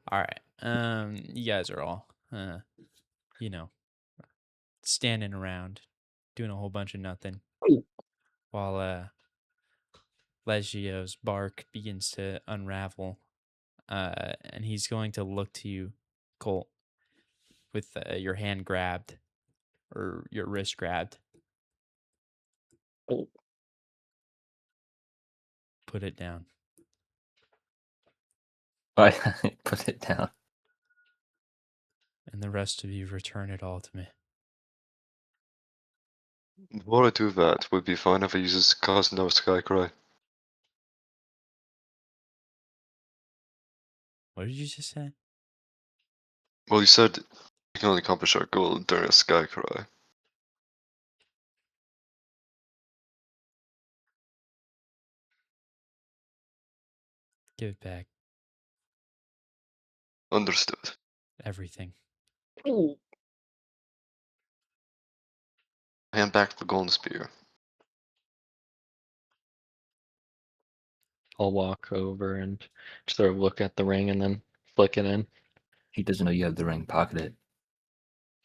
All right. You guys are all, you know, standing around, doing a whole bunch of nothing, while Legio's bark begins to unravel. And he's going to look to you, Colt, with your hand grabbed or your wrist grabbed. Put it down. I put it down. And the rest of you return it all to me. Before I do that, would it be fine if I use this cast another sky cry? What did you just say? Well, you said we can only accomplish our goal during a sky cry. Give it back. Understood. Everything. Hand back the golden spear. I'll walk over and just sort of look at the ring and then flick it in. He doesn't know you have the ring. Pocket it.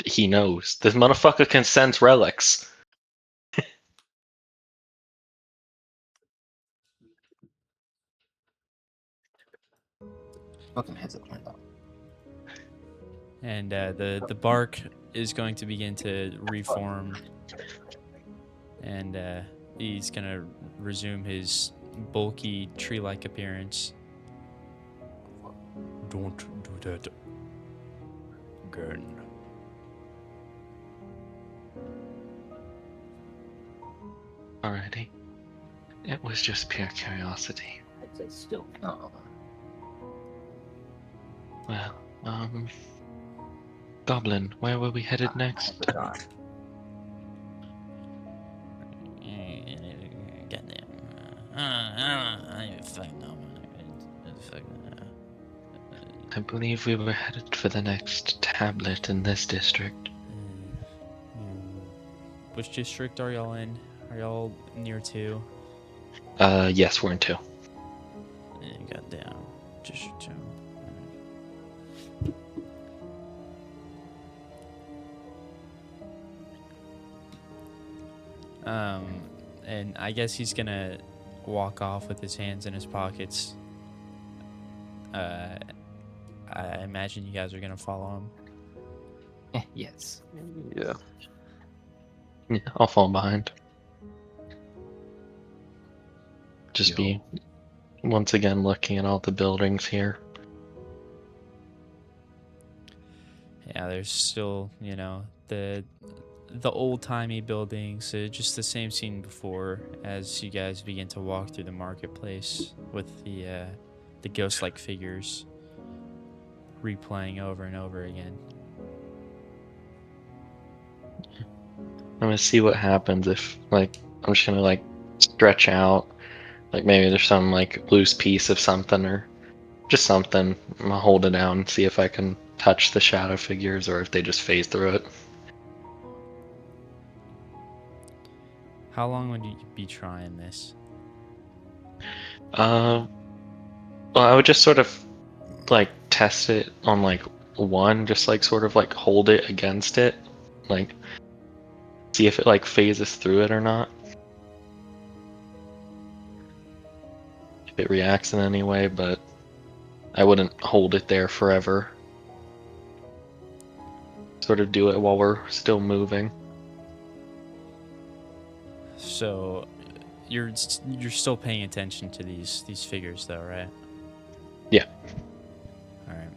He knows. This motherfucker can sense relics. Fucking heads up. And the bark is going to begin to reform, and he's going to resume his bulky tree-like appearance. Don't do that again. Alrighty. It was just pure curiosity. I'd say still. Oh. Well, Goblin, where were we headed next? God. Goddamn. I fucking know. I believe we were headed for the next tablet in this district. Which district are y'all in? Are y'all near 2? Yes, we're in 2. Goddamn. District 2. And I guess he's gonna walk off with his hands in his pockets. I imagine you guys are gonna follow him. Yes. Yeah. Yeah, I'll fall behind. Just Yo. be once again looking at all the buildings here. Yeah, there's still, the old-timey buildings, just the same scene before as you guys begin to walk through the marketplace with the ghost-like figures replaying over and over again. I'm gonna see what happens if, I'm just gonna, stretch out. Maybe there's some, loose piece of something or just something. I'm gonna hold it down and see if I can touch the shadow figures or if they just phase through it. How long would you be trying this? Well, I would just sort of, test it on, one, just, sort of, hold it against it. See if it, phases through it or not. If it reacts in any way, but I wouldn't hold it there forever. Sort of do it while we're still moving. So you're still paying attention to these figures though, right? Yeah. All right.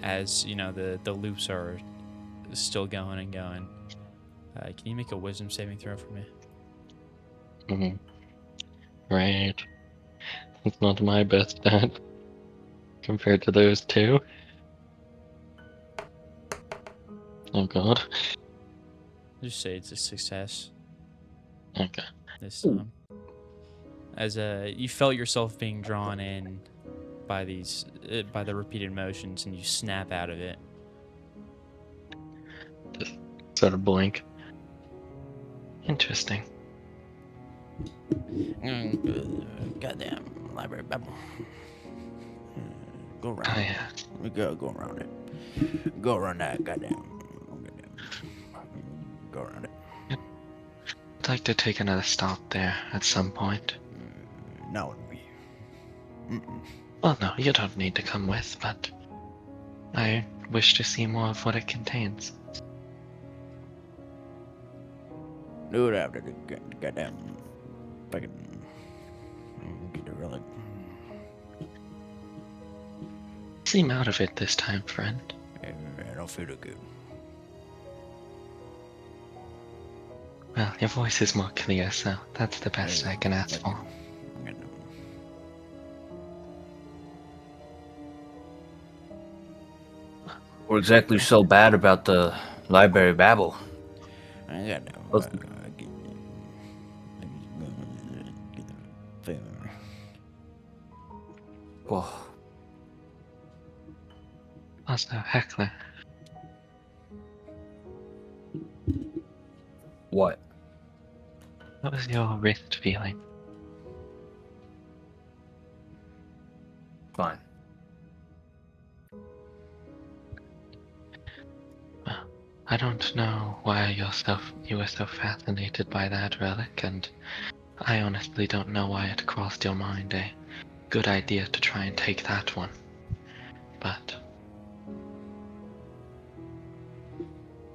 As you know, the loops are still going and going. Can you make a wisdom saving throw for me? Right. It's not my best stat compared to those two. Oh god. Just say it's a success Okay. this time. As you felt yourself being drawn in by by the repeated motions, and you snap out of it. Just sort of blink. Interesting. Goddamn library babble. Go around. Oh, yeah. We go around it. Go around that goddamn. Go around it. I'd like to take another stop there at some point. Not with me. Mm-mm. Well, no, you don't need to come with, but I wish to see more of what it contains. Do it after the goddamn fucking get the relic. Seem out of it this time, friend. I don't feel too good. Well, your voice is more clear, so that's the best I can ask for. We're exactly so bad about the library babble. I got no. Let's- Whoa. Also, Heckler, What? what was your wrist feeling? Fine. Well, I don't know why you were so fascinated by that relic, and I honestly don't know why it crossed your mind a good idea to try and take that one. But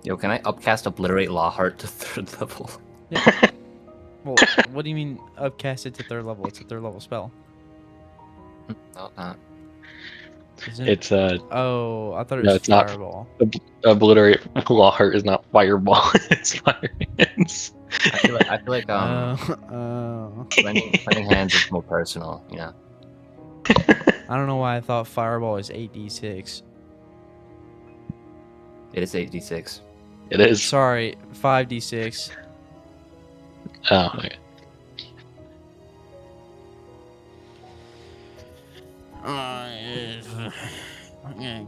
Yo, can I upcast obliterate Lawheart to 3rd level? Well, what do you mean upcast it to 3rd level? It's a 3rd level spell. No, not. Isn't it? it's Oh, I thought it No, was it's not. fireball. Obliterate Lawheart is not fireball. It's fire hands. I feel like Lending Hands is more personal, you know. I don't know why I thought fireball is 8d6. It is 8d6. It is. Sorry, 5d6. Oh, okay.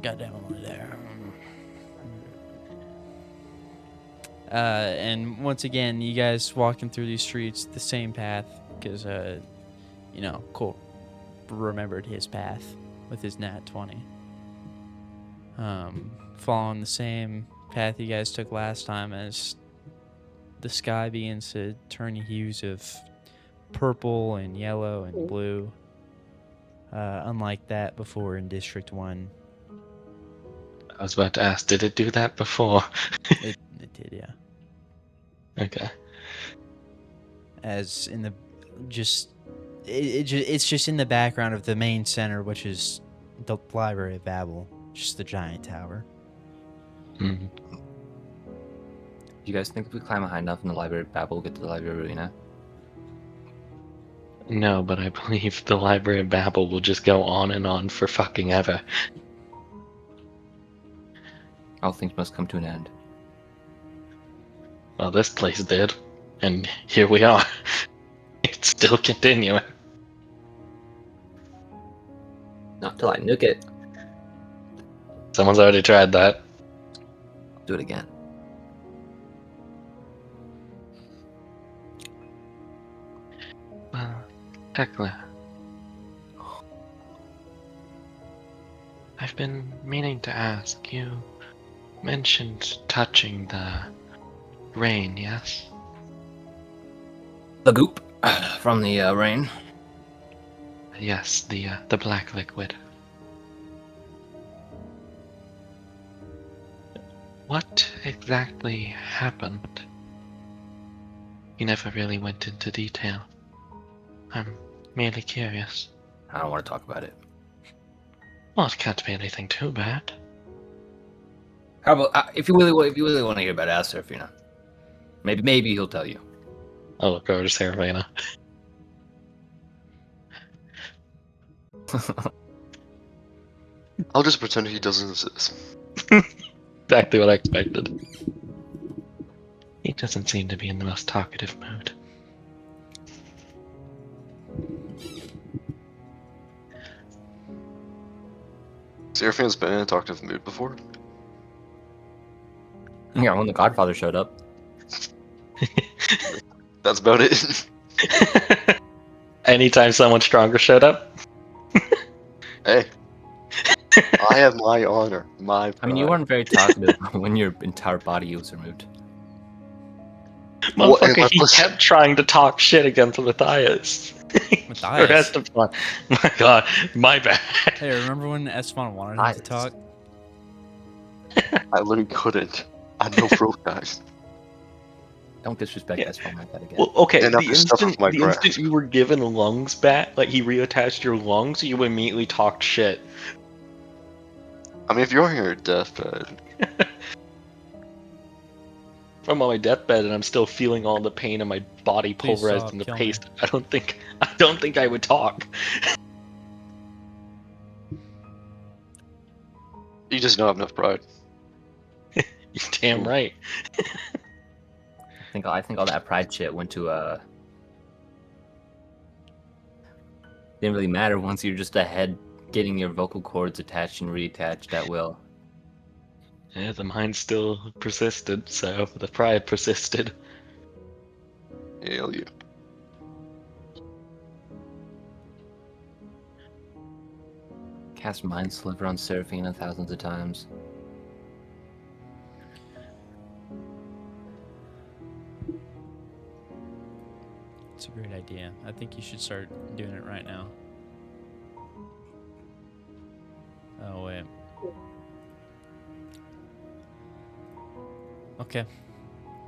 Goddamn over there. And once again, you guys walking through these streets the same path because, Cole remembered his path with his nat 20. Following the same path you guys took last time as the sky begins to turn hues of purple and yellow and blue. Unlike that before in District 1. I was about to ask, did it do that before? It did, yeah. Okay. As in the it's just in the background of the main center, which is the Library of Babel, just the giant tower. Mm. Do you guys think if we climb high enough in the Library of Babel, we'll get to the Library Arena? No, but I believe the Library of Babel will just go on and on for fucking ever. All things must come to an end. Well, this place did, and here we are. It's still continuing. Not till I nuke it. Someone's already tried that. Do it again. Well, Heckler, I've been meaning to ask, you mentioned touching the rain, yes? The goop from the rain. Yes, the black liquid. What exactly happened? You never really went into detail. I'm merely curious. I don't want to talk about it. Well, it can't be anything too bad. How about if you really want to hear about Asurf, you know, maybe he'll tell you. I'll look over to Saravana. I'll just pretend he doesn't exist. Exactly what I expected. He doesn't seem to be in the most talkative mood. Seraphim's been in a talkative mood before. Yeah, when the Godfather showed up. That's about it. Anytime someone stronger showed up. Hey, I have my honor, my pride. I mean, you weren't very talkative when your entire body was removed. What am Motherfucker, I he supposed to- kept trying to talk shit against Matthias. Matthias? The rest of my God, my bad. Hey, remember when Esteban wanted him to Nice. talk? I literally couldn't. I know throat guys. Don't disrespect Yeah. this phone like that again. Well, okay, Enough is stuff off my the instant grasp. you were given lungs back, like he reattached your lungs, you immediately talked shit. I mean, if you're on your deathbed, I'm on my deathbed and I'm still feeling all the pain in my body Please pulverized stop, into kill me. paste. I don't think I would talk. you just don't have enough pride. You're damn Ooh. right. I think all that pride shit went to didn't really matter once you're just ahead getting your vocal cords attached and reattached at will. Yeah, the mind still persisted, so the pride persisted. Hell yeah. Cast Mind Sliver on Seraphina thousands of times. It's a great idea. I think you should start doing it right now. Oh, wait. Okay.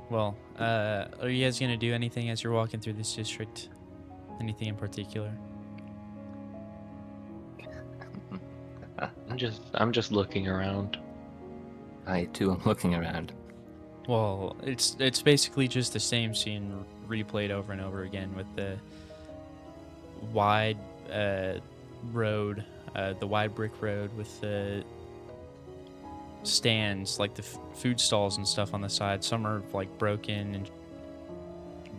Well, are you guys gonna do anything as you're walking through this district? Anything in particular? I'm just looking around. I too am looking around. Well, it's basically just the same scene replayed over and over again with the wide road, the wide brick road with the stands, like the food stalls and stuff on the side. Some are like broken and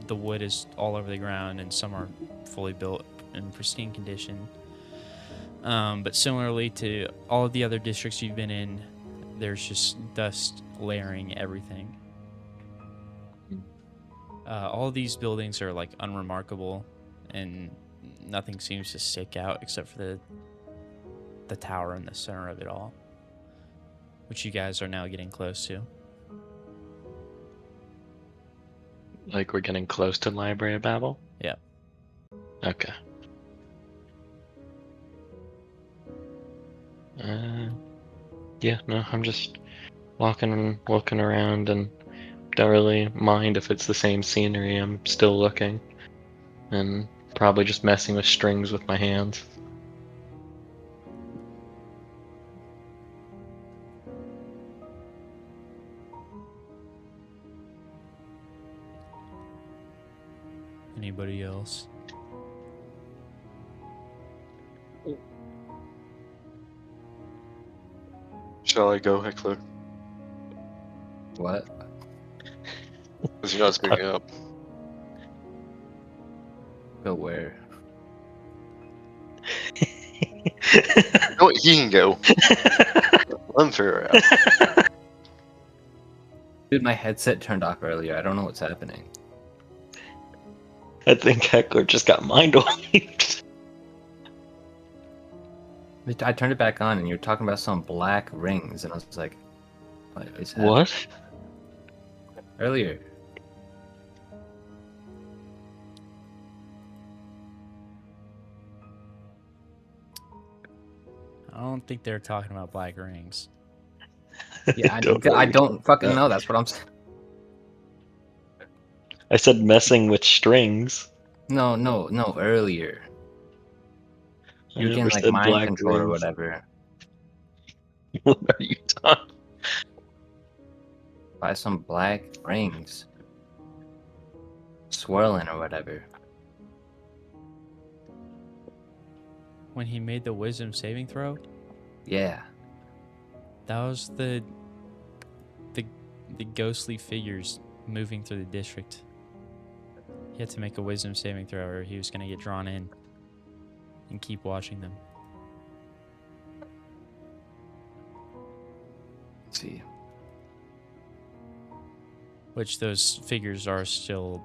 the wood is all over the ground, and some are fully built in pristine condition. But similarly to all of the other districts you've been in, there's just dust layering everything. All of these buildings are like unremarkable, and nothing seems to stick out except for the tower in the center of it all, which you guys are now getting close to. Like we're getting close to Library of Babel? Yeah. Okay. Yeah, no, I'm just looking around and don't really mind if it's the same scenery. I'm still looking and probably just messing with strings with my hands. Anybody else? Shall I go, Heckler? What? Because you're not speaking up. Go where? No, he can go. Let him figure it out. Dude, my headset turned off earlier. I don't know what's happening. I think Heckler just got mind wiped. I turned it back on and you were talking about some black rings, and I was like, what is happening? What? Earlier. I don't think they're talking about black rings. Yeah, Don't I worry. don't fucking know. That's what I'm saying. I said messing with strings. No, earlier. I You were never getting like said mind black control or rings. whatever. What are you talking? Buy some black rings. Swirling or whatever. When he made the wisdom saving throw, Yeah. that was the ghostly figures moving through the district. He had to make a wisdom saving throw or he was going to get drawn in and keep watching them. Let's see. Which those figures are still,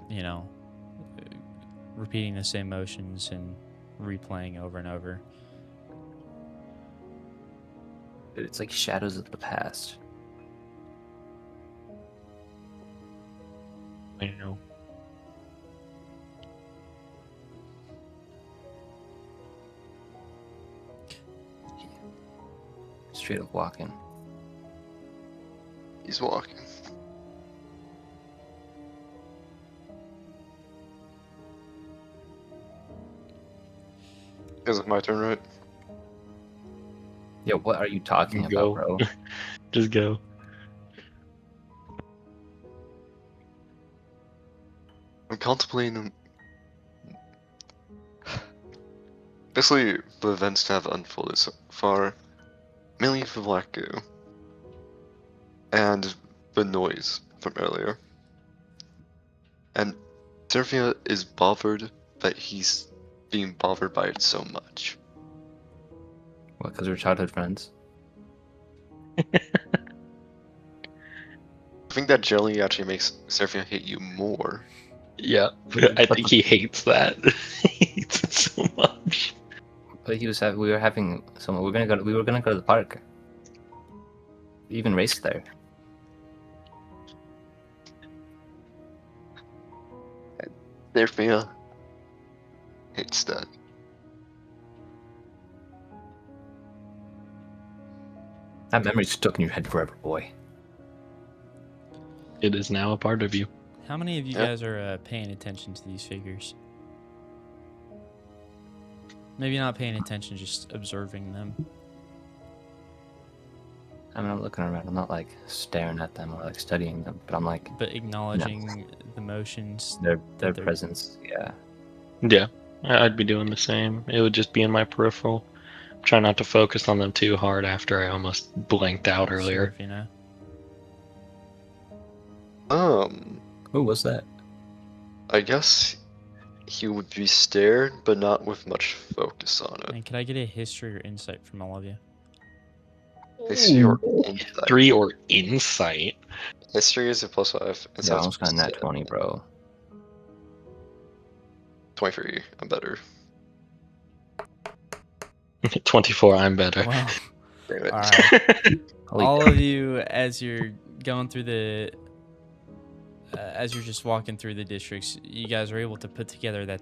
repeating the same motions and replaying over and over. It's like shadows of the past. I know. Straight up walking. He's walking. Is it my turn, right? Yo, what are you talking about, Go. bro? Just go. I'm contemplating. Basically, the events that have unfolded so far, mainly for Black Goo, and the noise from earlier. And Serphia is bothered that he's being bothered by it so much. What, because we're childhood friends? I think that generally actually makes Serphia hate you more. Yeah, I think he hates that. He hates it so much. But we were having some. We were gonna go to the park. We even raced there. Serphia hates that. That memory's stuck in your head forever, boy. It is now a part of you. How many of you Yeah. guys are paying attention to these figures? Maybe not paying attention, just observing them. I mean, I'm looking around. I'm not like staring at them or like studying them, but I'm like But acknowledging the motions. their they're- presence. Yeah. Yeah, I'd be doing the same. It would just be in my peripheral. Try not to focus on them too hard after I almost blanked out earlier. Serve, you know? Who was that? I guess he would be stared, but not with much focus on it. And can I get a history or insight from all of you? History or insight? 3 or insight. History is a +5. Yeah, I Insight's almost got a nat +7. 20, bro. 23. I'm better. 24, I'm better. Well, Damn it. all right. Holy All crap. of you, as you're going through as you're just walking through the districts, you guys are able to put together that,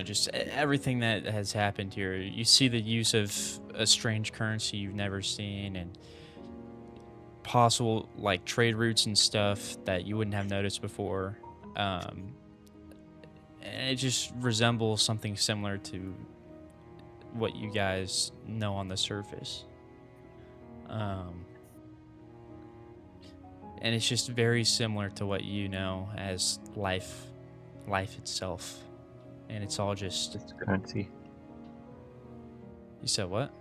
just everything that has happened here. You see the use of a strange currency you've never seen, and possible like trade routes and stuff that you wouldn't have noticed before. And it just resembles something similar to what you guys know on the surface. And it's just very similar to what you know as life itself. And it's all just... It's the currency. You said what?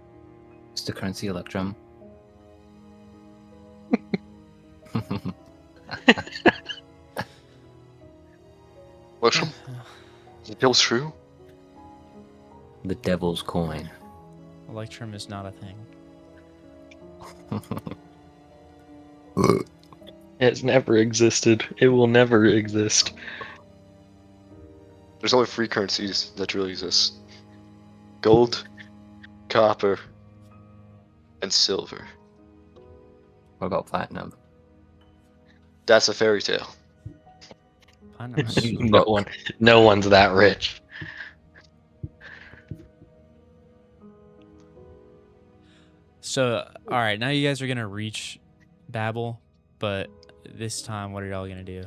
It's the currency electrum. Electrum? It feels true? The devil's coin. Electrum is not a thing. It's never existed. It will never exist. There's only 3 currencies that really exist. Gold, copper, and silver. What about platinum? That's a fairy tale. I know. No one's that rich. So, all right, now you guys are gonna reach Babel, but this time, what are y'all gonna do?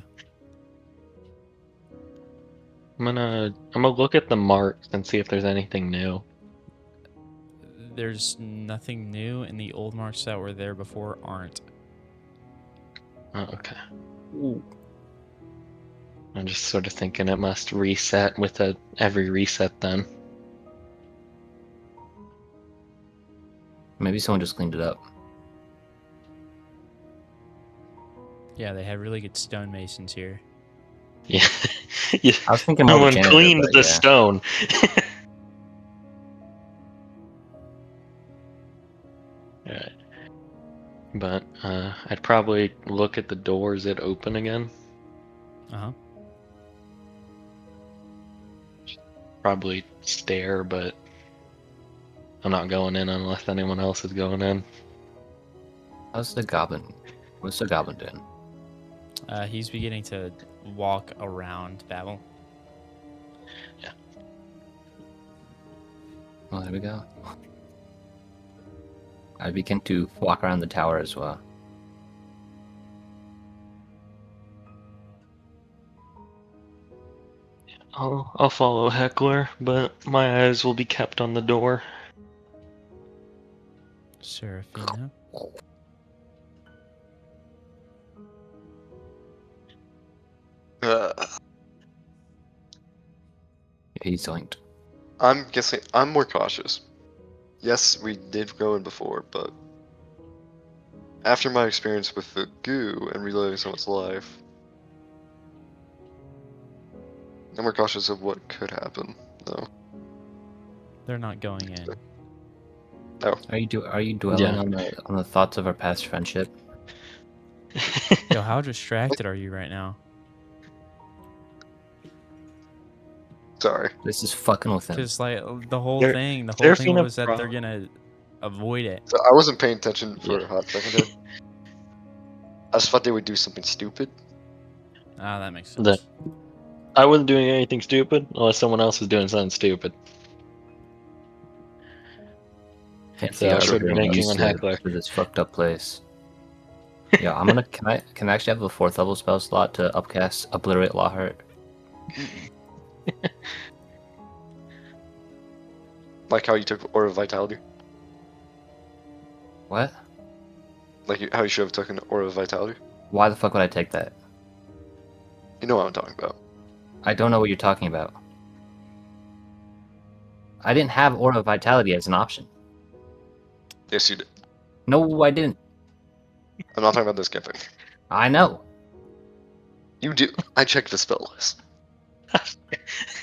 I'm gonna look at the marks and see if there's anything new. There's nothing new, and the old marks that were there before aren't. Oh, okay. I'm just sort of thinking it must reset with every reset then. Maybe someone just cleaned it up. Yeah, they have really good stonemasons here. Yeah. Yeah. I was thinking more of a Someone janitor, cleaned but the yeah. stone. Alright. But I'd probably look at the doors that open again. Uh-huh. Probably stare, but I'm not going in unless anyone else is going in. How's the goblin? What's the goblin doing? He's beginning to walk around Babel. Well, there we go. I begin to walk around the tower as well. I'll follow Heckler, but my eyes will be kept on the door. Serafina. Uh, He's linked. I'm guessing I'm more cautious. Yes, we did go in before, but after my experience with the goo and reliving someone's life, I'm more cautious of what could happen, though. They're not going in. Are you dwelling Yeah. on the thoughts of our past friendship? Yo, how distracted are you right now? Sorry. This is fucking with him. Because like the whole There- thing Serafina was that they're prob- gonna avoid it. So I wasn't paying attention for Yeah. a hot second there. I just thought they would do something stupid. Ah, that makes The- sense. I wasn't doing anything stupid unless someone else was doing something stupid. Fancy So I us should be getting banking used on to Heckler. this fucked up place. Yeah, I'm gonna. Can I actually have a 4th level spell slot to upcast Obliterate Lawheart? Like how you took Aura of Vitality. What? How you should have taken Aura of Vitality. Why the fuck would I take that? You know what I'm talking about. I don't know what you're talking about. I didn't have Aura of Vitality as an option. Yes, you did. No, I didn't. I'm not talking about this campaign. I know. You do. I checked the spell list.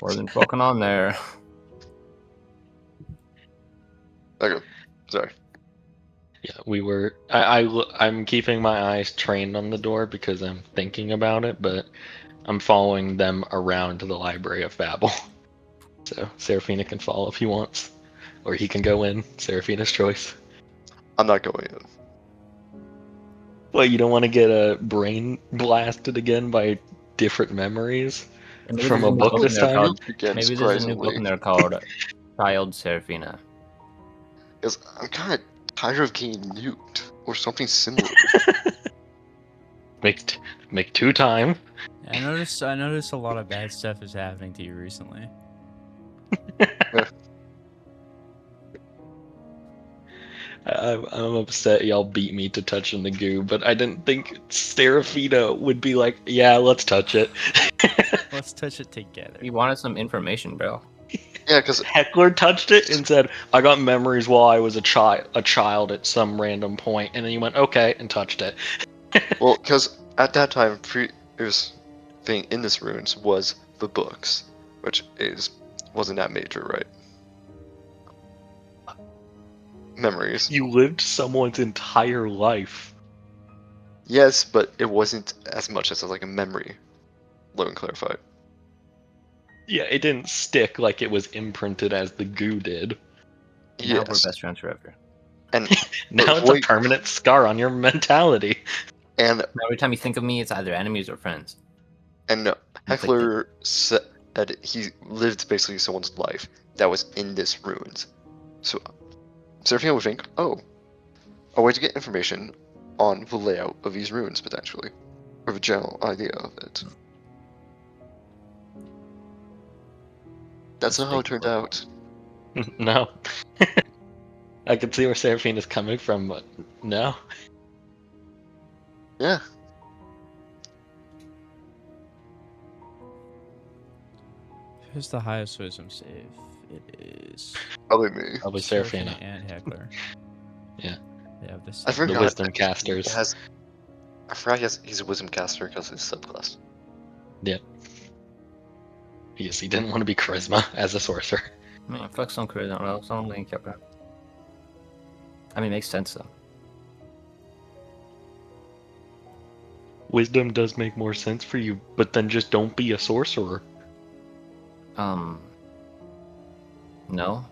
Wasn't fucking on there. Okay. Sorry. Yeah, we were. I'm keeping my eyes trained on the door because I'm thinking about it, but I'm following them around to the Library of Babel. So Serafina can follow if he wants, or he can go in. Serafina's choice. I'm not going in. Well, you don't want to get a brain blasted again by different memories And maybe from there's a new book in this there time. called- Again, Maybe there's a new book in there called Child Serafina. Because I'm kind of tired of getting nuked or something similar. Make 2 time. I noticed a lot of bad stuff is happening to you recently. I'm upset y'all beat me to touching the goo, but I didn't think Serafina would be like, yeah, let's touch it. Let's touch it together. You wanted some information, bro. Yeah, because Heckler touched it and said, I got memories while I was a child at some random point, and then you went, okay, and touched it. well, because at that time, it was thing in this ruins was the books, which wasn't that major, right? Memories. You lived someone's entire life. Yes, but it wasn't as much as like a memory. Let me clarify. Yeah, it didn't stick like it was imprinted as the goo did. Now we're Yes, best friends forever. and Now it's a permanent scar on your mentality. and Now every time you think of me, it's either enemies or friends. and Conflicted. Heckler said he lived basically someone's life that was in this ruins. So Seraphina would think, oh, a way to get information on the layout of these ruins potentially, or the general idea of it. That's not how it turned out. No. I can see where Seraphina's coming from, but no. Yeah. Who's the highest wisdom save? It is Probably me. Probably Seraphina. and Heckler. Yeah. They have this. I forgot. The wisdom that casters. I forgot he's a wisdom caster because of his subclass. Because he didn't want to be charisma as a sorcerer. Man, fuck some charisma, bro. Some link up, bro. I mean, it makes sense though. Wisdom does make more sense for you, but then just don't be a sorcerer. No.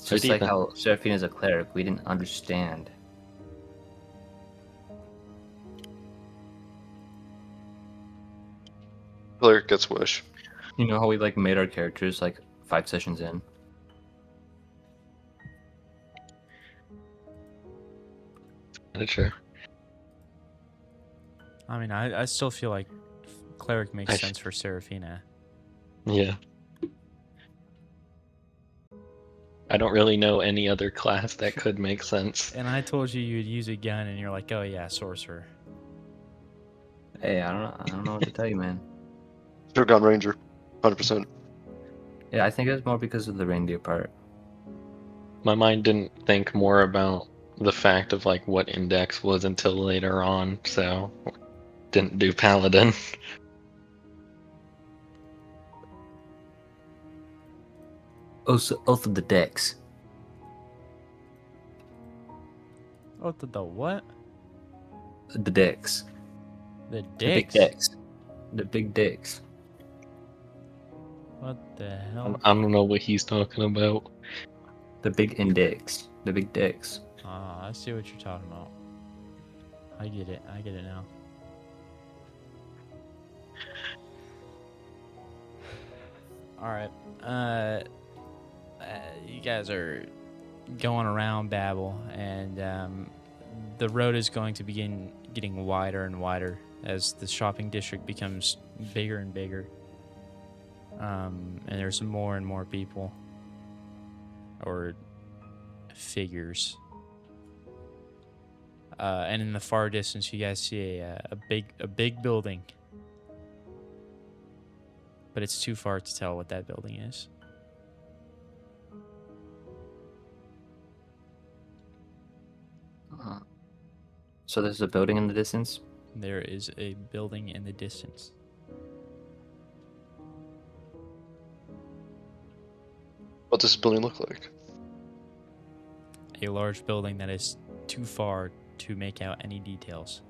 It's just do you like think? how Seraphine is a cleric. We didn't understand. Player gets wish. You know how we like made our characters like 5 sessions in. Not sure. I mean, I still feel like cleric I makes sh- sense for Seraphina. Yeah. I don't really know any other class that could make sense. And I told you you'd use a gun, and you're like, oh yeah, sorcerer. Hey, I don't know what to tell you, man. Sure, Gun Ranger, 100%. Yeah, I think it was more because of the reindeer part. My mind didn't think more about the fact of like what index was until later on, so didn't do paladin. Oath of the Decks. Oh, the what? The Decks. The The big dicks? decks. The big dicks. What the hell? I don't know what he's talking about. The big index. The big decks. Ah, I see what you're talking about. I get it. I get it now. All right. You guys are going around Babel, and the road is going to begin getting wider and wider as the shopping district becomes bigger and bigger. And there's more and more people or figures. And in the far distance, you guys see a big building, but it's too far to tell what that building is. So there's a building in the distance. There is a building in the distance. What does this building look like? A large building that is too far to make out any details.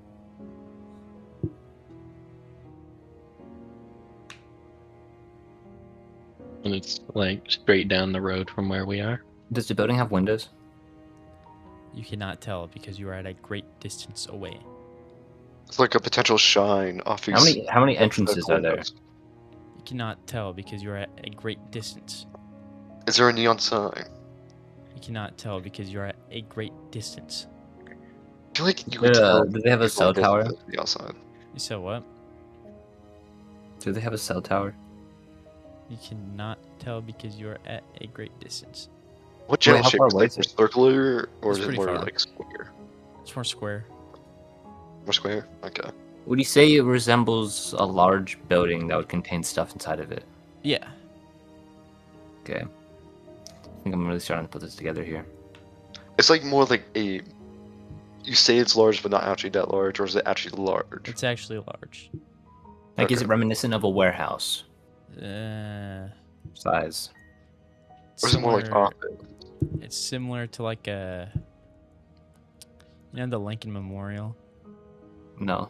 And it's like straight down the road from where we are. Does the building have windows? You cannot tell because you are at a great distance away. It's like a potential shine off these. How many entrances are there? windows. You cannot tell because you are at a great distance. Is there a neon sign? You cannot tell because you are at a great distance. I feel like you could tell. Do they have a cell tower? Neon sign. You said what? Do they have a cell tower? You cannot tell because you are at a great distance. What Wait, general how shape far is away that? is it? Circular, or It's is it pretty more far. like square? It's more square. More square? Okay. Would you say it resembles a large building that would contain stuff inside of it? Yeah. Okay. I think I'm really starting to put this together here. It's like more like a. You say it's large, but not actually that large, or is it actually large? It's actually large. Like, is Okay. it reminiscent of a warehouse size? Or is it more like similar- office? It's similar to like a, the Lincoln Memorial. No.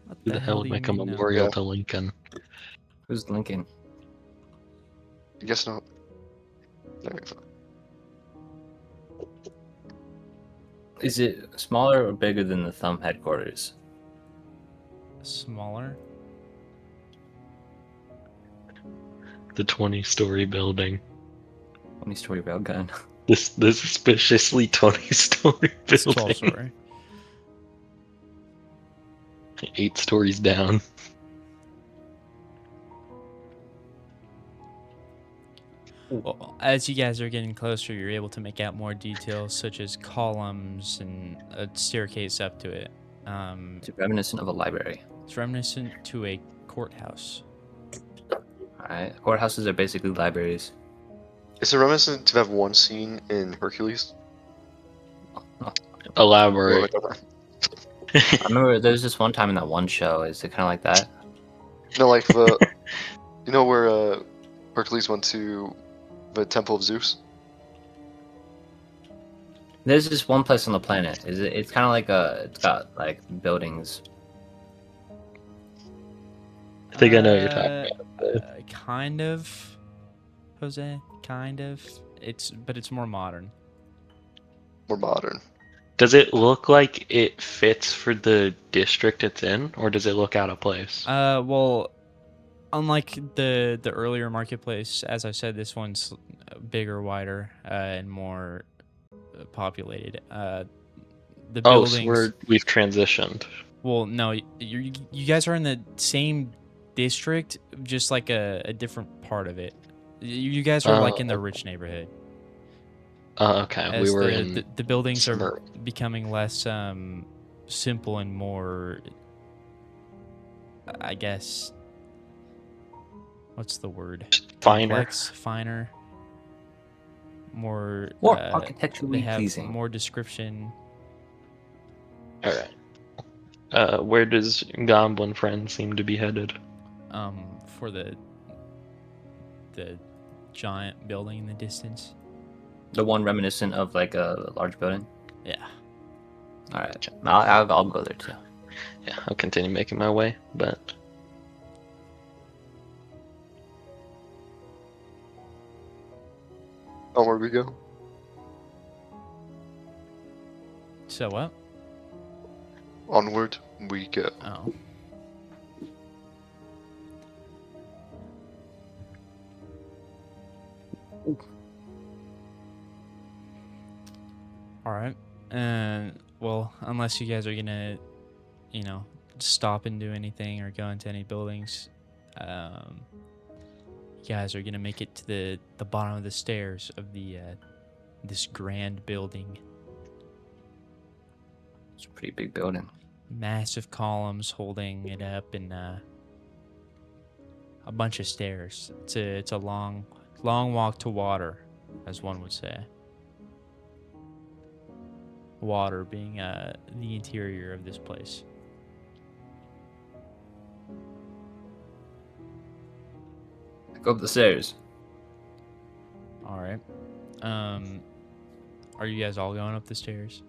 What Who the hell do would you make a mean no? memorial Yeah. to Lincoln? Who's Lincoln? I guess not. Okay, fine. Is it smaller or bigger than the Thumb headquarters? Smaller? The 20-story building. 20-story railgun. This suspiciously 20-story It's building. 12 story. 8 stories down. Well, as you guys are getting closer, you're able to make out more details, such as columns and a staircase up to it. It's reminiscent of a library. It's reminiscent to a courthouse. Alright. Courthouses are basically libraries. Is it reminiscent to have one scene in Hercules? Elaborate. I remember there was this one time in that one show. Is it kind of like that? No, like the. You know where Hercules went to the Temple of Zeus? There's this one place on the planet. Is it? It's kind of like it's got like buildings. I think I know what you're talking about. Kind of. Jose, kind of. But it's more modern. More modern. Does it look like it fits for the district it's in, or does it look out of place? Well, unlike the earlier marketplace, as I said, this one's bigger, wider, and more populated. The Oh, so buildings. we've transitioned. Well, no, you guys are in the same district, just like a different part of it. You guys are like in the rich neighborhood. Okay, we As were in the buildings are suburb. becoming less simple and more, I guess, what's the word? Finer. Complex, finer, more More they architecturally have pleasing. more description. All right. Where does Goblin Friend seem to be headed? For the giant building in the distance. The one reminiscent of like a large building. Yeah. All right, I'll go there too. Yeah, I'll continue making my way, but Onward we go. So what? Onward we go. Oh. All right. Well, unless you guys are gonna, stop and do anything or go into any buildings, you guys are gonna make it to the bottom of the stairs of the this grand building. It's a pretty big building. Massive columns holding it up, and a bunch of stairs. It's a long walk to water, as one would say. Water being the interior of this place. Go up the stairs. All right. Are you guys all going up the stairs?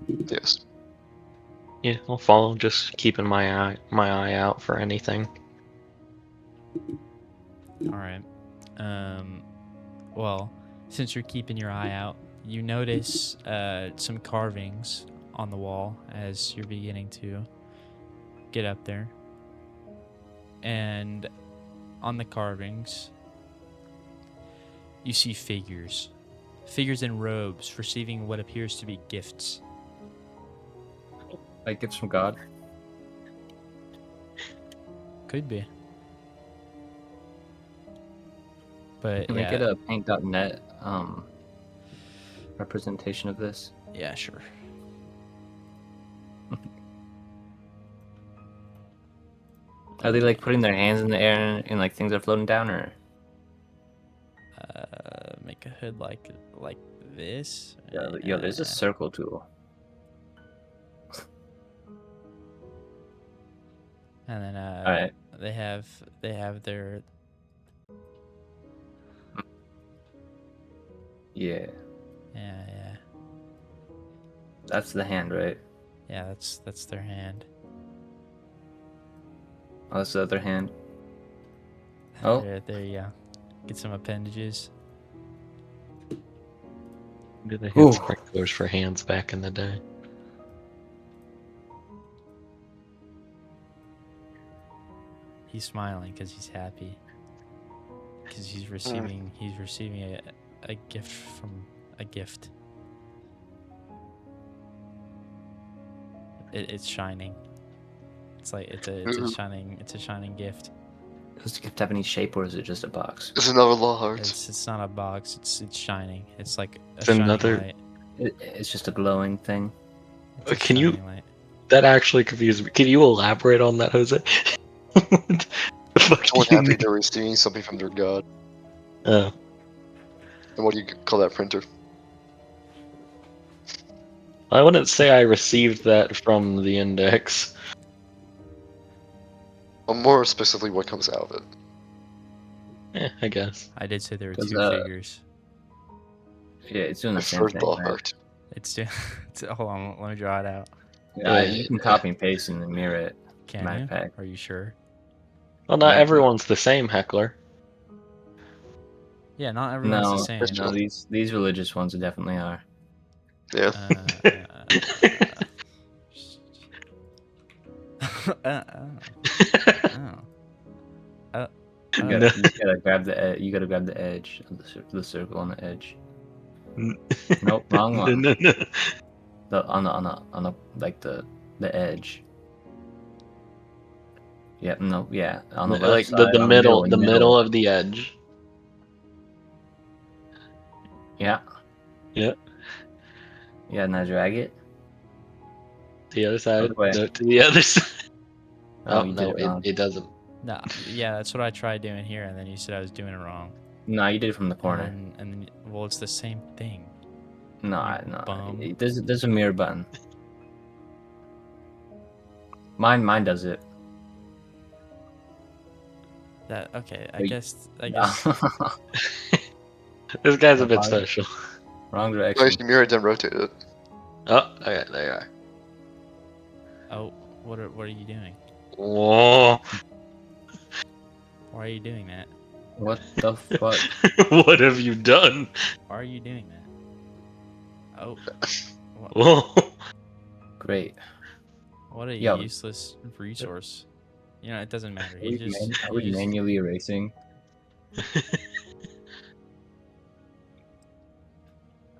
Yes. yeah, I'll follow. Just keeping my eye out for anything. All right. Well, since you're keeping your eye out, you notice some carvings on the wall as you're beginning to get up there. And on the carvings, you see figures. Figures in robes receiving what appears to be gifts. Like gifts from God. Could be. But Can we yeah, get a paint.net representation of this? yeah, sure. Are they like putting their hands in the air and like things are floating down, or? Make a hood like this. Yo, there's a circle tool. And then Alright. they have their Yeah, yeah. that's the hand, right? Yeah, that's their hand. Oh, that's the other hand. Oh. There you go. Get some appendages. Do they Ooh. have sprinklers for hands back in the day? He's smiling because he's happy. Because he's receiving a gift from a gift. It's shining. It's like it's a shining gift. Does the gift have any shape, or is it just a box? It's another large. It's not a box. It's shining. It's like a It's shining another- light. It's just a glowing thing. It's a Can you- shining light. That actually confused me. Can you elaborate on that, Jose? What the fuck Someone do you happy mean? they're receiving something from their god. Oh, And what do you call that printer? I wouldn't say I received that from the index. Well, more specifically, what comes out of it. I guess. I did say there were 'Cause, two figures. Yeah, it's doing My the same first thing. ball Right? hurt. Hold on, let me draw it out. Yeah, you can copy and paste and then mirror it. Can Matter you? of fact. Are you sure? Well, not Right. everyone's the same, Heckler. Yeah, not everyone's the No, same. no, these religious ones definitely are. Yeah. Oh. You Oh. gotta grab you gotta grab the edge of the circle on the edge. Nope, wrong No, one. no, no. On the like the edge. Yep, no, yeah, on the left Like side, the on the middle, in the middle of the edge. Yeah, Yeah. yeah. Now drag it. The other side. Other way. No, to the other side. Oh, Oh you did no, it wrong. it doesn't. No, yeah, that's what I tried doing here, and then you said I was doing it wrong. No, you did it from the corner. And then, well, it's the same thing. No, you no. bum. There's a mirror button. Mine does it. That okay? I Wait. guess. This guy's a Oh, bit pardon? special. Wrong Oh, direction. you mirrored and rotated it. Oh, okay, there you are. Oh, what are you doing? Whoa. Why are you doing that? What the fuck? What have you done? Why are you doing that? Oh, Whoa. Great. what a Yo. useless resource. You know, it doesn't matter. Are we manually erasing?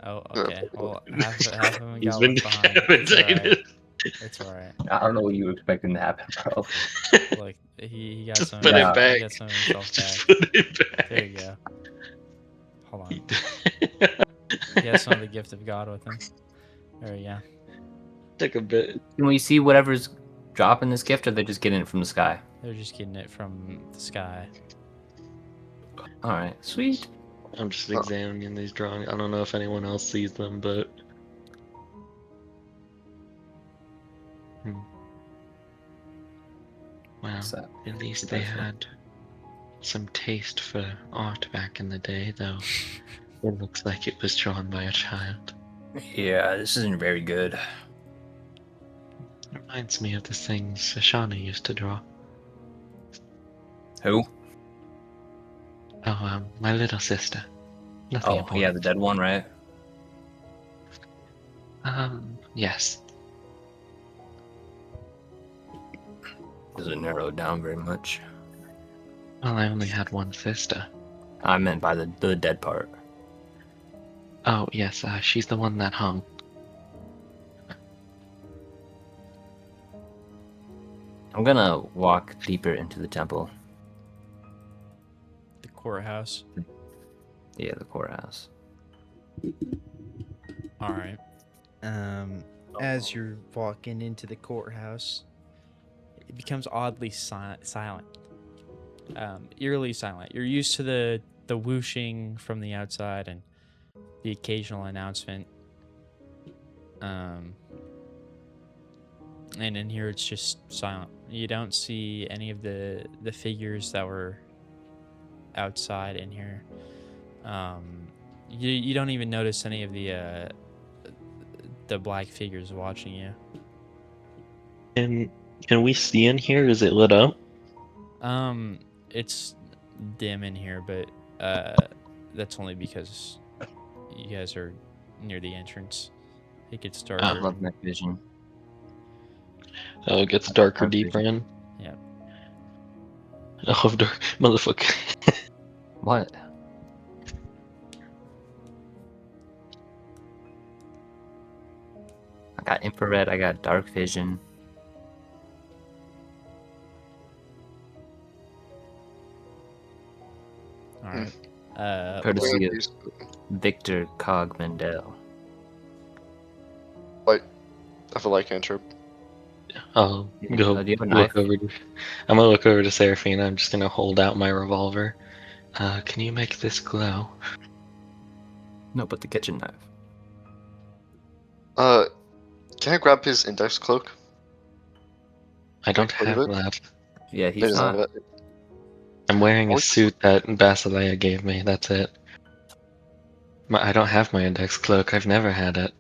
Oh, okay. Well, half of them He's got been left behind. It's alright. decapitated. It's alright. I don't know what you were expecting to happen, bro. Look, he got Just some. put Yeah. it back. He got some of himself Just back. put it back. There you go. Hold on. He has some of the gift of God with him. There you go. Took a bit. Can we see whatever's dropping this gift, or they're just getting it from the sky? They're just getting it from the sky. All right, sweet. I'm just examining these drawings. I don't know if anyone else sees them, but. Wow. What's that? At least What's they that for? had some taste for art back in the day, though. It looks like it was drawn by a child. Yeah, this isn't very good. Reminds me of the things Shoshana used to draw. Who? Oh, my little sister. Nothing Oh, important. yeah, the dead one, right? Yes. Doesn't narrow it down very much. Well, I only had one sister. I meant by the dead part. Oh, yes, she's the one that hung. I'm gonna walk deeper into the temple. The courthouse. Yeah, the courthouse. All right. As you're walking into the courthouse, it becomes oddly silent. Eerily silent. You're used to the whooshing from the outside and the occasional announcement. And in here it's just silent. You don't see any of the figures that were outside in here. You don't even notice any of the black figures watching you. Can we see in here? Is it lit up? It's dim in here, but that's only because you guys are near the entrance. It gets darker. I love night vision. Oh, it gets darker Dark deeper vision. in. Yeah. Oh, dark motherfucker. What? I got infrared, I got dark vision. All right. Courtesy of Use- Victor Cog Mendel. I feel like cantrip. I'll Yeah, go do you have a look knife? over to. I'm gonna look over to Seraphina. I'm just gonna hold out my revolver. Can you make this glow? No, but the kitchen knife. Can I grab his index cloak? I don't What is have it? that. Yeah, He he's doesn't not. have it. I'm wearing a What? suit that Basileia gave me. That's it. I don't have my index cloak. I've never had it.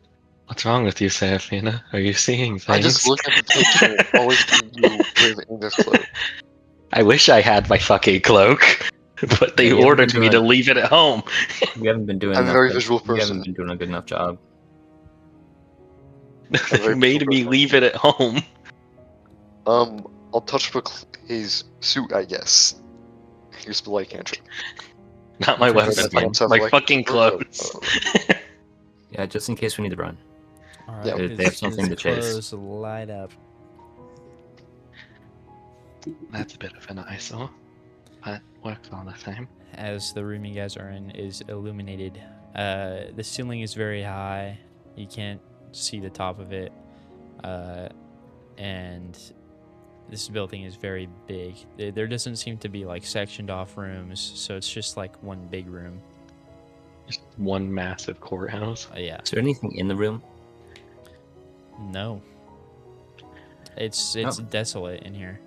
What's wrong with you, Seraphina? Are you seeing things? I just looked at the picture and always see you with index cloak. I wish I had my fucking cloak, but they Yeah, you haven't ordered been me to doing- leave it at home. You haven't been doing I'm a enough. very visual You person. haven't been doing a good enough job. I'm a They very made visual me person. leave it at home. I'll touch his suit, I guess. Use the light cantrip. Not my Check weapon, this my, again. Sounds my like- fucking clothes. Yeah, just in case we need to run. All Yeah. right, They have something to chase. clothes light up. That's a bit of an eyesore, but works all the same. As the room you guys are in is illuminated. The ceiling is very high. You can't see the top of it. And this building is very big. There doesn't seem to be like sectioned off rooms, so it's just like one big room. Just one massive courthouse. Yeah. Is there anything in the room? No. It's Oh. desolate in here.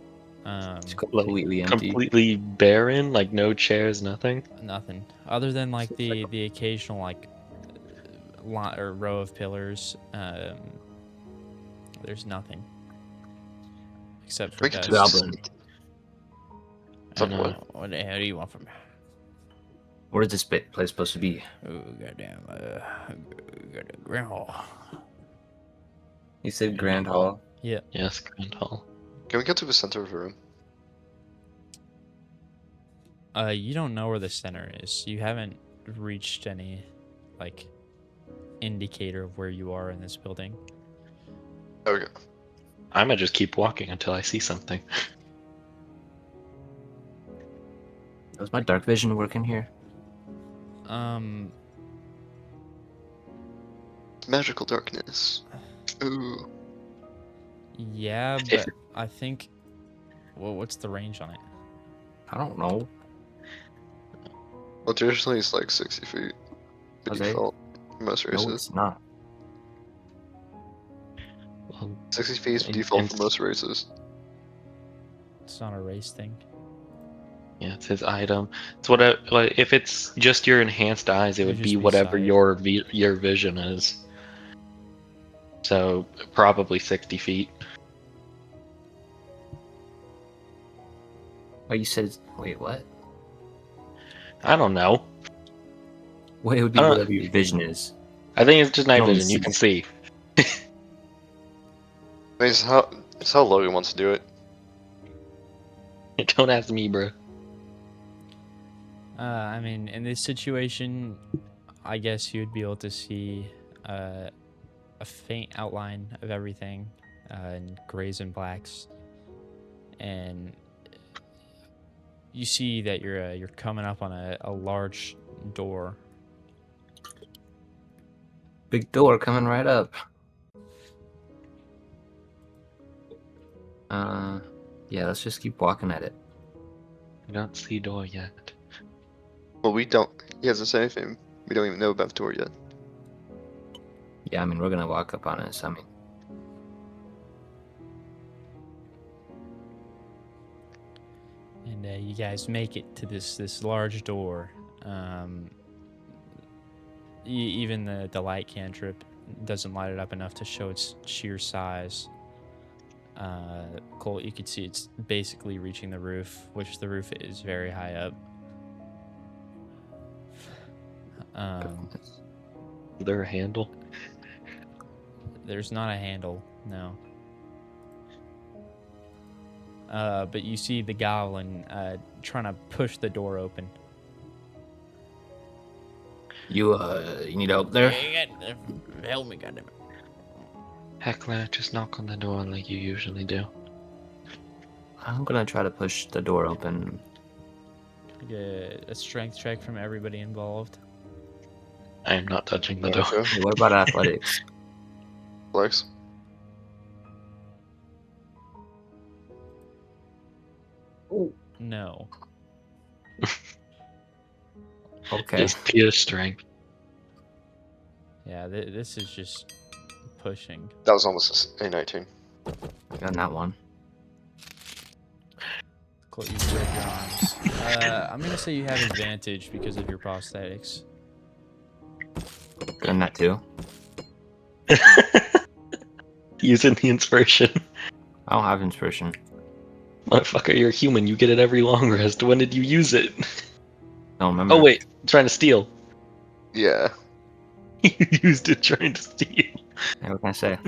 It's completely empty. Completely barren, like no chairs, nothing. Nothing other than like the occasional like lot or row of pillars. There's nothing except for We could guys. just- Goblin. What's up, I boy? know. What the hell do you want from me? Where is this place supposed to be? Oh goddamn! Got a groundhog. You said Grand Hall. Yes, Grand Hall. Can we get to the center of the room? You don't know where the center is. You haven't reached any like indicator of where you are in this building. There we go. I might just keep walking until I see something. Does my dark vision work in here? Magical darkness. Ooh. Yeah, but I think. Well, what's the range on it? I don't know. Well, traditionally it's like 60 feet. The Okay. default for most No, races. it's not. Well, 60 feet is the in- default in- for most races. It's not a race thing. yeah, it's his item. It's what like if it's just your enhanced eyes, it It'd would just be be whatever sight. your vision is. So probably 60 feet. Oh, you said. Wait, what? I don't know. Well, it would be I don't- whatever your vision is. I think it's just night No, vision. You it's- can see. I mean, it's how Logan wants to do it. Don't ask me, bro. I mean, in this situation, I guess you'd be able to see a faint outline of everything in grays and blacks, and you see that you're coming up on a large door. Big door coming right up. Yeah, let's just keep walking at it. I don't see door yet. Well, we don't. He hasn't said anything. We don't even know about the door yet. Yeah, I mean, we're gonna walk up on it. So, I mean, And you guys make it to this large door. Even the light cantrip doesn't light it up enough to show its sheer size. Colt, you could see it's basically reaching the roof, which the roof is very high up. Is there a handle? There's not a handle, no. But you see the goblin trying to push the door open. you need help there? Help me, goddammit. Heckler, just knock on the door like you usually do. I'm gonna try to push the door open. Get a strength check from everybody involved. I am not touching the door. Okay. Hey, what about athletics? Flex. No. Okay. Just pure strength. Yeah, this is just pushing. That was almost a 19. Got that one. Colt, you spread your arms. I'm gonna say you have advantage because of your prosthetics. Got that too. Using the inspiration. I don't have inspiration. Motherfucker, you're a human. You get it every long rest. When did you use it? Don't remember. Oh wait, trying to steal. Yeah. You used it trying to steal. Yeah, what can I say?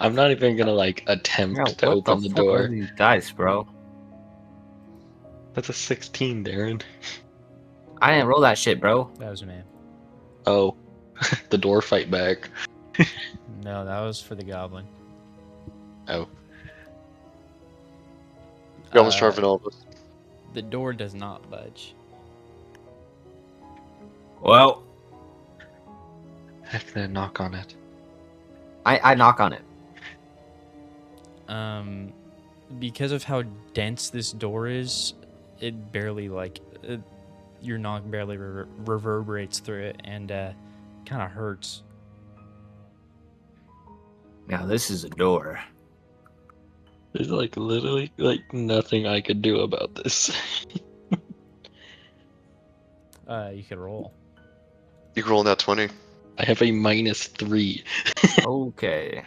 I'm not even gonna like Yeah, attempt to what the open the fuck are door. these dice, bro? That's a 16, Darren. I didn't roll that shit, bro. That was me. Oh, the door fight back. No, that was for the goblin. Oh, You're almost driving all of us. The door does not budge. Well, I have to knock on it. I knock on it. Because of how dense this door is, it barely your knock barely reverberates through it, and kind of hurts. Now this is a door. There's like literally like nothing I could do about this. You could roll. You can roll in that 20. I have a -3. Okay.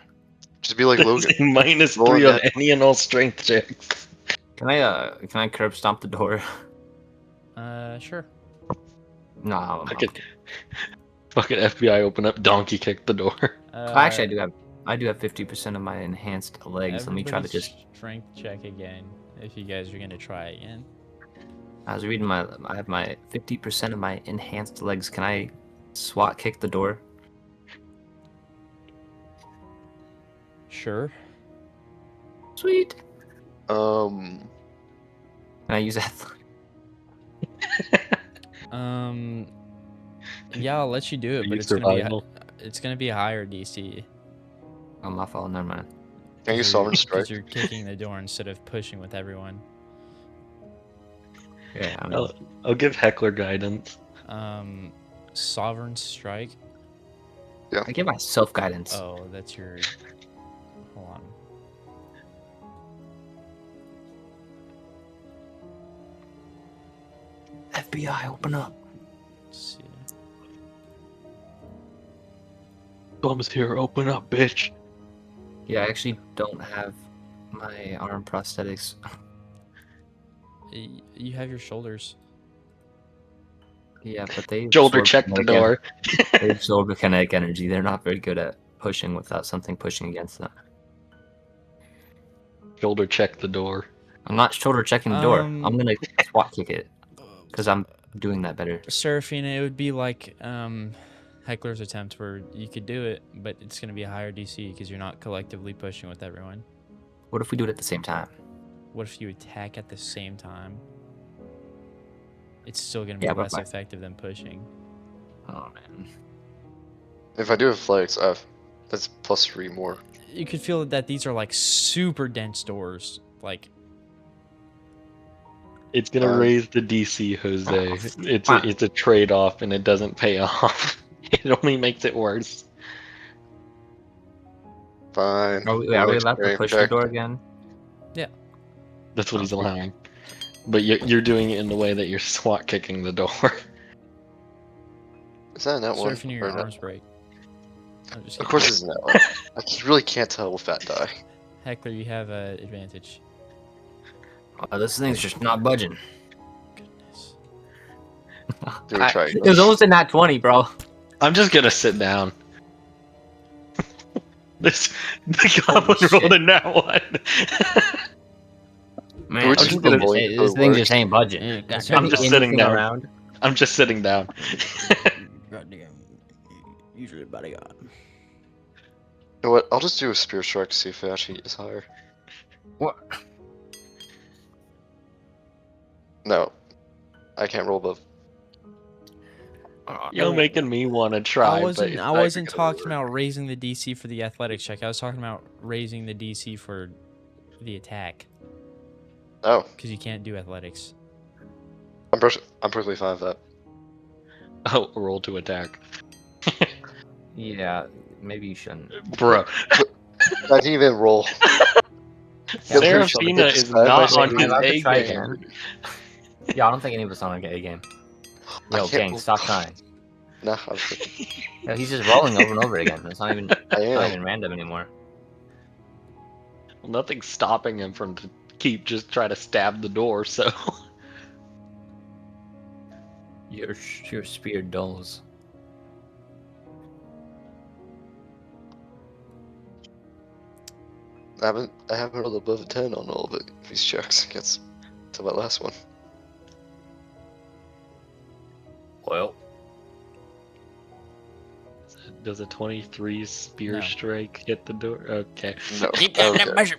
Just be like Logan. -3 Roll on that. any and all strength checks. Can I curb stomp the door? Sure. No, Fucking FBI open up, donkey kick the door. actually, I do have 50% of my enhanced legs. Let me try to everybody just. strength check again if you guys are gonna try again. I was reading I have my 50% of my enhanced legs. Can I SWAT kick the door? Sure. Sweet. Um, Can I use that? Yeah, I'll let you do it, Are but you it's survival? gonna be a higher DC. Oh, my fault. Never mind. can you Because Sovereign Strike? you're kicking the door instead of pushing with everyone. Yeah, I mean, I'll give Heckler guidance. Sovereign Strike. I give myself guidance. Oh, that's your. Hold on. FBI, open up. Let's see. Thumbs here, open up, bitch. Yeah, I actually don't have my arm prosthetics. You have your shoulders. Yeah, but they Shoulder absorb check the kinetic door. They absorb the kinetic energy. They're not very good at pushing without something pushing against them. Shoulder check the door. I'm not shoulder checking the door. Um, I'm gonna SWAT kick it because I'm doing that better. Seraphina, it would be like Heckler's attempt where you could do it, but it's gonna be a higher DC because you're not collectively pushing with everyone. What if we do it at the same time? What if you attack at the same time? It's still gonna be Yeah, but less my- effective than pushing. Oh man. If I do have flags, that's +3 more. You could feel that these are like super dense doors. Like, It's gonna Um, raise the DC, Jose. It's fine. a trade-off, and it doesn't pay off. It only makes it worse. Fine. Are we Like allowed to strength push the check. door again? That's what he's allowing. But you're doing it in the way that you're SWAT kicking the door. Is that in that one? surfing Or your no? arms break. I'm just Of kidding. course it's in that one. Really can't tell with that die. Heckler, you have an advantage. This thing's just not budging. Goodness. Do we try It was almost in that 20, bro. I'm just gonna sit down. The goblin shit. rolled a nat 1. Man, We're I'm just just gonna gonna say, wait this till it thing works. just ain't budging. I'm I'm just sitting down. Around. I'm just sitting down. Goddamn. Usually bodyguard. You know what? I'll just do a spear strike to see if it actually is higher. What? No. I can't roll above. You're making me want to try. I but wasn't. it's I not wasn't gonna talking work. about raising the DC for the athletics check. I was talking about raising the DC for the attack Oh, because you can't do athletics. I'm perfectly fine with that. Oh, roll to attack, Yeah, maybe you shouldn't. bro. I didn't even roll. Feel free to Seraphina get is this bad not by on saying his I'd like to A try game. again. Yeah, I don't think any of us on a gay game. I Yo, can't gang, roll- stop trying. Nah, I was joking. Yeah, he's just rolling over and over again. It's not even I not am. even random anymore. Well, nothing's stopping him from to keep just try to stab the door. So Your spear dulls. I haven't rolled above a 10 on all of it. These checks against to my last one. Well, does a 23 spear No. strike hit the door? Okay. No. Keep down that Okay. measure.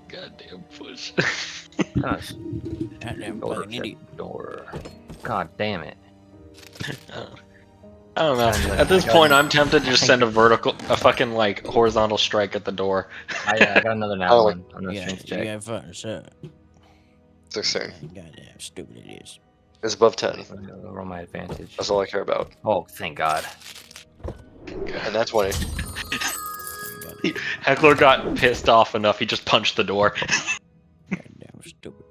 Goddamn push. Goddamn door, fucking idiot. door. God damn it! I don't know. Sounds like At this I got point, an- I'm tempted to I just think- send a fucking like horizontal strike at the door. I got another nat Oh, one. I'm gonna Yeah, strength you check. got fun, so 16. goddamn stupid it is. It's above 10. I'm gonna roll my advantage. That's all I care about. Oh, thank God. And that's 20. Heckler got pissed off enough, he just punched the door. Goddamn stupid.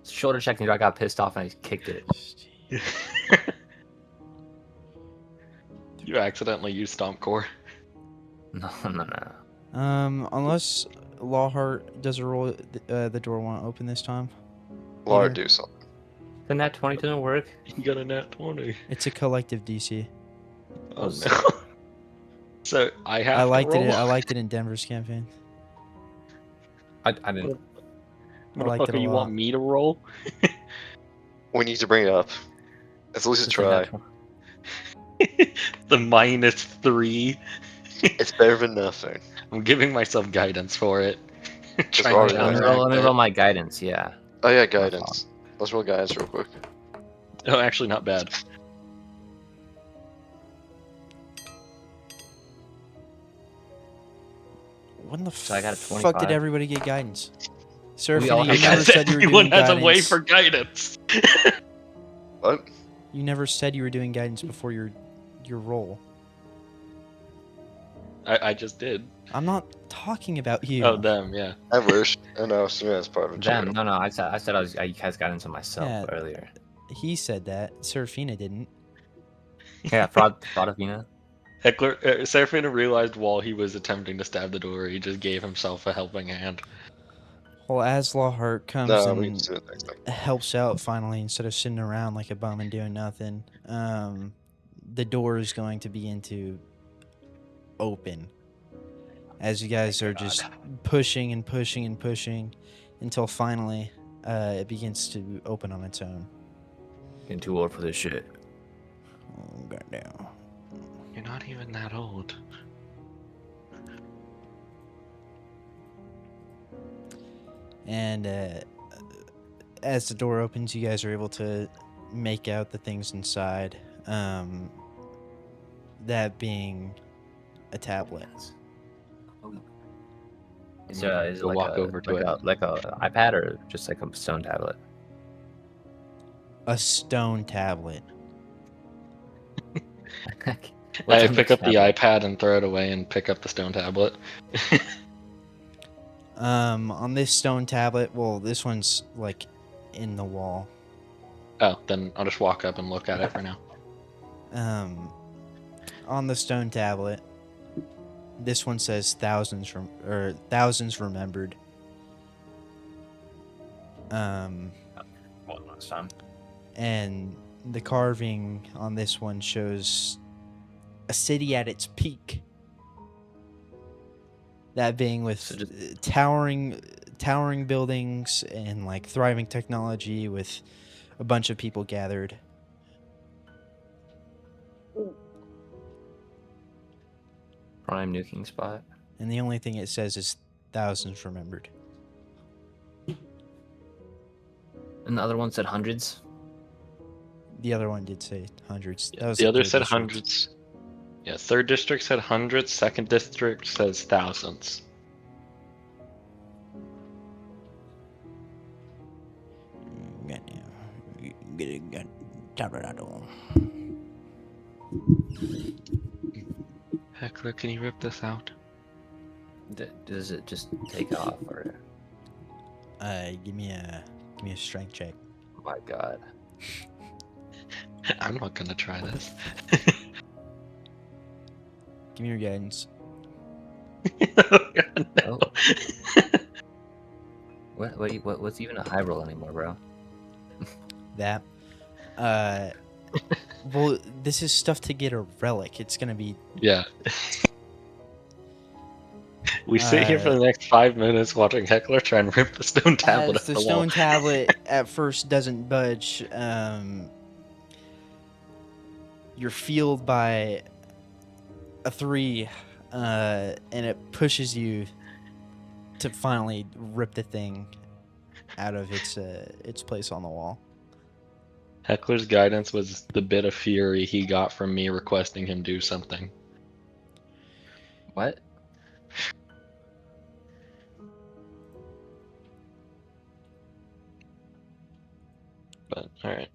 Shoulder check, and I got pissed off and I kicked it. You accidentally used Stomp Core. No. Unless Lawheart does a roll, the door won't open this time. Laura, Peter? do something. Then that 20 doesn't work. You got a nat 20. It's a collective DC. Oh no. So I have I to liked roll? it. I liked it in Denver's campaign. I didn't. I liked it Motherfucker, a you lot. want me to roll? We need to bring it up. At least a It's a try. nat 20. The -3. It's better than nothing. I'm giving myself guidance for it. Trying roll to it. Let me counteract roll that. my guidance. Yeah. Oh yeah, guidance. Let's roll guidance real quick. Oh, actually, not bad. When the So I got a fuck 25. did everybody get guidance? We Serafina, all you have never guidance. said you were Everyone doing has a way guidance. for guidance. What? You never said you were doing guidance before your roll. I just did. I'm not talking about you. Oh, them, yeah. I wish. I know. So yeah, it's part of it. Them. too. No. I said I cast guidance on myself Yeah. earlier. He said that. Serafina didn't. Yeah, Fraudafina. Heckler, Serafina realized while he was attempting to stab the door, he just gave himself a helping hand. Well, as Lawheart comes No, we can and do it next time. helps out finally, instead of sitting around like a bum and doing nothing, the door is going to begin to open as you guys are just pushing and pushing and pushing until finally it begins to open on its own. Getting too old for this shit. Oh, goddamn. You're not even that old. And as the door opens, you guys are able to make out the things inside. That being a tablet. Is it Go like walk a, over to like it. a iPad or just like a stone tablet? A stone tablet. I pick up the iPad and throw it away and pick up the stone tablet. On this stone tablet, well, this one's like in the wall. Oh, then I'll just walk up and look at it for now. On the stone tablet, this one says thousands remembered. Well, last time. And the carving on this one shows a city at its peak. That being with So just- towering buildings and like thriving technology with a bunch of people gathered. Prime nuking spot. And the only thing it says is thousands remembered. And the other one said hundreds. The other one did say hundreds. That was The other third said district. hundreds. Yeah, third district said hundreds, second district says thousands. Get tablet out of Heckler, can you rip this out? Does it just take off or? Give me a strength check. Oh my God. I'm not gonna try this. Give me your guidance. Oh, God, no. What's even a high roll anymore, bro? That. Well, this is stuff to get a relic. It's gonna be. Yeah. We sit here for the next 5 minutes watching Heckler try and rip the stone tablet As off the the wall. stone tablet at first doesn't budge, you're fueled by a 3, and it pushes you to finally rip the thing out of its place on the wall. Heckler's guidance was the bit of fury he got from me requesting him do something. What? But alright,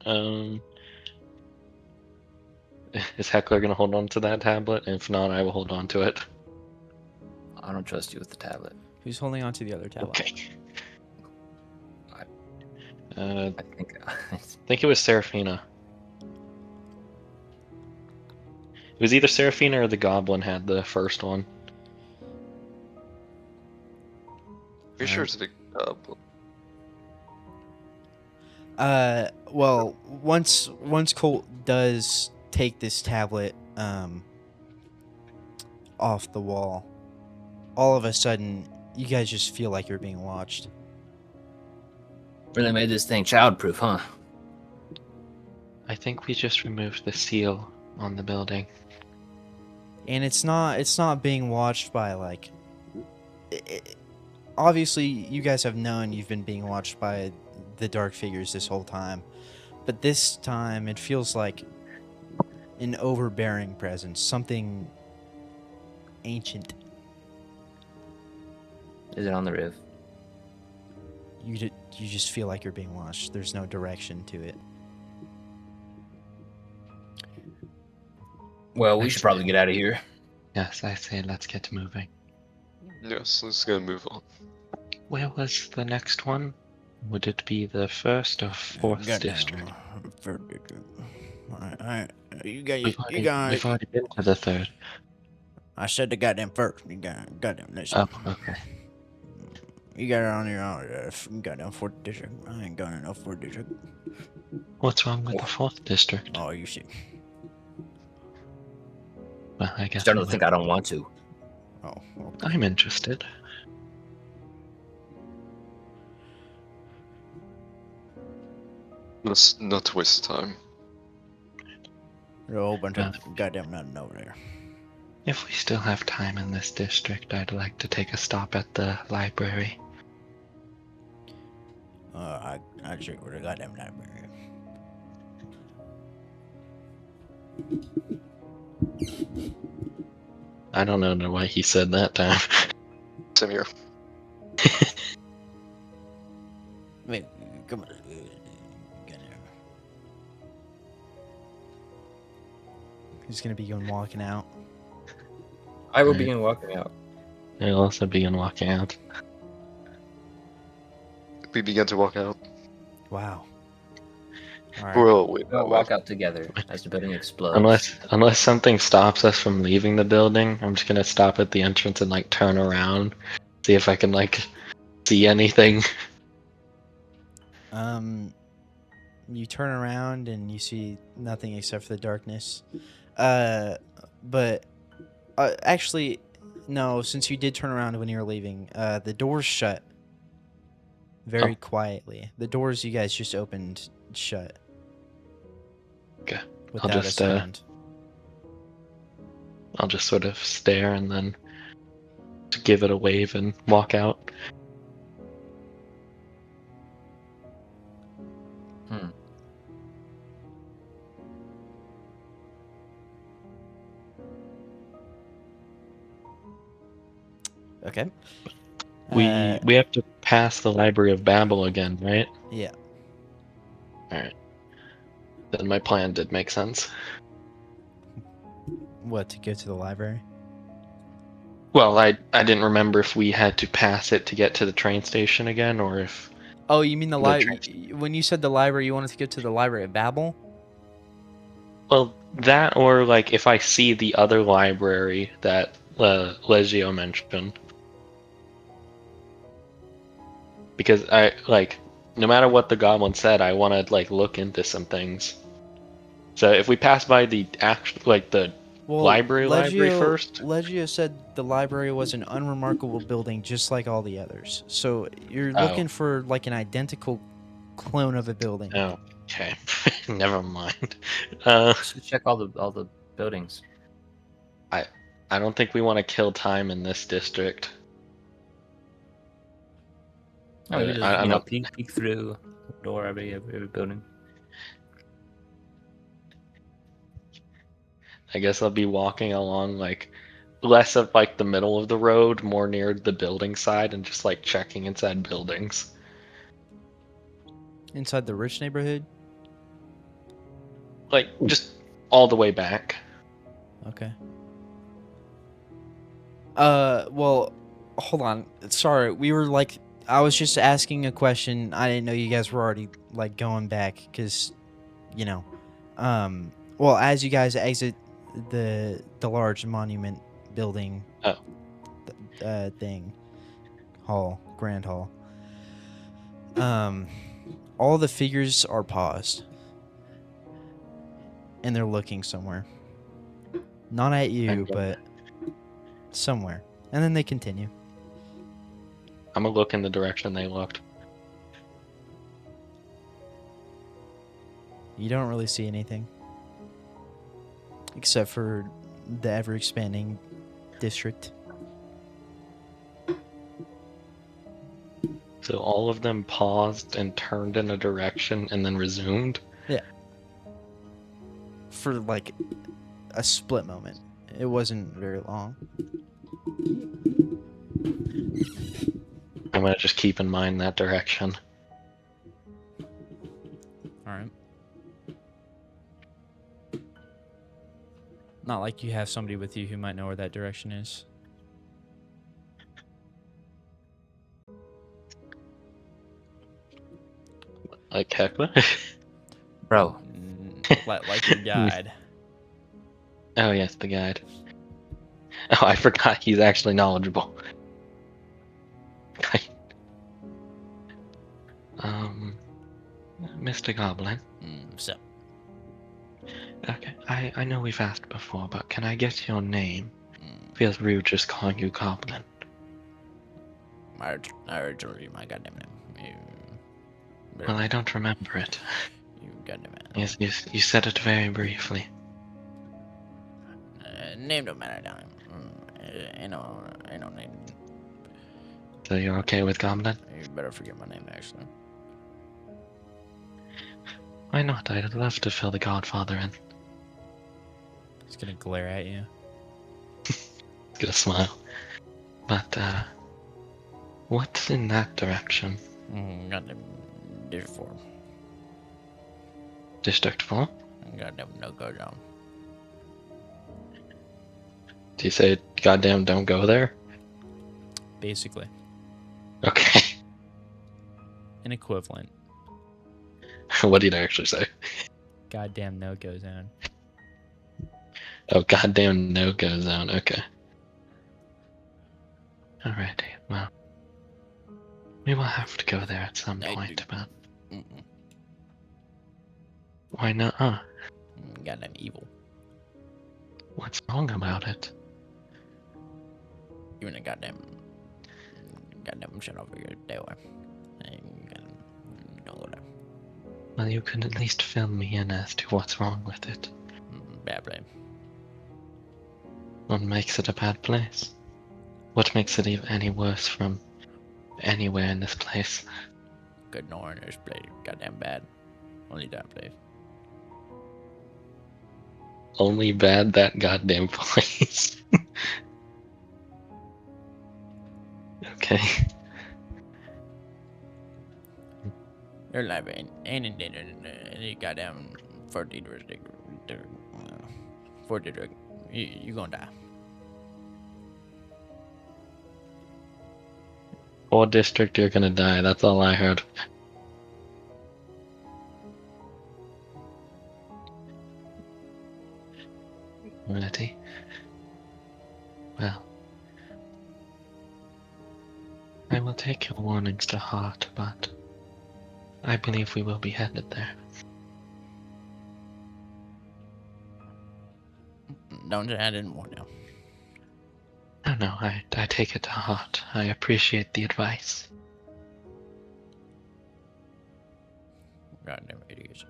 is Heckler gonna hold on to that tablet? If not, I will hold on to it. I don't trust you with the tablet. Who's holding on to the other tablet? Okay. I think I think it was Seraphina. It was either Seraphina or the goblin had the first one. Pretty sure it's the Well, once Colt does take this tablet off the wall, all of a sudden you guys just feel like you're being watched. really made this thing childproof, huh? I think we just removed the seal on the building. And it's not being watched by like obviously you guys have known you've been being watched by the dark figures this whole time, but this time it feels like an overbearing presence, something ancient. Is it on the roof? You just feel like you're being watched. There's no direction to it. Well, we should probably get out of here. Yes, I say let's get moving. yes. Let's go move on. Where was the next one? Would it be the first or fourth district? Alright. You got We've already been to the third. I said the goddamn first. You goddamn this. Oh, okay. You got it on your own. Goddamn fourth district. I ain't got enough fourth district. What's wrong with the fourth district? Oh, you see. Well, I guess Starting to think I don't want to. Oh, okay. I'm interested. Let's not waste time. There's a whole bunch of goddamn nothing over there. If we still have time in this district, I'd like to take a stop at the library. I check with the goddamn library. I don't know why he said that time. Same here. Wait, come on. He's gonna be going walking out. I will Right. begin walking out. I'll also begin walking out. We began to walk out. Wow. Alright. Bro, wait. We'll walk out together as the building explodes. Unless something stops us from leaving the building, I'm just gonna stop at the entrance and like turn around, see if I can like see anything. You turn around and you see nothing except for the darkness. But actually, no. Since you did turn around when you were leaving, the doors shut very quietly. The doors you guys just opened shut. Okay. Without I'll a just sound. I'll just sort of stare and then give it a wave and walk out. Okay. We have to pass the Library of Babel again, right? Yeah. Alright. Then my plan did make sense. What, to go to the library? Well, I didn't remember if we had to pass it to get to the train station again, or if... Oh, you mean the The library? When you said the library, you wanted to go to the Library of Babel? Well, that or like if I see the other library that Legio mentioned. Because I like no matter what the goblin said, I want to like look into some things. So if we pass by the the Well, library first. Legio said the library was an unremarkable building just like all the others. So you're Oh, looking for like an identical clone of a building. oh, okay, never mind. Just check all the buildings. I don't think we want to kill time in this district. Oh, maybe just I'm not. peek through the door every building. I guess I'll be walking along like less of like the middle of the road, more near the building side, and just like checking inside buildings. Inside the rich neighborhood? Like just all the way back. Okay. Well, hold on. Sorry, we were like, I was just asking a question. I didn't know you guys were already like going back, cause, you know, well, as you guys exit the large monument building, Oh. thing, grand hall, all the figures are paused, and they're looking somewhere. Not at you, Okay. but somewhere. And then they continue. I'm gonna look in the direction they looked. You don't really see anything. Except for the ever expanding district. So all of them paused and turned in a direction and then resumed. For like a split moment. It wasn't very long. I'm gonna just keep in mind that direction. Alright. Not like you have somebody with you who might know where that direction is. Like Hecla? Bro, Like your guide. Oh yes, the guide. Oh, I forgot he's actually knowledgeable. Mr. Goblin. So, Okay, I know we've asked before, but can I get your name? Feels rude just calling you Goblin. I told you my goddamn name. Well, I don't remember it. You goddamn man. Yes, you said it very briefly. Name don't matter now. Ain't no name. So you're okay with Goblin? You better forget my name, actually. Why not? I'd love to fill the Godfather in. He's gonna glare at you. Get a smile. But, what's in that direction? Goddamn District 4. District 4? Goddamn no go down. Do you say, goddamn, don't go there? Basically. Okay. An equivalent. What did I actually say? Goddamn no go zone. Oh, goddamn no-go zone. Okay. Alrighty, well. We will have to go there at some point, but why not? Goddamn evil. What's wrong about it? You in a goddamn shut off your day away. Don't go there. Well, you could at least fill me in as to what's wrong with it. Bad play. What makes it a bad place? What makes it even any worse from anywhere in this place? Good nor in this place. Goddamn bad. Only that place. Only bad that goddamn place. Okay. Your life ain't in any goddamn 40 district. 40 district. You gonna die. Or district, you're gonna die. That's all I heard. Well, I will take your warnings to heart, but I believe we will be headed there. Don't add in more now. No, I take it to heart. I appreciate the advice. Goddamn idiots.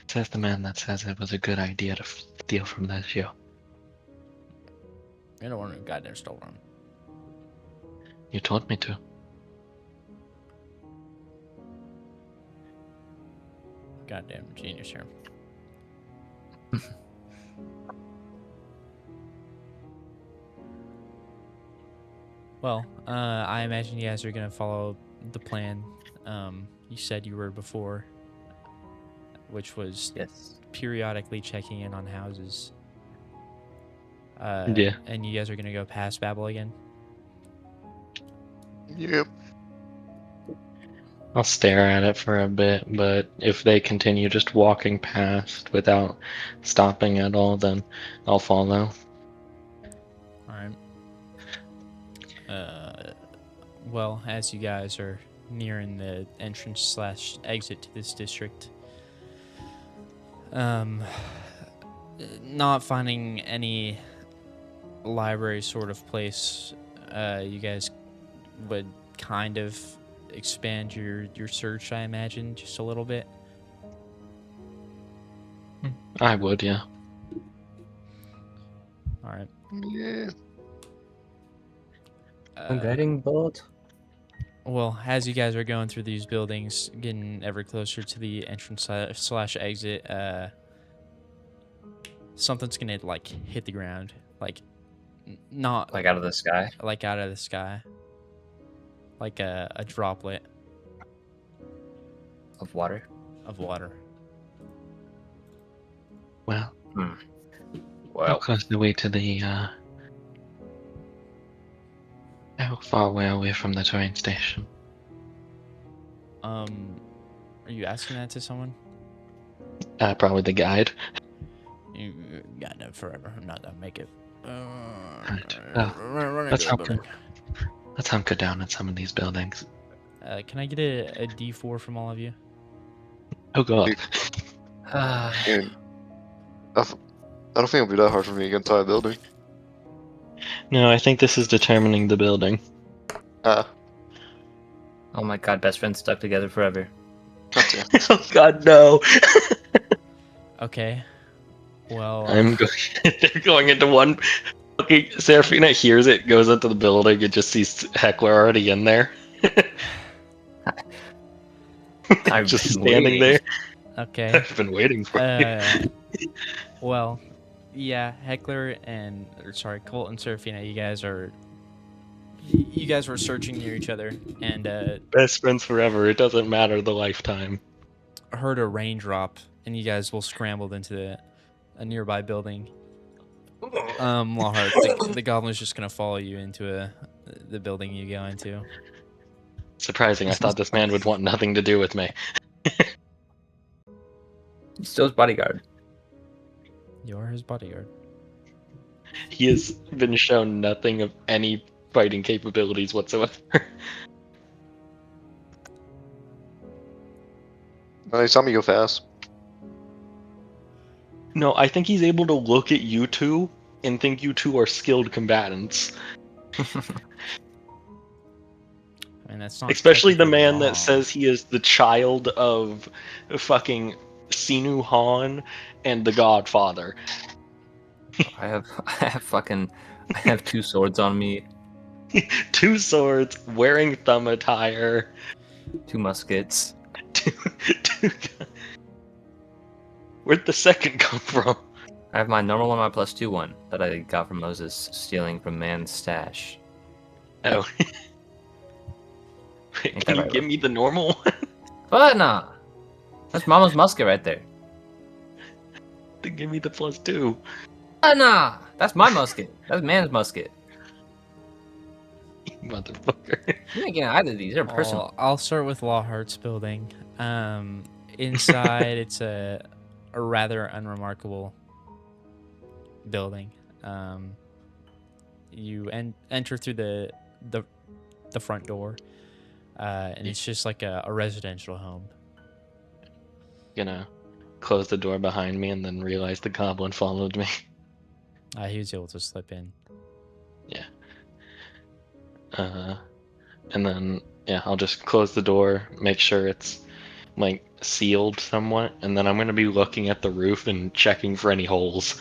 Says the man that says it was a good idea to steal from that show. You don't want to goddamn stole from. You told me to. Goddamn genius here. Well, I imagine you guys are gonna follow the plan you said you were before, which was Yes. periodically checking in on houses. Yeah. And you guys are gonna go past Babel again. Yep. I'll stare at it for a bit, but if they continue just walking past without stopping at all, then I'll follow. All right. Well, as you guys are nearing the entrance slash exit to this district, not finding any library sort of place, you guys would kind of expand your search, I imagine, just a little bit. I would, yeah. All right. Yeah. I'm getting bored. Well, as you guys are going through these buildings, getting ever closer to the entrance slash exit, something's gonna like hit the ground, like not Like out of the sky. like out of the sky, like a droplet Of water. of water. Well, how Well, close are we to the, how far away are we from the train station? Are you asking that to someone? Probably the guide. You got no forever. I'm not gonna make it. Right. Oh, let's hunker down in some of these buildings. Can I get a D4 from all of you? Oh god. And I don't think it'll be that hard for me to get inside a building. No, I think this is determining the building. Ah, Oh my god, best friends stuck together forever. gotcha. Oh god, no! Okay. Well, I'm going. They're going into one. Okay, Serafina hears it, goes into the building, and just sees Heckler already in there. I've Just been standing waiting. there. okay. I've been waiting for you. Well, yeah, Heckler and Colt and Serafina, you guys were searching near each other and Best friends forever. It doesn't matter the lifetime. heard a raindrop, and you guys will scrambled into a nearby building. Lawheart, the goblin's just gonna follow you into the building you go into. Surprising. I thought this man would want nothing to do with me. Still his bodyguard. You're his bodyguard. He has been shown nothing of any fighting capabilities whatsoever. He saw me go fast. No, I think he's able to look at you two and think you two are skilled combatants. I mean, that's not Especially the technically man that wrong. says he is the child of fucking Sinu Han and the Godfather. I have two swords on me, Two swords, wearing thumb attire. 2 muskets. Where'd the second come from? I have my normal one, my +2 one that I got from Moses stealing from man's stash. Oh. Ain't Can that you right, give me the normal one? But nah, that's Mama's musket right there. Then give me the +2. But nah, that's my musket. That's man's musket. Motherfucker. You ain't getting either of these. They're personal. I'll start with Lawheart's building. Inside, it's a a rather unremarkable building. You enter through the front door, and it's just like a residential home. Gonna close the door behind me and then realize the goblin followed me. He was able to slip in. Yeah. And then yeah, I'll just close the door, make sure it's like sealed somewhat, and then I'm gonna be looking at the roof and checking for any holes.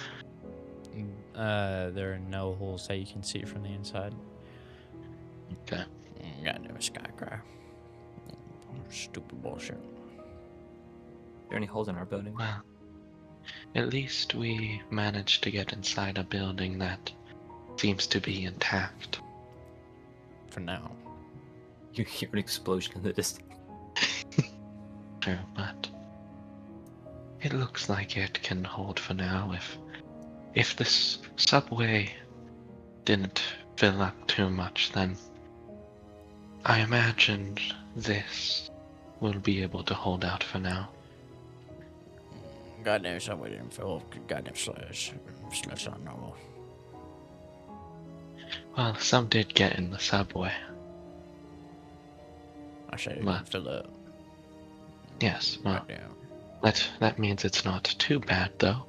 There are no holes that you can see from the inside. Okay. Goddamn skycracker. Stupid bullshit. Are there any holes in our building? Well, at least we managed to get inside a building that seems to be intact. For now. You hear an explosion in the distance. True, but it looks like it can hold for now. If this subway didn't fill up too much, then I imagined this will be able to hold out for now. Goddamn subway didn't fill up. Goddamn slash on normal. Well, some did get in the subway. I said it What? didn't fill up. Yes, well, Goddamn. that means it's not too bad, though.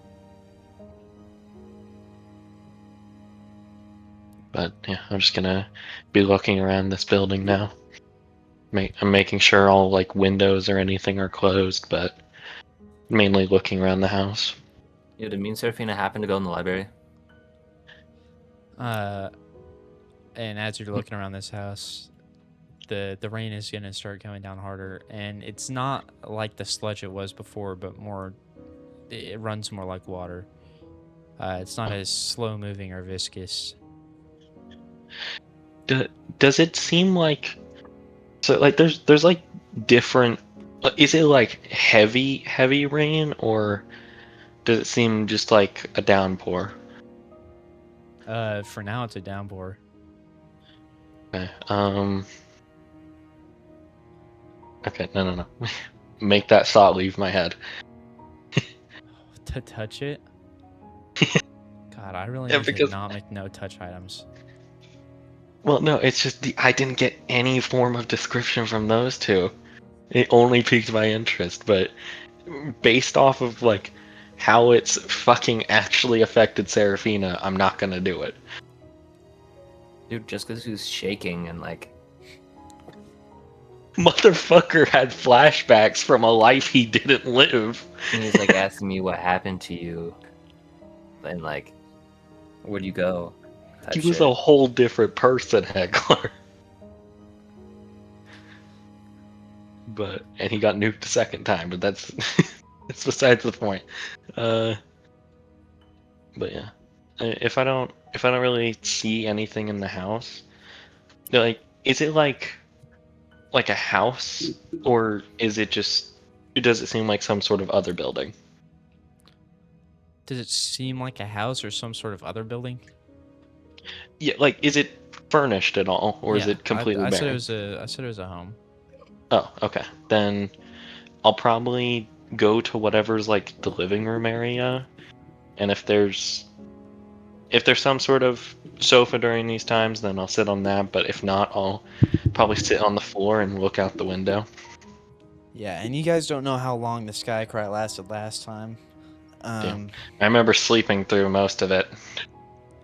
But yeah, I'm just gonna be looking around this building now. I'm making sure all like windows or anything are closed, but mainly looking around the house. Yeah, did me and Serafina happen to go in the library? And as you're looking around this house, the rain is gonna start coming down harder, and it's not like the sludge it was before, but more, it runs more like water. It's not as slow moving or viscous. Does it seem like so? Like there's like different. Is it like heavy rain, or does it seem just like a downpour? For now it's a downpour. Okay. Okay. No. Make that thought leave my head. To touch it? God, I really Yeah, need to because not make no touch items. well, no, it's just I didn't get any form of description from those two. It only piqued my interest, but based off of like how it's fucking actually affected Serafina, I'm not gonna do it. Dude, just because he was shaking and like, Motherfucker had flashbacks from a life he didn't live. he was like asking me what happened to you, and like, where'd you go? Type He was shit. a whole different person, Heckler. And he got nuked a second time, but that's that's besides the point. But yeah, if I don't really see anything in the house, like, is it like a house, or is it just? Does it seem like some sort of other building? Does it seem like a house or some sort of other building? Yeah, like, is it furnished at all, or is Yeah, it completely I said barren? I said it was a home. Oh, okay. Then I'll probably go to whatever's like the living room area, and if there's some sort of sofa during these times, then I'll sit on that. But if not, I'll probably sit on the floor and look out the window. Yeah, and you guys don't know how long the sky cry lasted last time. I remember sleeping through most of it.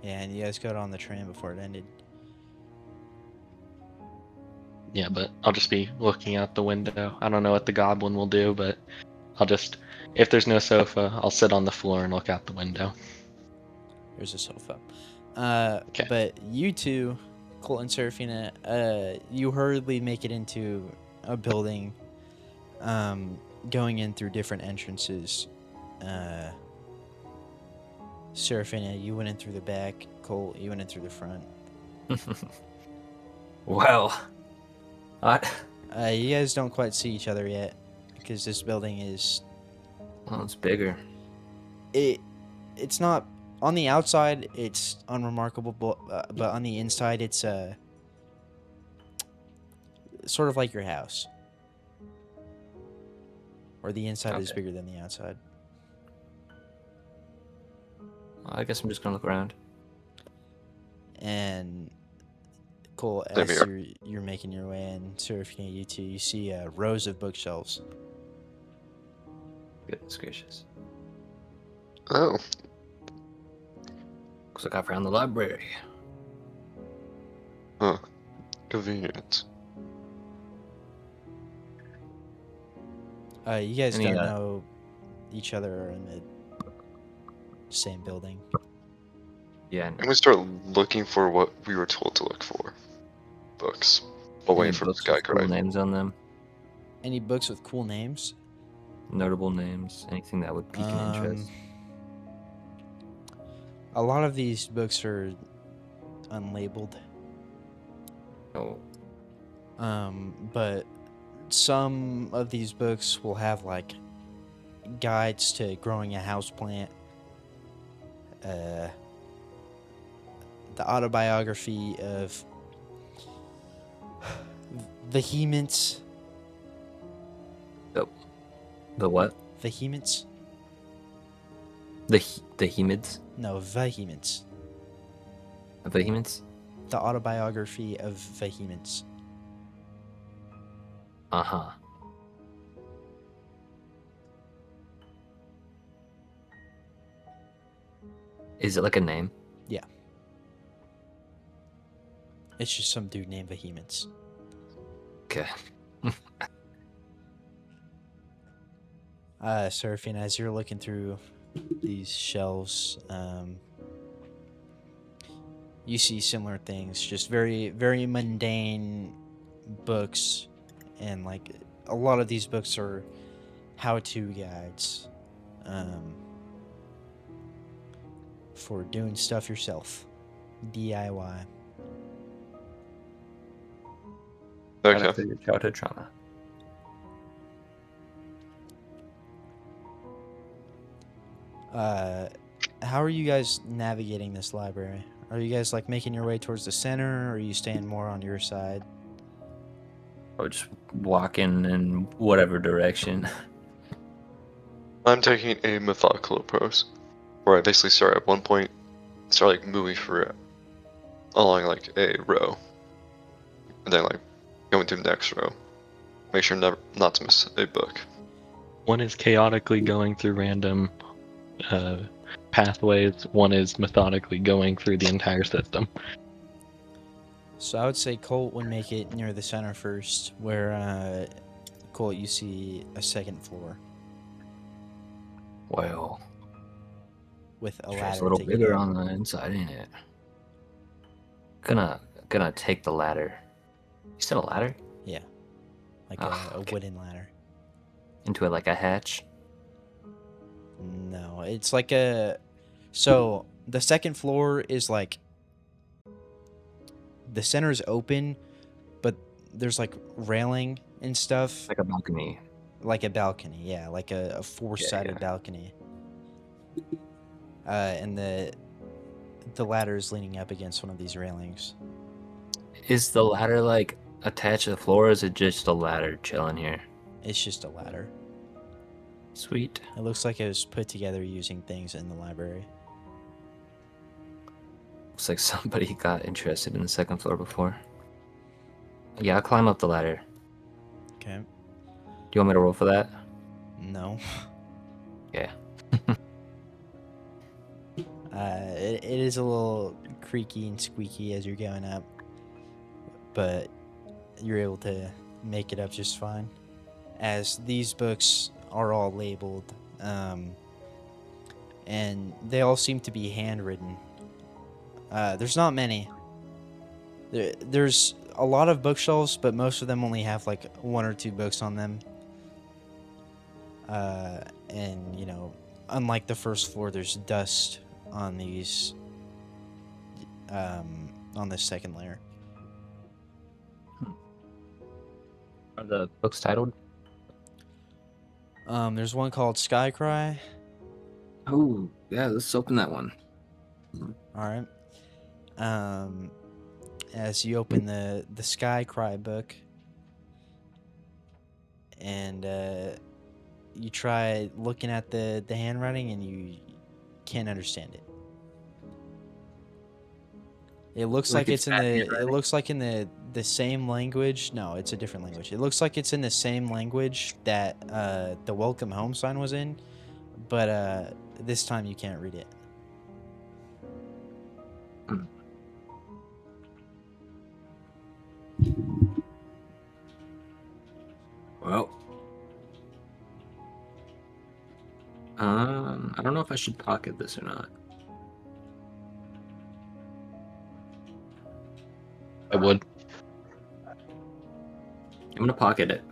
Yeah, and you guys got on the train before it ended. Yeah, but I'll just be looking out the window. I don't know what the goblin will do, but I'll just, if there's no sofa, I'll sit on the floor and look out the window. There's a sofa. Okay. But you two, Colt and Serafina, you hurriedly make it into a building, going in through different entrances. Serafina, you went in through the back. Colt, you went in through the front. Well, You guys don't quite see each other yet because this building is well, it's bigger. it's not on the outside. It's unremarkable, but on the inside, it's sort of like your house, or the inside is Okay. bigger than the outside. I guess I'm just gonna look around. And Cole, Same as here. you're making your way in, surfing you two, you see rows of bookshelves. Goodness gracious. Oh, Looks like I found the library. huh. Convenient. You guys Any, don't know each other are in the same building. Yeah. I'm gonna start looking for what we were told to look for. Books. While Any waiting for books with cool Skycry. names on them? Any books with cool names? Notable names? Anything that would pique an interest? A lot of these books are unlabeled. Oh, But some of these books will have like guides to growing a houseplant, the autobiography of vehemence. the what? Vehemence? The Hemids? No, vehemence. Vehemence? The autobiography of vehemence. Uh-huh. Is it like a name? It's just some dude named Vehemence. Okay. Seraphine, as you're looking through these shelves, you see similar things, just very, very mundane books, and like a lot of these books are how-to guides for doing stuff yourself, DIY. Right Okay. after your childhood trauma. How are you guys navigating this library? Are you guys like making your way towards the center, or are you staying more on your side? I would just walk in whatever direction. I'm taking a methodical approach, where I basically start at one point, start like moving through along like a row, and then like going to the next row. Make sure never not to miss a book. One is chaotically going through random pathways. One is methodically going through the entire system. So I would say Colt would make it near the center first, where Colt, you see a second floor Well, with a it's ladder a little to get bigger up. on the inside, ain't it? Gonna take the ladder. You said a ladder? Yeah, like Ah, a okay. wooden ladder. Into it like a hatch? No, it's like a. So the second floor is like the center is open, but there's like railing and stuff, Like a balcony. like a balcony. Yeah, like a four-sided yeah. balcony. And the ladder is leaning up against one of these railings. Is the ladder like attached to the floor, or is it just a ladder chilling here? It's just a ladder. Sweet. It looks like it was put together using things in the library. Looks like somebody got interested in the second floor before. Yeah, I'll climb up the ladder. Okay. Do you want me to roll for that? No. Yeah. It is a little creaky and squeaky as you're going up, but you're able to make it up just fine. As these books are all labeled, and they all seem to be handwritten. There's not many. There's a lot of bookshelves, but most of them only have like one or two books on them. And you know, unlike the first floor, there's dust on these on this second layer. Are the books titled? There's one called Sky Cry. Oh, yeah, let's open that one. All right. As you open the Sky Cry book, and you try looking at the handwriting, and you can't understand it. It looks Like like it's it's in bad the. It handwriting? looks like in the same language. No, it's a different language. It looks like it's in the same language that the welcome home sign was in, but this time you can't read it. Well, I don't know if I should pocket this or not. I would. I'm gonna pocket it.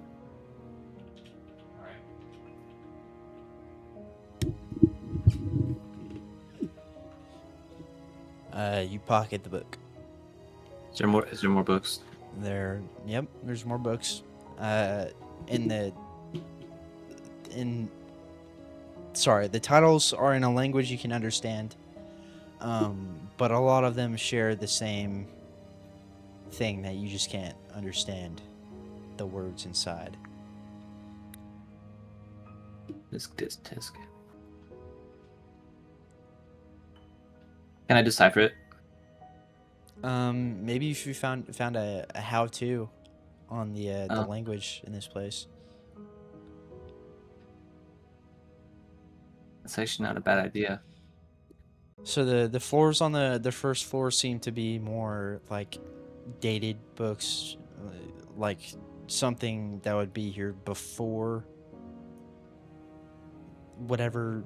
You pocket the book. Is there more? Is there more books? Yep, there's more books. In the in sorry, the titles are in a language you can understand. But a lot of them share the same thing that you just can't understand the words inside. Disc. Can I decipher it? Maybe if you found a how to on the Oh. language in this place. That's actually not a bad idea. So the floors on the first floor seem to be more like dated books, like something that would be here before whatever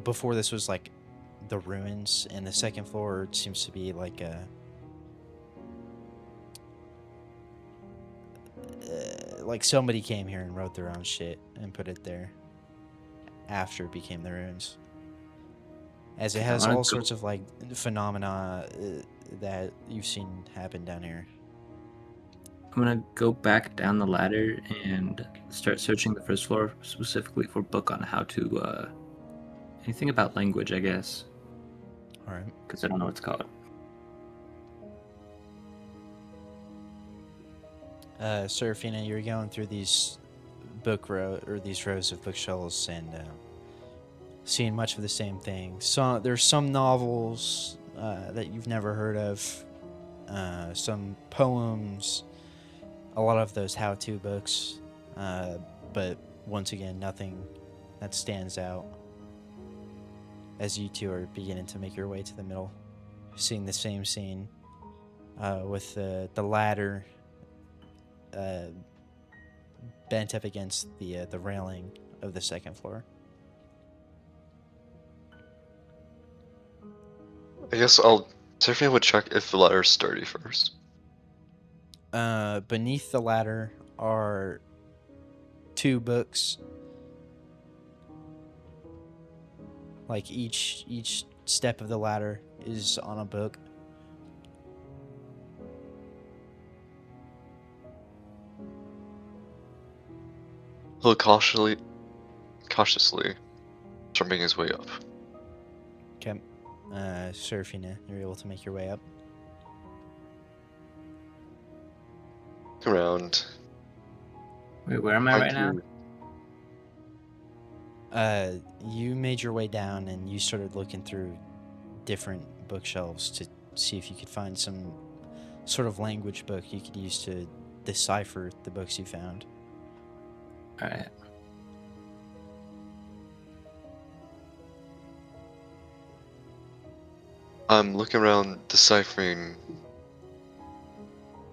before this was like the ruins, and the second floor seems to be like a like somebody came here and wrote their own shit and put it there after it became the ruins, as it Okay, has I wanna all go- sorts of like phenomena that you've seen happen down here. I'm gonna go back down the ladder and start searching the first floor specifically for a book on how to anything about language, I guess, All right. because I don't know what it's called. Serafina, you're going through these these rows of bookshelves and seeing much of the same thing. So there's some novels that you've never heard of, some poems, a lot of those how-to books, but once again, nothing that stands out. As you two are beginning to make your way to the middle, seeing the same scene with the ladder bent up against the railing of the second floor. I guess I'll. Serafina would check if the ladder's sturdy first. Beneath the ladder are two books. Like each step of the ladder is on a book. He'll cautiously jumping his way up. Okay. Serafina, you're able to make your way up. Look around. Wait, where am I right now? You made your way down and you started looking through different bookshelves to see if you could find some sort of language book you could use to decipher the books you found. All right. I'm looking around, deciphering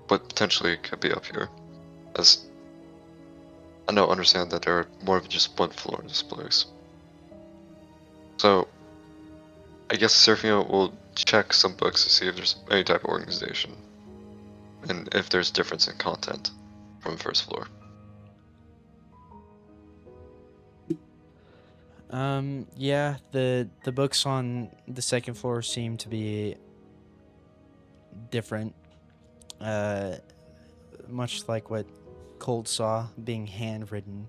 what potentially could be up here, as I now understand that there are more than just one floor in this place. So, I guess Serafina will check some books to see if there's any type of organization, and if there's difference in content from the first floor. Yeah, the books on the second floor seem to be different. Much like what Cold saw, being handwritten.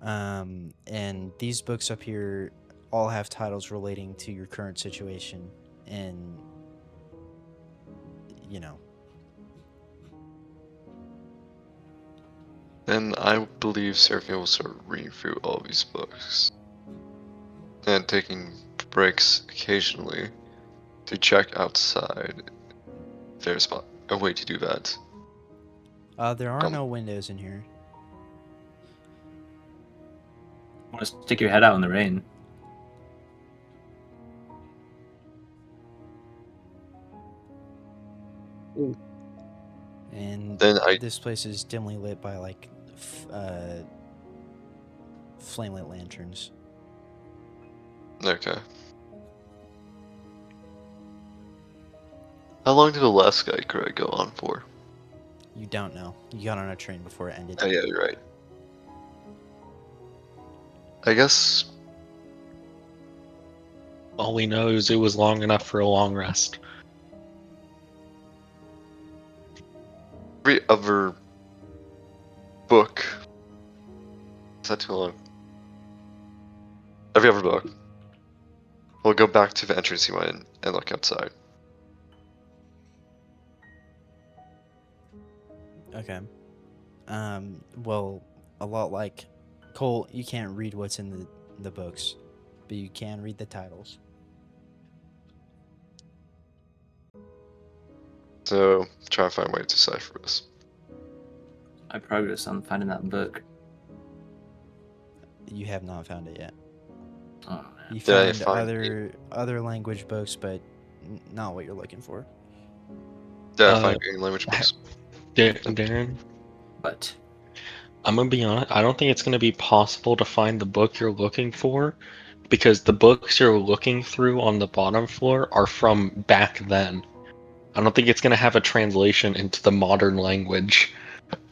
And these books up here all have titles relating to your current situation, and you know. Then I believe Serafina will start reading through all these books, and taking breaks occasionally to check outside. There's a way to do that. There are Um, no windows in here. Want to stick your head out in the rain? And Then I this place is dimly lit by like flame lit lanterns. okay. How long did the last guy go on for? You don't know. You got on a train before it ended. Oh yeah, you're right. I guess All we know is it was long enough for a long rest. every other book. Is that too long? Every other book. We'll go back to the entrance you went in and look outside. Okay. Well, a lot like Cole, you can't read what's in the books, but you can read the titles. So try to find a way to decipher this. I progress on finding that book. You have not found it yet. Oh, man. You Did I found find other language books, but not what you're looking for. Did I Uh, find any language books? Darren, But I'm gonna be honest. I don't think it's gonna be possible to find the book you're looking for because the books you're looking through on the bottom floor are from back then. I don't think it's gonna have a translation into the modern language.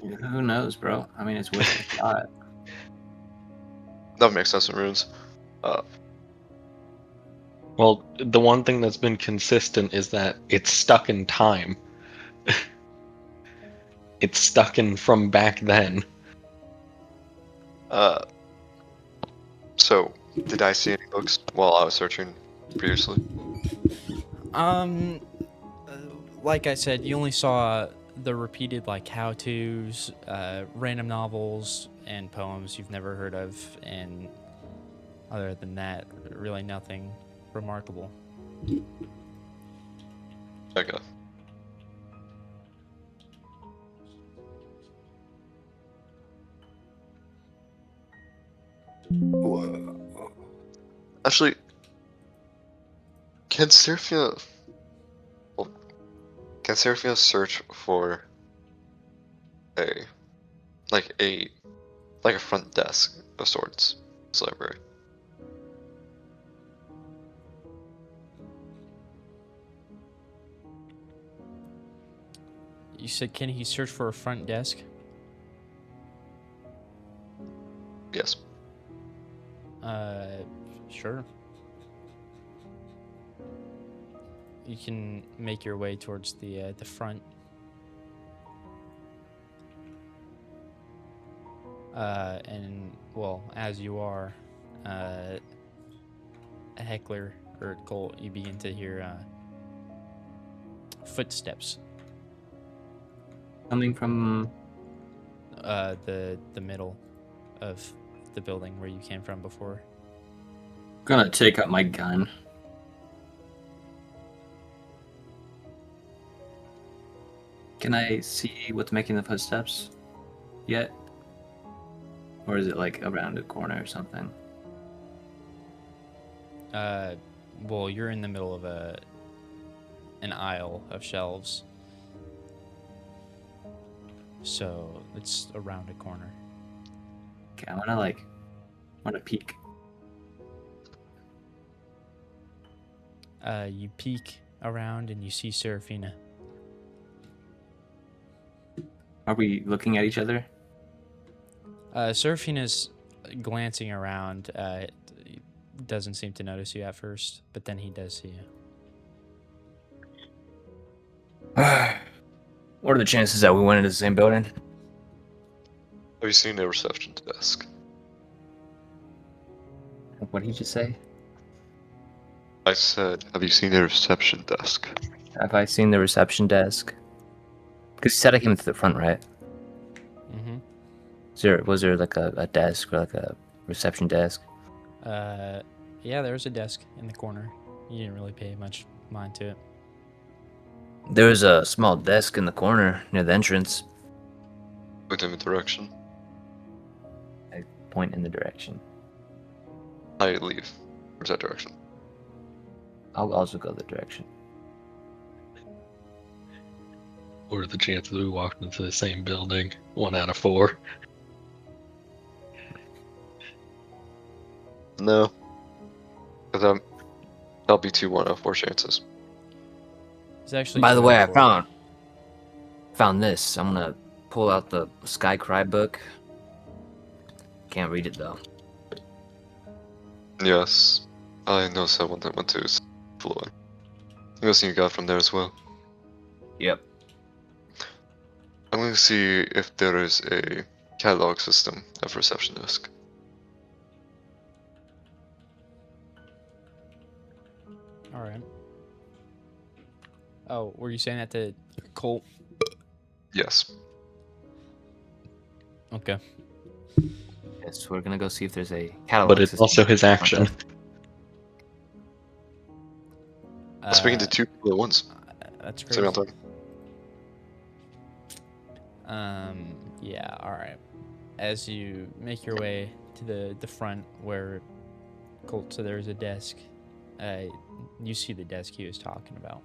who knows, bro? I mean, it's worth a shot. That would make sense in runes. Well, the one thing that's been consistent is that it's stuck in time. It's stuck in from back then. So did I see any books while I was searching previously? Um, uh, like I said, you only saw the repeated like how-tos, random novels, and poems you've never heard of, and other than that, really nothing remarkable. Okay. Actually, can Seraphina, well, can Seraphina search for a like a like a front desk of sorts? This library. You said, can he search for a front desk? Yes. Sure. You can make your way towards the front. And well, as you are, a heckler or Colt, you begin to hear footsteps. Coming from The middle of the building where you came from before. gonna take out my gun. Can I see what's making the footsteps yet? Or is it like around a corner or something? Well, you're in the middle of an aisle of shelves, so it's around a corner. Okay, I wanna peek. You peek around and you see Seraphina. Are we looking at each other? Seraphina's glancing around. Doesn't seem to notice you at first, but then he does see you. What are the chances that we went into the same building? Have you seen the reception desk? What did you just say? I said, have you seen the reception desk? Have I seen the reception desk? Because you said I came to the front, right? Mm-hmm. Was there like a desk or like a reception desk? Yeah, there was a desk in the corner. You didn't really pay much mind to it. There's a small desk in the corner near the entrance. Point in the direction. I point in the direction. I leave. Where's that direction? I'll also go the direction. What are the chances we walked into the same building? 1 out of 4. No. Because that'll be 2 1 out of 4 chances. It's actually. By the 2 way, out I of 4. found this. I'm gonna pull out the Sky Cry book. Can't read it though. Yes. I noticed that one that went to flowing. I'm guessing you got from there as well. Yep. I'm going to see if there is a catalog system at reception desk. All right. Oh, were you saying that to Colt? Yes. Okay. Yes, we're gonna go see if there's a catalog. But it's system. also his action. I'm speaking to Uh, 2 people at once. That's Same crazy. time. Yeah, all right. As you make your way to the front where Colt, so there's a desk. You see the desk he was talking about.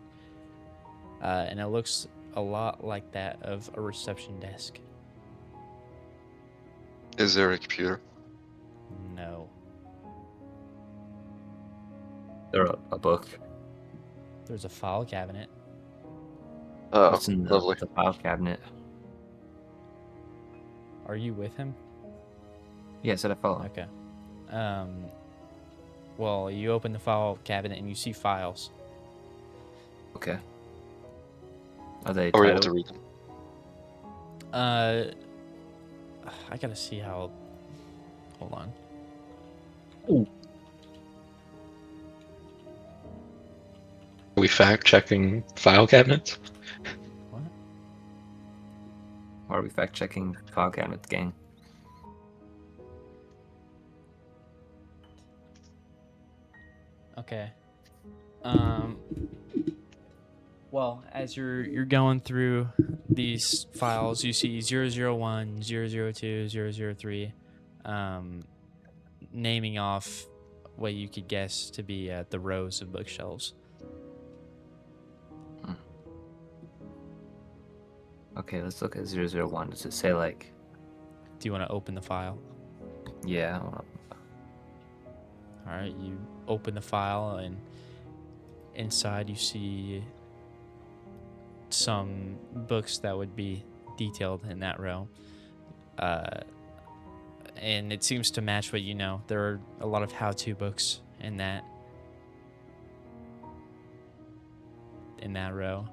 And it looks a lot like that of a reception desk. Is there a computer? No. Or a book. There's a file cabinet. Oh, What's in lovely. the file cabinet? Are you with him? Yeah, I said I follow. Okay. Well, you open the file cabinet and you see files. Okay. Are they Are we able titled? to read them? I gotta see how. Hold on. Are we fact checking file cabinets? What? Or are we fact checking file cabinet gang? Okay. Well, as you're going through these files, you see 001, 002, 003, naming off what you could guess to be the rows of bookshelves. Okay, let's look at 001. Does it say like? Do you want to open the file? Yeah. I wanna- All right, you open the file, and inside you see some books that would be detailed in that row. And it seems to match what you know. There are a lot of how-to books in that row.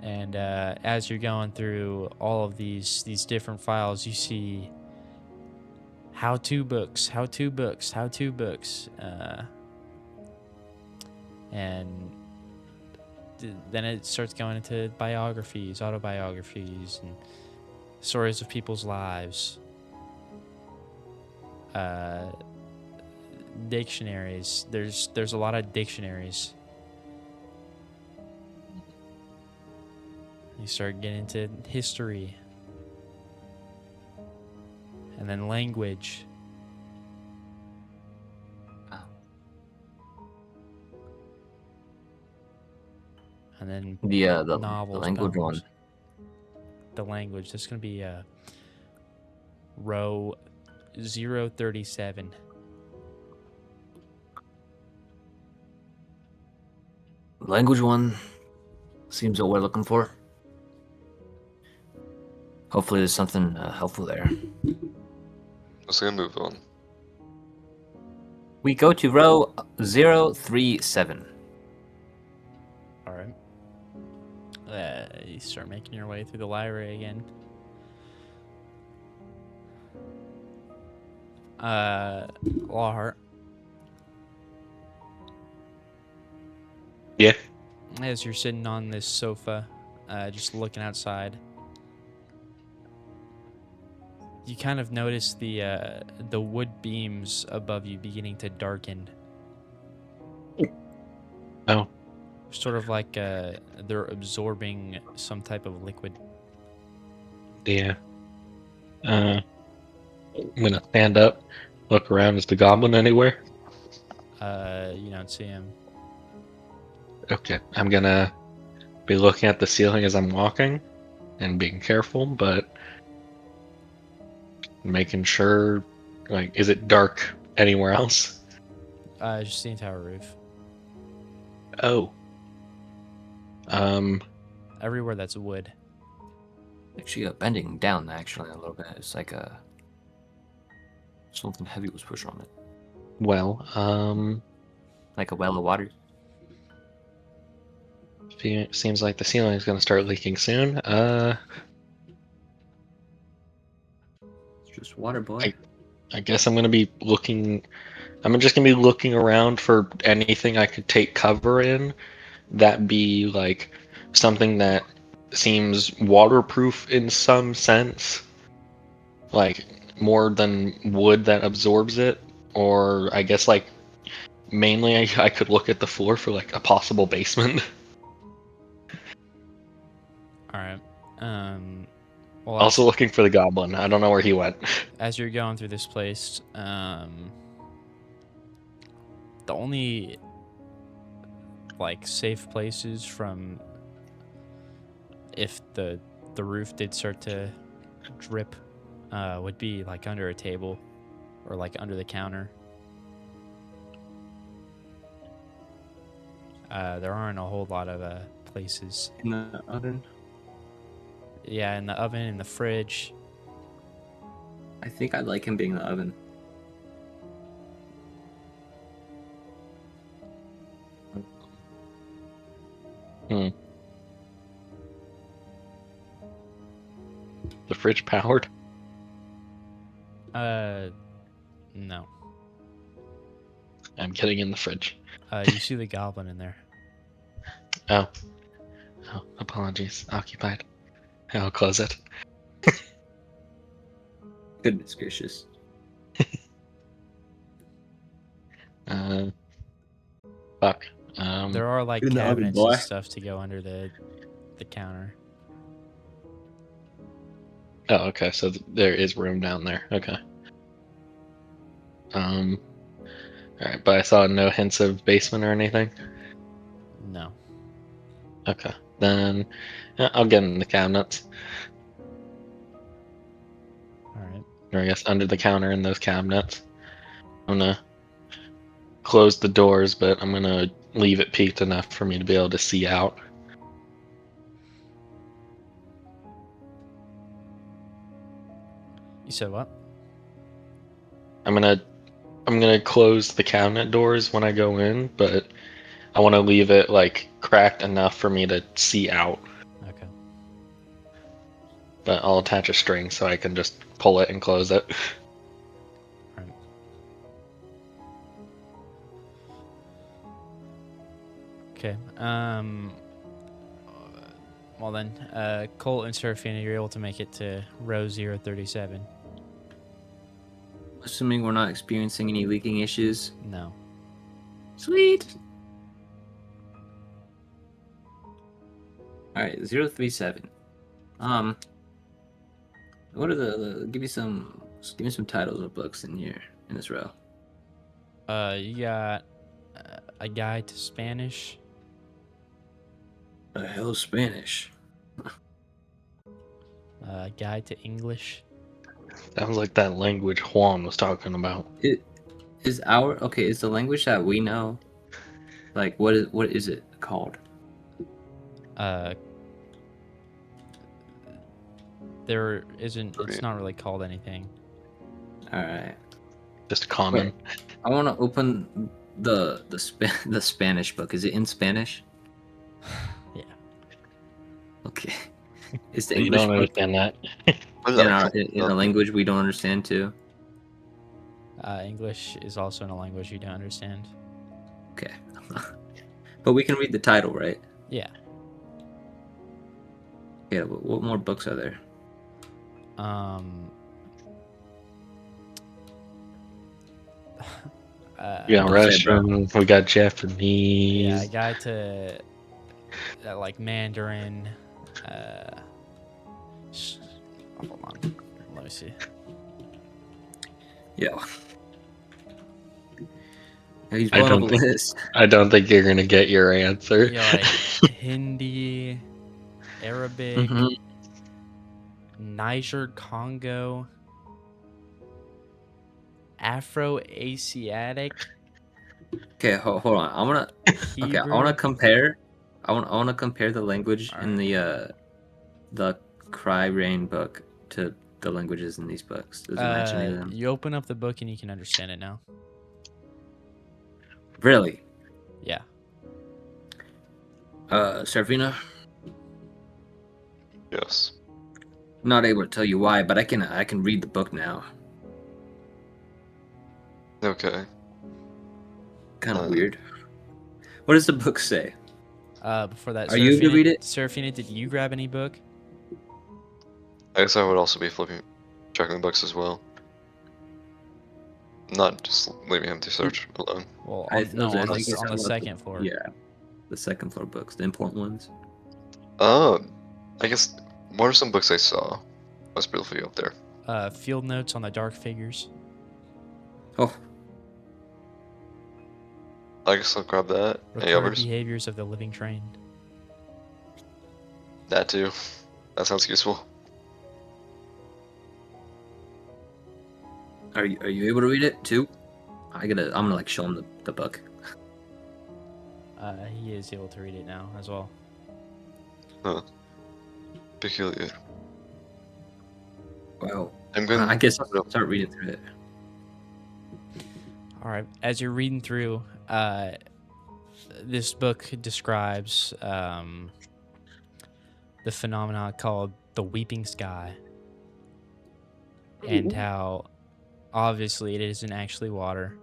And as you're going through all of these different files, you see how-to books, and then it starts going into biographies, autobiographies, and stories of people's lives. Dictionaries. There's a lot of dictionaries. You start getting into history, and then language. And then The novels, language poems. one. The language. There's going to be row 037. Language one seems what we're looking for. Hopefully, there's something helpful there. Let's go move on. We go to row 037. All right. You start making your way through the library again. Lawhart. Yeah. As you're sitting on this sofa, just looking outside, you kind of notice the wood beams above you beginning to darken. Oh, Sort of like they're absorbing some type of liquid. yeah. I'm gonna stand up, look around. Is the goblin anywhere? You don't see him. Okay, I'm gonna be looking at the ceiling as I'm walking and being careful, but making sure, like, is it dark anywhere else? Just the entire roof. Oh. Everywhere that's wood. Actually, bending down actually a little bit. It's like something heavy was pushed on it, Well, like a well of water. seems like the ceiling is gonna start leaking soon. It's just water, boy. I guess I'm gonna be looking. I'm just gonna be looking around for anything I could take cover in that be like something that seems waterproof in some sense, like more than wood that absorbs it, or I guess like mainly I could look at the floor for like a possible basement. All right. Well, Also looking for the goblin. I don't know where he went. as you're going through this place, the only like safe places from if the roof did start to drip would be like under a table or like under the counter. There aren't a whole lot of places. In the oven. Yeah, in the oven, in the fridge. I think I'd like him being in the oven. The fridge powered. No. I'm getting in the fridge. You see the goblin in there. Oh. Oh, apologies. Occupied. I'll close it. Goodness gracious. Fuck. There are like in the oven, cabinets boy. and stuff to go under the counter. Oh, okay. So there is room down there. Okay. All right, but I saw no hints of basement or anything. No. Okay, then I'll get in the cabinets, All right. or I guess under the counter in those cabinets. I'm gonna close the doors, but I'm gonna leave it peaked enough for me to be able to see out. You said what? I'm gonna close the cabinet doors when I go in, but I want to leave it like cracked enough for me to see out. Okay. But I'll attach a string so I can just pull it and close it. All right. Okay. Well then, Colt and Serafina, you're able to make it to row 037. Assuming we're not experiencing any leaking issues. No. Sweet. All right, 037. What are give me some titles of books in here in this row. You got a guide to Spanish. The hell is Spanish? A guide to English. Sounds like that language Juan was talking about. Is the language that we know, like what is it called? There isn't. It's not really called anything. All right. Just common. I want to open the Spanish book. Is it in Spanish? Yeah. Okay. Is the You English don't book understand that. What is in, that? in a language we don't understand too? English is also in a language you don't understand. Okay. But we can read the title, right? Yeah. Yeah. What more books are there? We got Don't say it, bro. Russian. We got yeah, Japanese. I got to like Mandarin. Uh, hold on, let me see. Yeah. He's I pulling up don't a think list. I don't think you're gonna get your answer. Yeah, like Hindi, Arabic, Mhm. Niger, Congo, Afro-Asiatic, Okay, hold on. I wanna Hebrew. compare. I wanna compare the language All in right. the Cry Rain book to the languages in these books. Does it match any of them? You open up the book and you can understand it now. Really? Yeah. Serafina, Yes. not able to tell you why, but I can read the book now. Okay. Kind of Uh, weird. What does the book say? Before that, Are you able to read it? Seraphina, did you grab any book? I guess I would also be checking the books as well. Not just leaving him to search alone. Well, I no, was I on think the he's on the talking about second floor. yeah, the second floor books, the important ones. I guess what are some books I saw? Let's briefly up there. Field notes on the dark figures. Oh, I guess I'll grab that. Any Recurrent others? behaviors of the living train. That too. That sounds useful. are you able to read it too? I'm gonna like show him the book. He is able to read it now as well. Huh. Peculiar. Wow. I'm going. I guess I'll start reading through it. All right. As you're reading through, this book describes the phenomenon called the weeping sky, and how obviously it isn't actually water.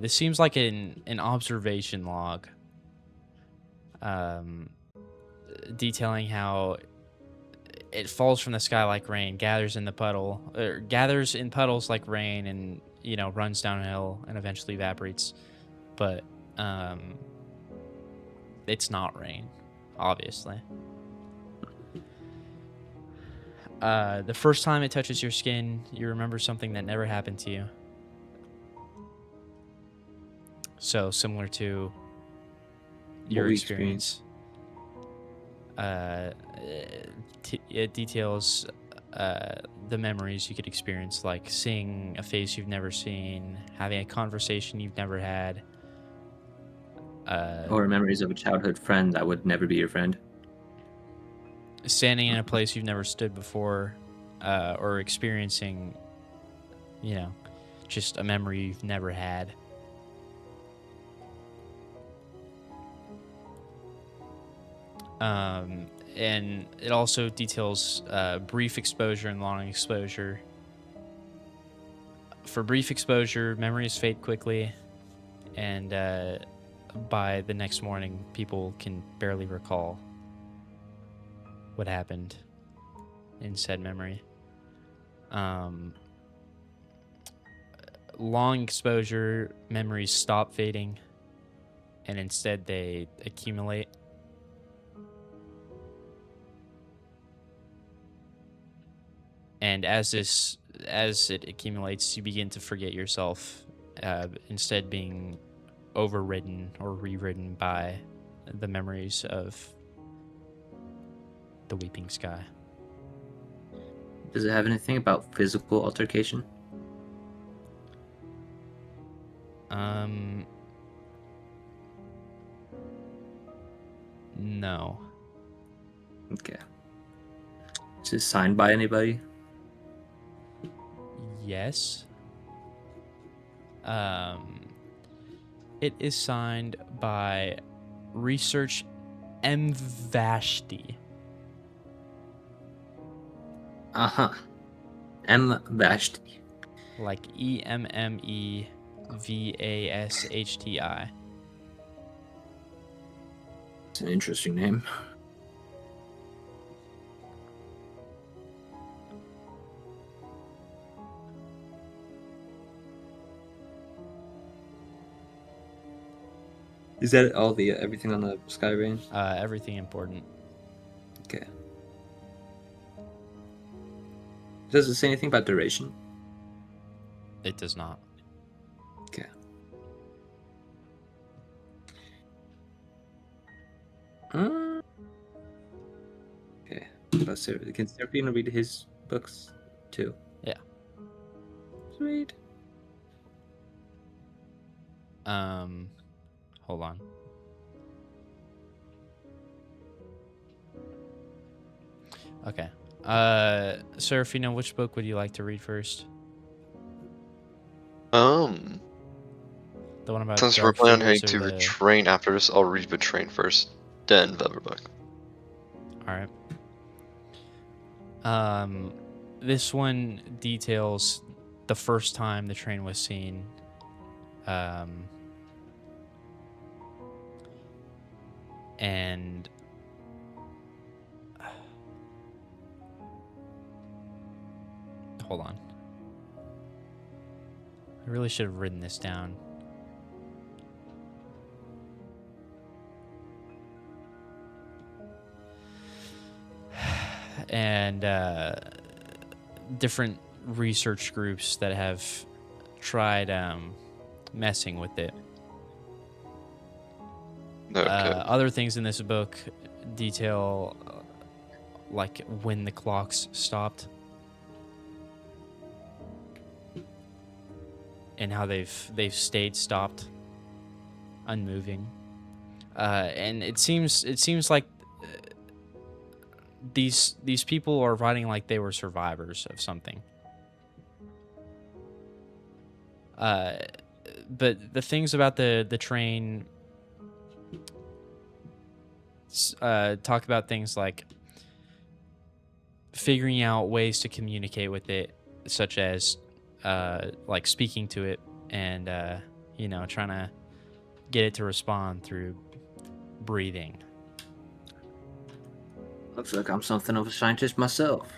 This seems like an observation log, um, detailing how it falls from the sky like rain, gathers in puddles like rain, and runs downhill and eventually evaporates. But um, it's not rain, obviously. The first time it touches your skin, you remember something that never happened to you. So similar to your we experience. It details the memories you could experience, like seeing a face you've never seen, having a conversation you've never had. Or memories of a childhood friend that would never be your friend. Standing in a place you've never stood before, or experiencing, just a memory you've never had. And it also details brief exposure and long exposure. For brief exposure, memories fade quickly, and by the next morning, people can barely recall what happened in said memory. Long exposure, memories stop fading, and instead they accumulate. And as it accumulates, you begin to forget yourself, instead being overridden or rewritten by the memories of the weeping sky. Does it have anything about physical altercation? No. Okay. Is it signed by anybody? Yes. It is signed by Research M. Vashti. Uh-huh. M. Vashti. Like EMMEVASHTI. It's an interesting name. Is that all the everything on the sky range? Everything important. Okay. Does it say anything about duration? It does not. Okay. Okay. Can Seraphina read his books too? Yeah. Sweet. Hold on. Okay. Serafina, which book would you like to read first? Um, The one about since we're dark planning on figures heading or to the... Retrain after this, I'll read Retrain first, then Velvetbuck. All right. This one details the first time the train was seen. And hold on. I really should have written this down. And different research groups that have tried messing with it. Okay. Other things in this book detail like when the clocks stopped and how they've stayed stopped, unmoving. And it seems like these people are writing like they were survivors of something. But the things about the train talk about things like figuring out ways to communicate with it, such as like speaking to it and trying to get it to respond through breathing. Looks like I'm something of a scientist myself.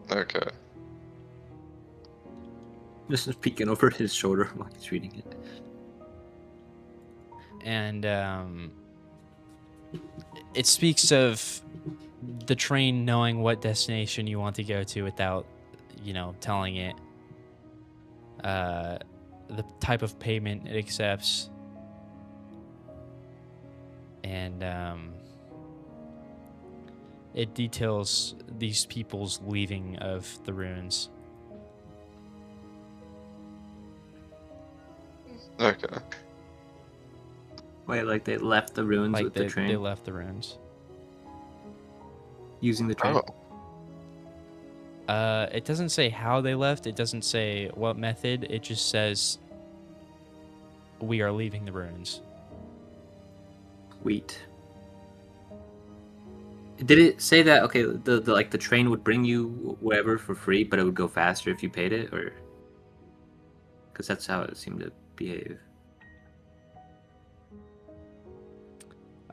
Okay. Just peeking over his shoulder while he's reading it. And it speaks of the train knowing what destination you want to go to without, telling it. The type of payment it accepts. And it details these people's leaving of the ruins. Okay. Wait, like they left the ruins Like with the train? they left the ruins. Using the train? Oh. It doesn't say how they left. It doesn't say what method. It just says we are leaving the ruins. Wheat. Did it say that, okay, the train would bring you wherever for free, but it would go faster if you paid it, or? Because that's how it seemed to behave.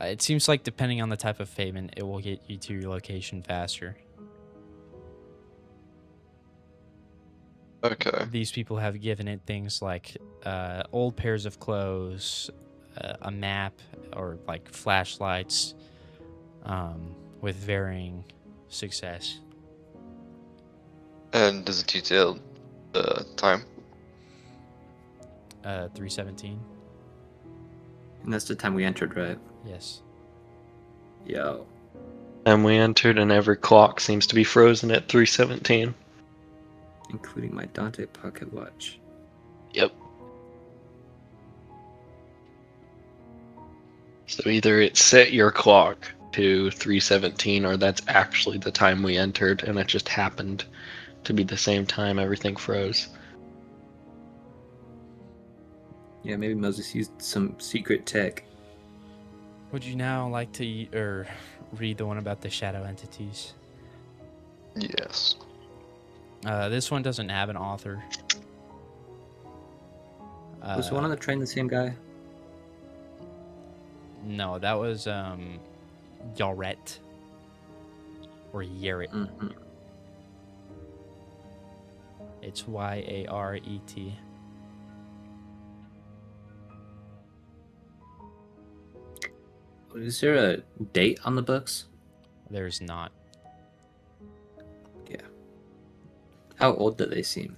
It seems like depending on the type of payment, it will get you to your location faster. Okay. These people have given it things like old pairs of clothes, a map, or like flashlights, with varying success. And does it detail the time? 3:17. And that's the time we entered, right? Yes. Yo. And we entered, and every clock seems to be frozen at 3:17. Including my Dante pocket watch. Yep. So either it set your clock to 3:17, or that's actually the time we entered, and it just happened to be the same time everything froze. Yeah, maybe Moses used some secret tech. Would you now like to read the one about the shadow entities? Yes. This one doesn't have an author. Was the one on the train the same guy? No, that was Yaret or Yaret. Mm-hmm. It's Yaret. Is there a date on the books? There's not. Yeah. How old do they seem?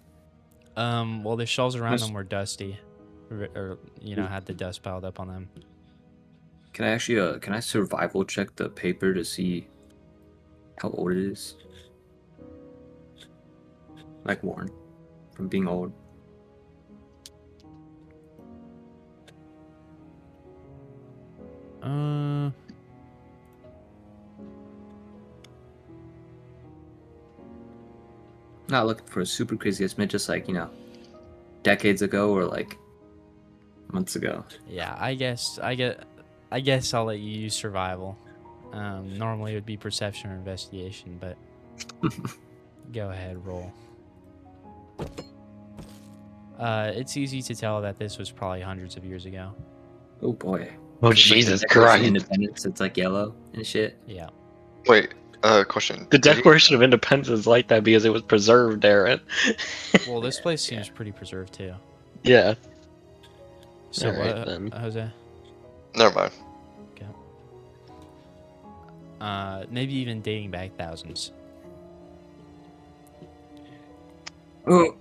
Well, the shelves around Must- them were dusty, or had the dust piled up on them. Can I actually can I survival check the paper to see how old it is? Like worn from being old. Uh, Not looking for a super crazy estimate, just like, decades ago or like months ago. yeah, I guess I'll let you use survival. Normally it would be perception or investigation, but go ahead, roll. It's easy to tell that this was probably hundreds of years ago. Oh boy. Oh Like the Jesus Declaration of Christ! Independence, it's like yellow and shit. Yeah. Wait, question. The Did he- Declaration of Independence is like that because it was preserved, Aaron. Well, this place seems pretty preserved too. Yeah. So All right, what, then. Jose? Never mind. Maybe even dating back thousands. Oh,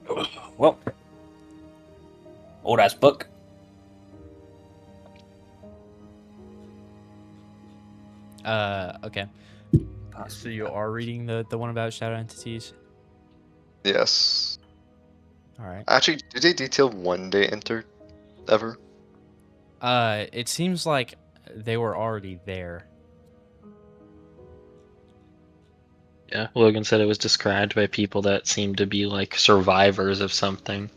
well. Old ass book. Okay. So you are reading the one about shadow entities? Yes. All right. Actually, did they detail when they entered ever? It seems like they were already there. Yeah, Logan said it was described by people that seemed to be like survivors of something.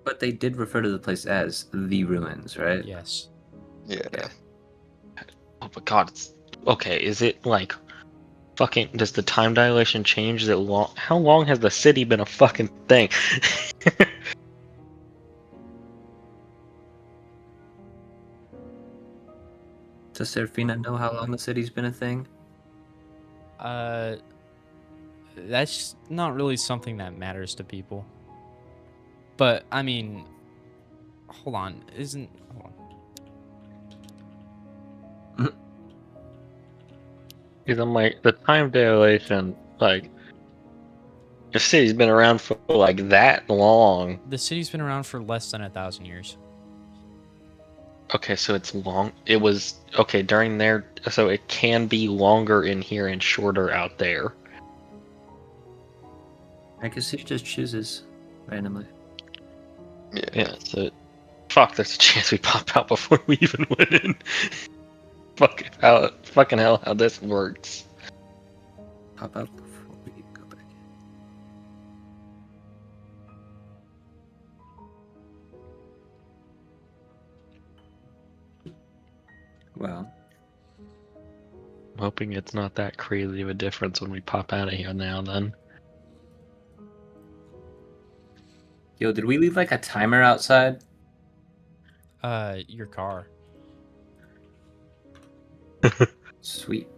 But they did refer to the place as the ruins, right? Yes. Yeah. Yeah. Oh my god, it's okay. Is it like fucking? Does the time dilation change? Is it long? How long has the city been a fucking thing? Does Serafina know how long the city's been a thing? That's not really something that matters to people. But I mean, hold on, hold on. Because I'm like the time dilation, like the city's been around for like that long. The city's been around for less than 1,000 years. Okay, so it's long. It was okay during there, so it can be longer in here and shorter out there. I guess he just chooses randomly. Yeah. Yeah, so fuck, there's a chance we pop out before we even went in. Fucking hell, how this works. Pop out before we go back in. Well, I'm hoping it's not that crazy of a difference when we pop out of here now. Then yo, did we leave like a timer outside? Your car. Sweet.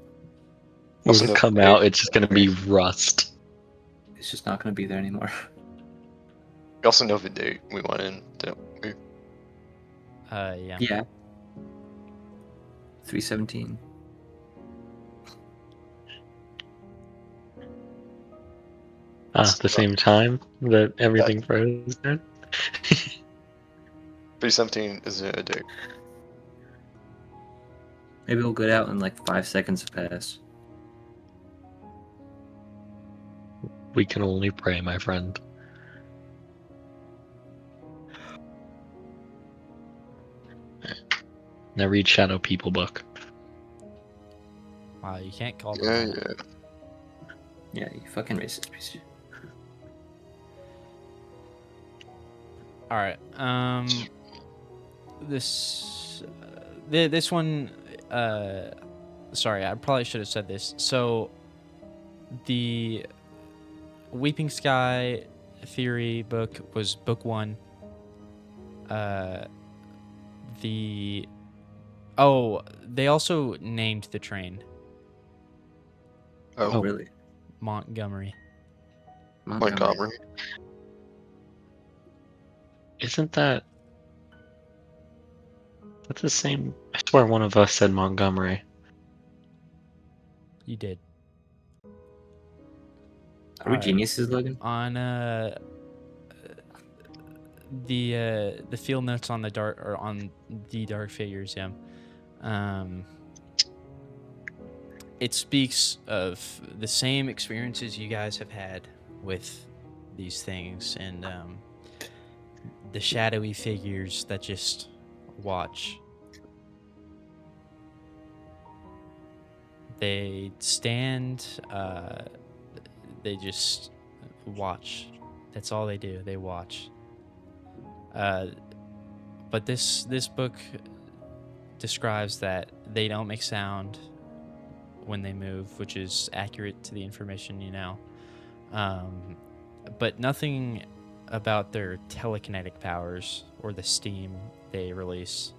when Also we no come date. out, it's just gonna be rust. It's just not going to be there anymore. We also know the date we went in, didn't we? Yeah. Yeah. 317. The same time that everything froze. Then 317 is a date. Maybe we'll get out in like 5 seconds have passed. we can only pray, my friend. Now read Shadow People book. Wow, you can't call them Yeah, that. yeah. Yeah, you fucking racist piece of shit. All right. This one. Sorry, I probably should have said this. So, the Weeping Sky theory book was book 1. They also named the train Oh, Oh, really? Montgomery. Montgomery. Isn't that What's the same? I swear one of us said Montgomery. You did. Are we Alright. geniuses, Logan? On the field notes on the dark figures, yeah. It speaks of the same experiences you guys have had with these things, and the shadowy figures that just watch. They stand, they just watch. That's all they do. They watch. But this book describes that they don't make sound when they move, which is accurate to the information you know. But nothing about their telekinetic powers or the steam they release.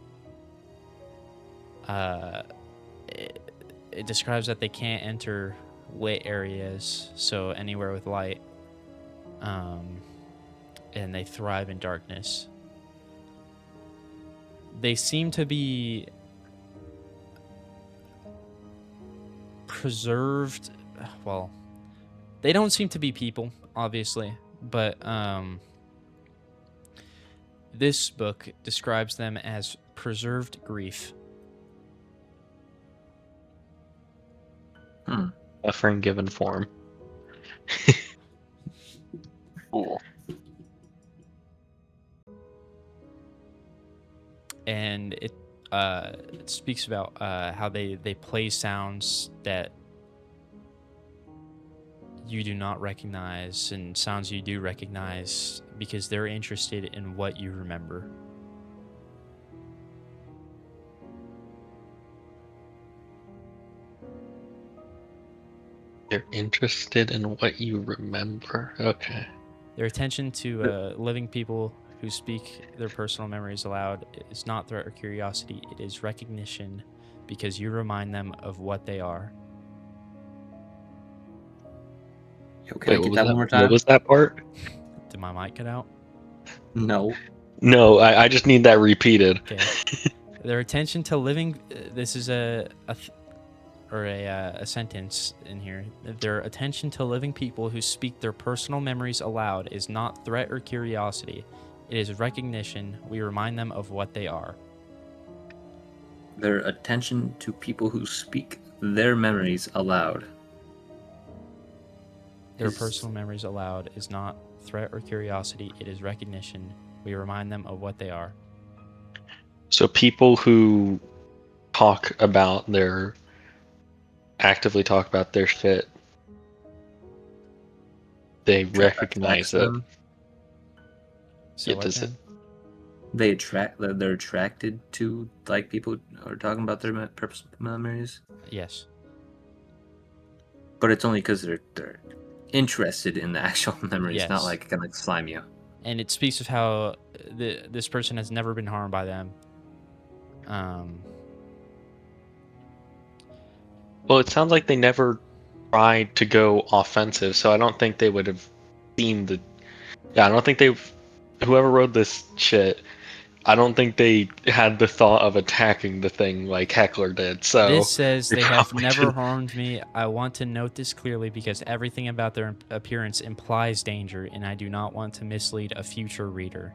It describes that they can't enter lit areas, so anywhere with light, and they thrive in darkness. They seem to be preserved. Well, they don't seem to be people, obviously, but this book describes them as preserved grief. Suffering given form. Cool. And it speaks about how they play sounds that you do not recognize and sounds you do recognize because they're interested in what you remember. They're interested in what you remember. Okay. Their attention to living people who speak their personal memories aloud is not threat or curiosity, it is recognition because you remind them of what they are. Yo, can I Wait, get what that was one more time? What was that part? Did my mic cut out? No. No, I just need that repeated. Okay. Their attention to living. This is a sentence in here. Their attention to living people who speak their personal memories aloud is not threat or curiosity. It is recognition. We remind them of what they are. Their attention to people who speak their memories aloud. Their Is- personal memories aloud is not threat or curiosity. It is recognition. We remind them of what they are. So people who actively talk about their shit, they recognize attracts it. them. So Yeah, what does it? then? They're attracted to like people who are talking about their personal memories, Yes. but it's only because they're interested in the actual memories, Yes. not like gonna slime you. And it speaks of how this person has never been harmed by them. Well, it sounds like they never tried to go offensive, so I don't think they would have seen the. Yeah, I don't think whoever wrote this shit, I don't think they had the thought of attacking the thing like Heckler did. So This says they have probably never didn't- harmed me. I want to note this clearly because everything about their appearance implies danger, and I do not want to mislead a future reader.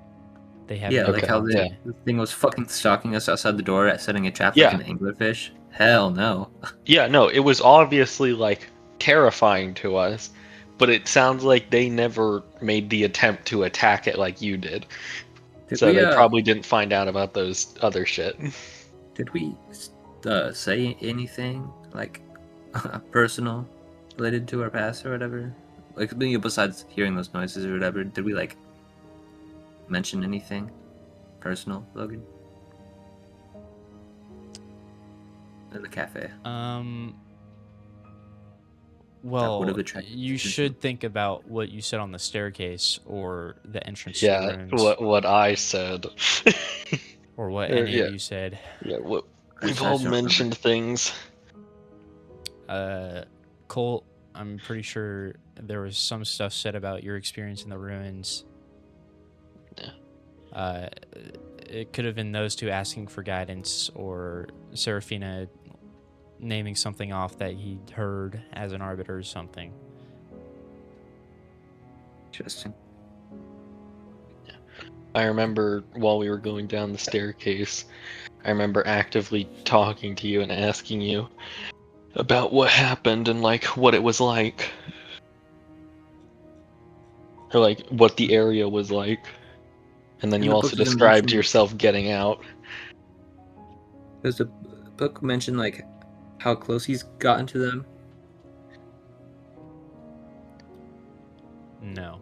They have Yeah, never like how harmed the me. thing was fucking stalking us outside the door, setting a trap Yeah. like an anglerfish. Hell no. Yeah, no, it was obviously like terrifying to us, but it sounds like they never made the attempt to attack it like you did. Did So we they probably didn't find out about those other shit. did we say anything like personal related to our past or whatever? Like besides hearing those noises or whatever, did we like mention anything personal, Logan? In the cafe. Well, would've attracted you attention. should think about what you said on the staircase or the entrance to the Yeah, rooms, what I said. or what Or, any yeah. of you said. Yeah, what I we've just all don't remember. mentioned things. Colt, I'm pretty sure there was some stuff said about your experience in the ruins. Yeah. it could have been those two asking for guidance, or Serafina naming something off that he heard as an arbiter or something. Interesting. I remember while we were going down the staircase, I remember actively talking to you and asking you about what happened and like what it was like. Or like what the area was like. And then In you the also book, does it described mention? yourself getting out. Does the book mention like how close he's gotten to them? No.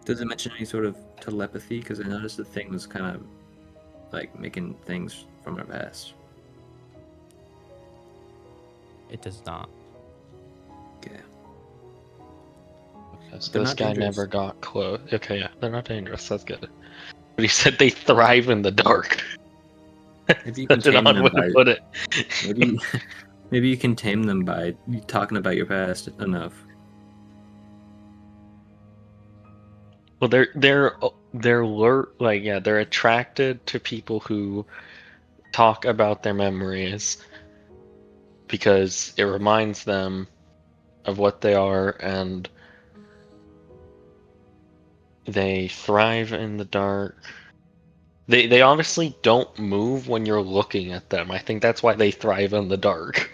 Does it mention any sort of telepathy? Because I noticed the thing was kind of like making things from our past. It does not. Okay. Okay, so They're this not guy dangerous. never got close. Okay, yeah, they're not dangerous. That's good. But he said they thrive in the dark. Maybe you can Such an tame odd them way to by put it. maybe maybe you can tame them by talking about your past enough. Well, like yeah, they're attracted to people who talk about their memories because it reminds them of what they are, and they thrive in the dark. They honestly don't move when you're looking at them. I think that's why they thrive in the dark.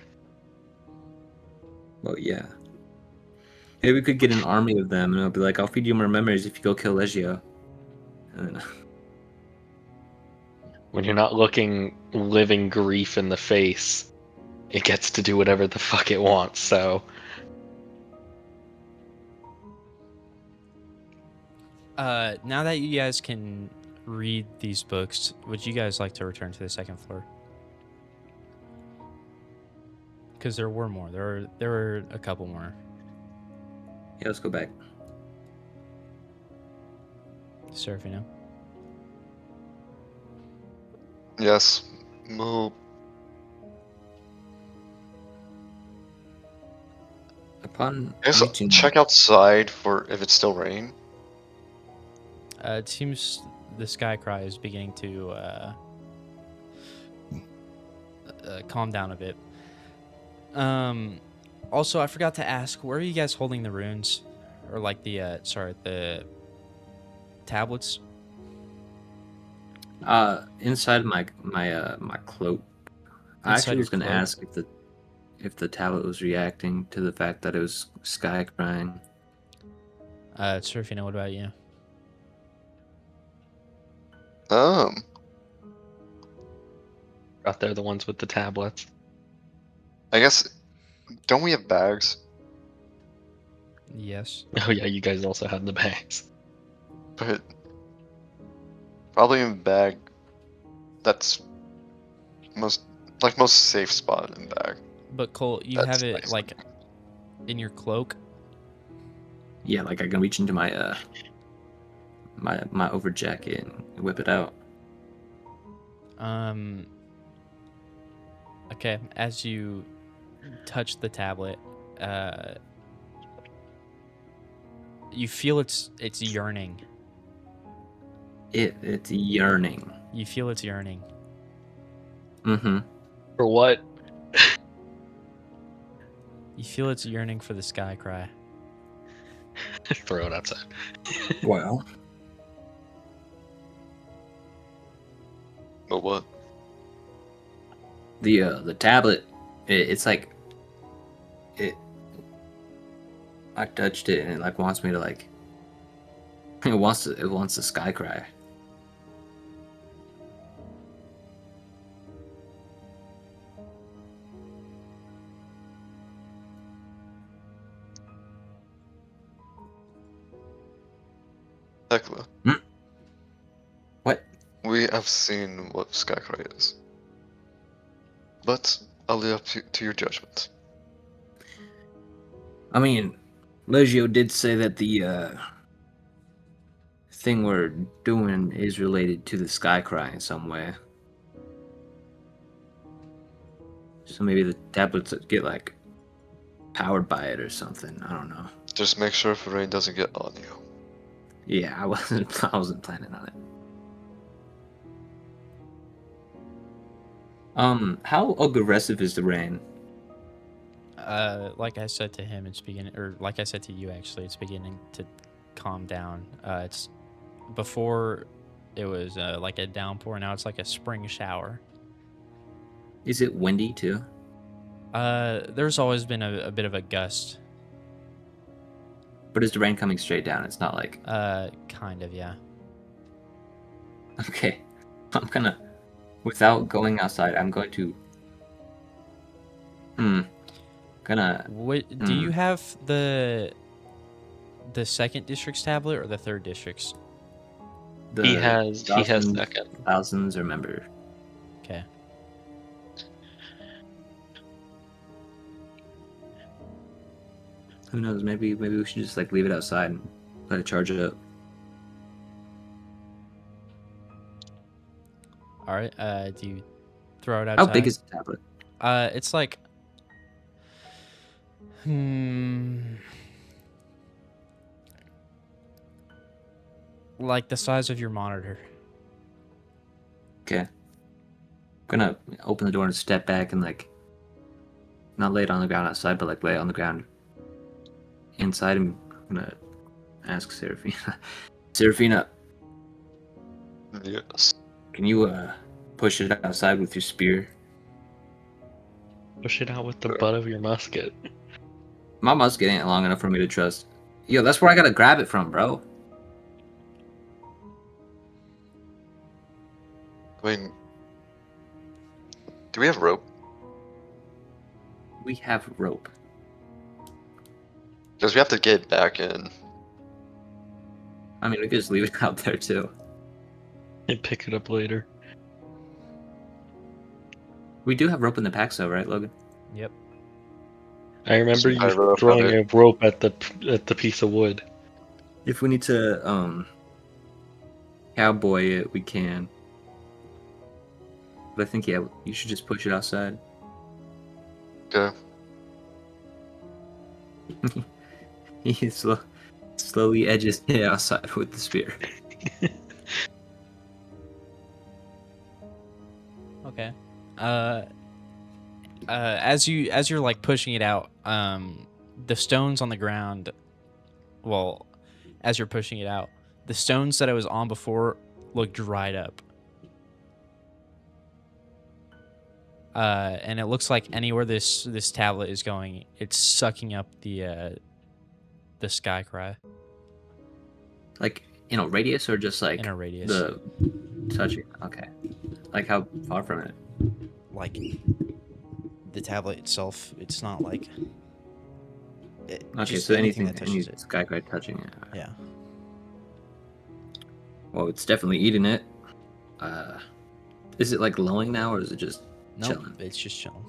Well, yeah. Maybe we could get an army of them, and it'll be like, "I'll feed you more memories if you go kill Legio." And then, When you're not looking living grief in the face, it gets to do whatever the fuck it wants. So Now that you guys can read these books, would you guys like to return to the second floor? Because there were more. There were a couple more. yeah, let's go back. Serafina. Yes. Well, Upon I guess reaching, check outside for if it's still raining. It seems the sky cry is beginning to calm down a bit. Also, I forgot to ask, where are you guys holding the runes, or like the the tablets? inside my cloak. I Inside actually your was going to cloak? ask if the tablet was reacting to the fact that it was sky crying. Serafina, what about you? out there, the ones with the tablets. I guess, don't we have bags? Yes. Oh yeah, you guys also had the bags. But probably in bag. That's most safe spot in bag. But Cole, you That's have it nice. like in your cloak. Yeah, like I can reach into my my over jacket and whip it out. Okay, as you touch the tablet, you feel it's yearning. It's yearning. You feel it's yearning. Mm-hmm. For what? You feel it's yearning for the sky cry. Throw it outside. Well, But what? the tablet, it's like it. I touched it and it like wants me to like. It wants the sky cry. Hecla. What? We have seen what Skycry is. But I'll leave up to your judgment. I mean, Legio did say that the thing we're doing is related to the sky cry in some way. So maybe the tablets get like powered by it or something. I don't know. Just make sure if the rain doesn't get on you. Yeah, I wasn't planning on it. How aggressive is the rain? Like I said to him, it's beginning, or like I said to you, actually, it's beginning to calm down. It's before it was like a downpour. Now it's like a spring shower. Is it windy too? There's always been a bit of a gust. But is the rain coming straight down? It's not like Kind of, yeah. okay. I'm gonna, without going outside, I'm going to. Gonna. What do you have the second district's tablet or the third district's? He has second. Thousands, remember. Okay. Who knows? Maybe we should just like leave it outside and let it charge it up. All right. Do you throw it outside? How big is the tablet? It's like like the size of your monitor. Okay. I'm gonna open the door and step back and like not lay it on the ground outside, but like lay it on the ground inside. I'm gonna ask Serafina. Serafina, Yes. can you push it outside with your spear? Push it out with the butt of your musket. My musket ain't long enough for me to trust. Yo, that's where I gotta grab it from, bro. I mean, do we have rope? We have rope. Because we have to get back in. I mean, we could just leave it out there too. And pick it up later. We do have rope in the pack, though, right, Logan? Yep. I remember I you wrote throwing about a rope at the piece of wood. If we need to cowboy it, we can. But I think yeah, you should just push it outside. Okay. He slowly edges it outside with the spear. Okay. As you're like pushing it out, the stones on the ground. Well, as you're pushing it out, the stones that I was on before look dried up. And it looks like anywhere this tablet is going, it's sucking up the sky cry Like in a radius or just like in a radius. the touching? Okay. Like how far from it? Like the tablet itself, it's not like. Okay, just so anything that any touches it. skycry touching it. Yeah. Well, it's definitely eating it. Is it like glowing now, or is it just No, chilling? it's just chilling.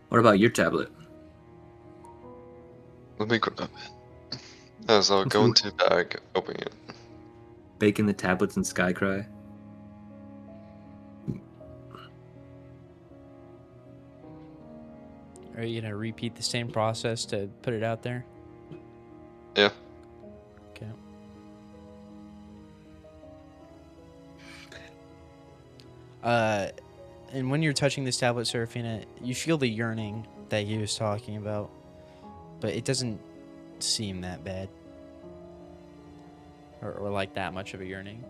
What about your tablet? Let me grab it. As I'll go into the bag, open it. Baking the tablets in skycry. Are you gonna repeat the same process to put it out there? Yeah. Okay. And when you're touching this tablet, Serafina, you feel the yearning that he was talking about, but it doesn't seem that bad, or like that much of a yearning.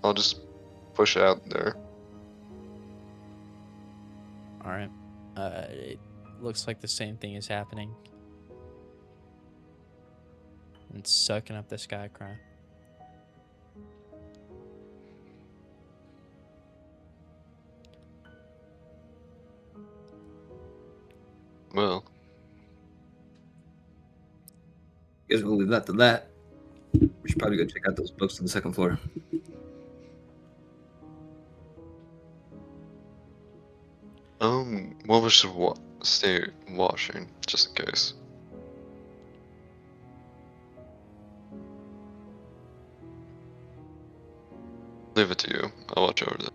I'll just push it out there. All right. It looks like the same thing is happening. It's sucking up the sky cry. Well, Guess we'll leave that to that. We should probably go check out those books on the second floor. well, we should stay washing, just in case. Leave it to you. I'll watch over that.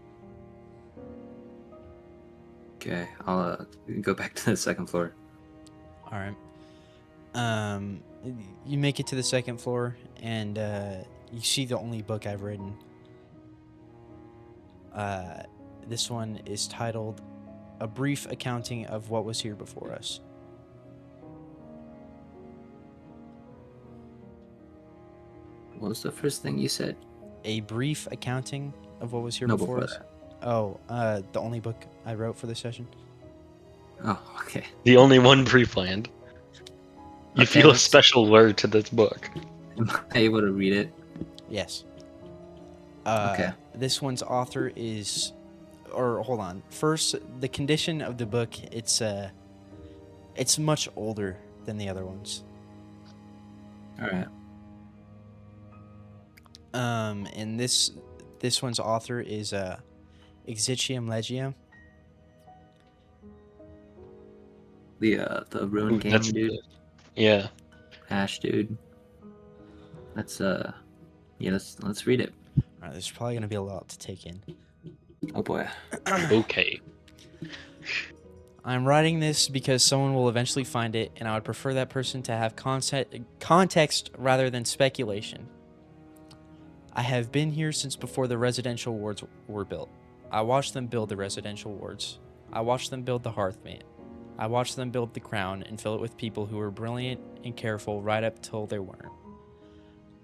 Okay, I'll go back to the second floor. All right. Um, you make it to the second floor, and you see the only book I've written. This one is titled "A Brief Accounting of What Was Here Before Us." What was the first thing you said? A brief accounting of what was here No, before before us. that. Oh, the only book I wrote for the session. Oh, okay. The only one pre-planned. You Okay, feel a let's- special word to this book. Am I able to read it? Yes. Okay. This one's author is, or hold on. First, the condition of the book. It's much older than the other ones. All right. And this one's author is Exitium Legium. The Ruin Ooh, King that's dude, good. Yeah. Ash dude. Let's let's read it. All right, there's probably gonna be a lot to take in. Oh boy. Okay. I'm writing this because someone will eventually find it, and I would prefer that person to have context rather than speculation. I have been here since before the residential wards were built. I watched them build the residential wards. I watched them build the hearthmate. I watched them build the crown and fill it with people who were brilliant and careful right up till they weren't.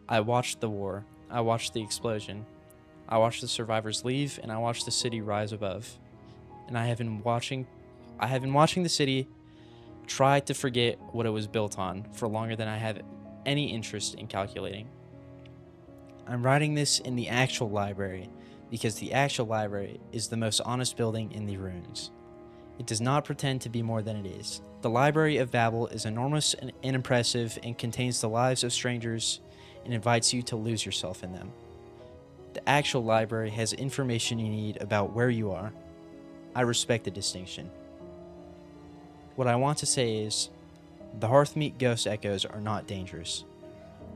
I watched the war. I watched the explosion. I watched the survivors leave, and I watched the city rise above. And I have been watching the city try to forget what it was built on for longer than I have any interest in calculating. I'm writing this in the actual library because the actual library is the most honest building in the ruins. It does not pretend to be more than it is. The Library of Babel is enormous and impressive and contains the lives of strangers and invites you to lose yourself in them. The actual library has information you need about where you are. I respect the distinction. What I want to say is, the Hearthmeat ghost echoes are not dangerous.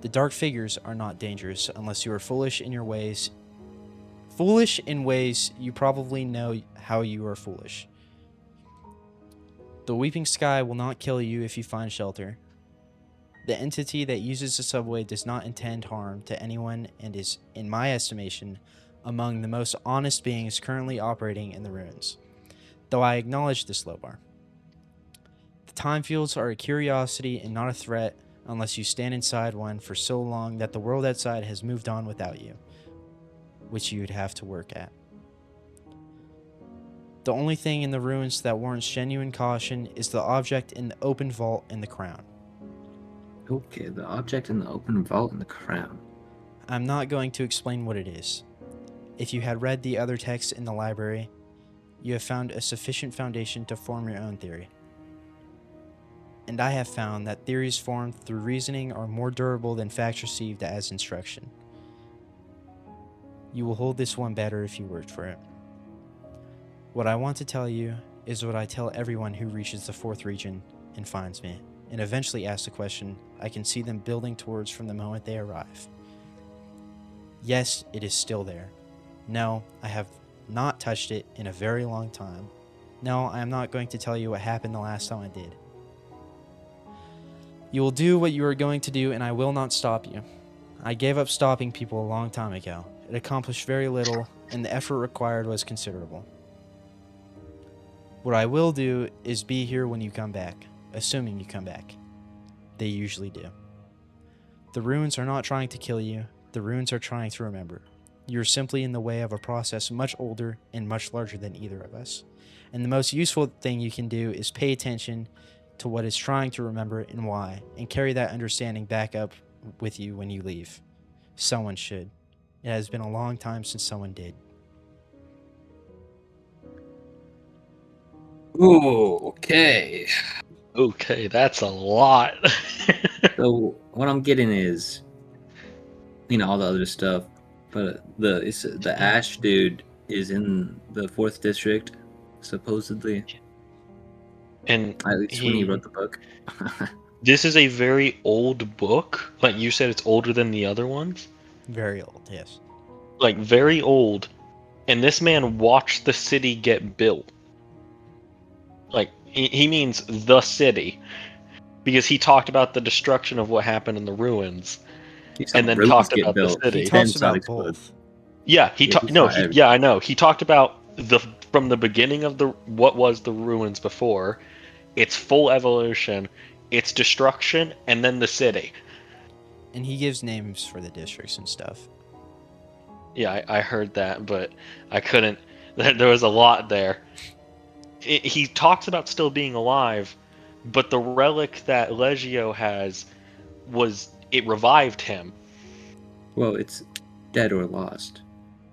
The dark figures are not dangerous unless you are foolish in your ways. Foolish in ways you probably know how you are foolish. The weeping sky will not kill you if you find shelter. The entity that uses the subway does not intend harm to anyone and is, in my estimation, among the most honest beings currently operating in the ruins. Though I acknowledge this low bar. The time fields are a curiosity and not a threat unless you stand inside one for so long that the world outside has moved on without you, which you'd have to work at. The only thing in the ruins that warrants genuine caution is the object in the open vault in the crown. Okay, the object in the open vault and the crown. I'm not going to explain what it is. If you had read the other texts in the library, you have found a sufficient foundation to form your own theory. And I have found that theories formed through reasoning are more durable than facts received as instruction. You will hold this one better if you worked for it. What I want to tell you is what I tell everyone who reaches the fourth region and finds me, and eventually asks the question I can see them building towards from the moment they arrive. Yes, it is still there. No, I have not touched it in a very long time. No, I am not going to tell you what happened the last time I did. You will do what you are going to do, and I will not stop you. I gave up stopping people a long time ago. It accomplished very little, and the effort required was considerable. What I will do is be here when you come back, assuming you come back. They usually do. The ruins are not trying to kill you. The ruins are trying to remember. You're simply in the way of a process much older and much larger than either of us. And the most useful thing you can do is pay attention to what it's trying to remember and why, and carry that understanding back up with you when you leave. Someone should. It has been a long time since someone did. Ooh, okay. Okay, that's a lot. So what I'm getting is, all the other stuff, but the Ash dude is in the 4th district, supposedly. And At least when he wrote the book. this is a very old book. Like you said, it's older than the other ones. Very old, yes. Like very old. And this man watched the city get built. Like he means the city. because he talked about the destruction of what happened in the ruins, He saw and then ruins talked get about the built. He city. Then talks saw it about explode. both. Yeah, Yeah, he saw everything. yeah, I know. He talked about from the beginning of what was the ruins before, its full evolution, its destruction, and then the city. And he gives names for the districts and stuff. Yeah, I heard that, but I couldn't. There was a lot there. He talks about still being alive, but the relic that Legio has it revived him. Well, it's dead or lost.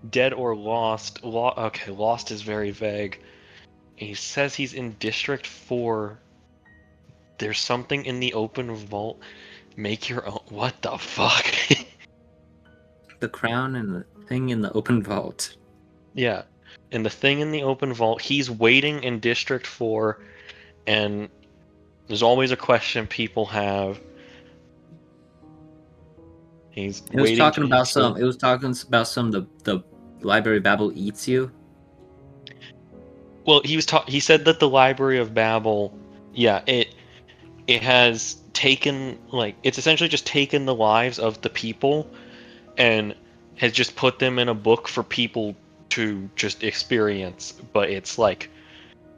Dead or lost. Okay, lost is very vague. He says he's in District 4. There's something in the open vault. Make your own. What the fuck? The crown and the thing in the open vault. Yeah. And the thing in the open vault, he's waiting in District 4, and there's always a question people have. He's It was waiting talking to about answer. some. It was talking about some. The Library of Babel eats you. Well, he said that the Library of Babel, yeah, it has taken, like, it's essentially just taken the lives of the people and has just put them in a book for people to just experience, but it's like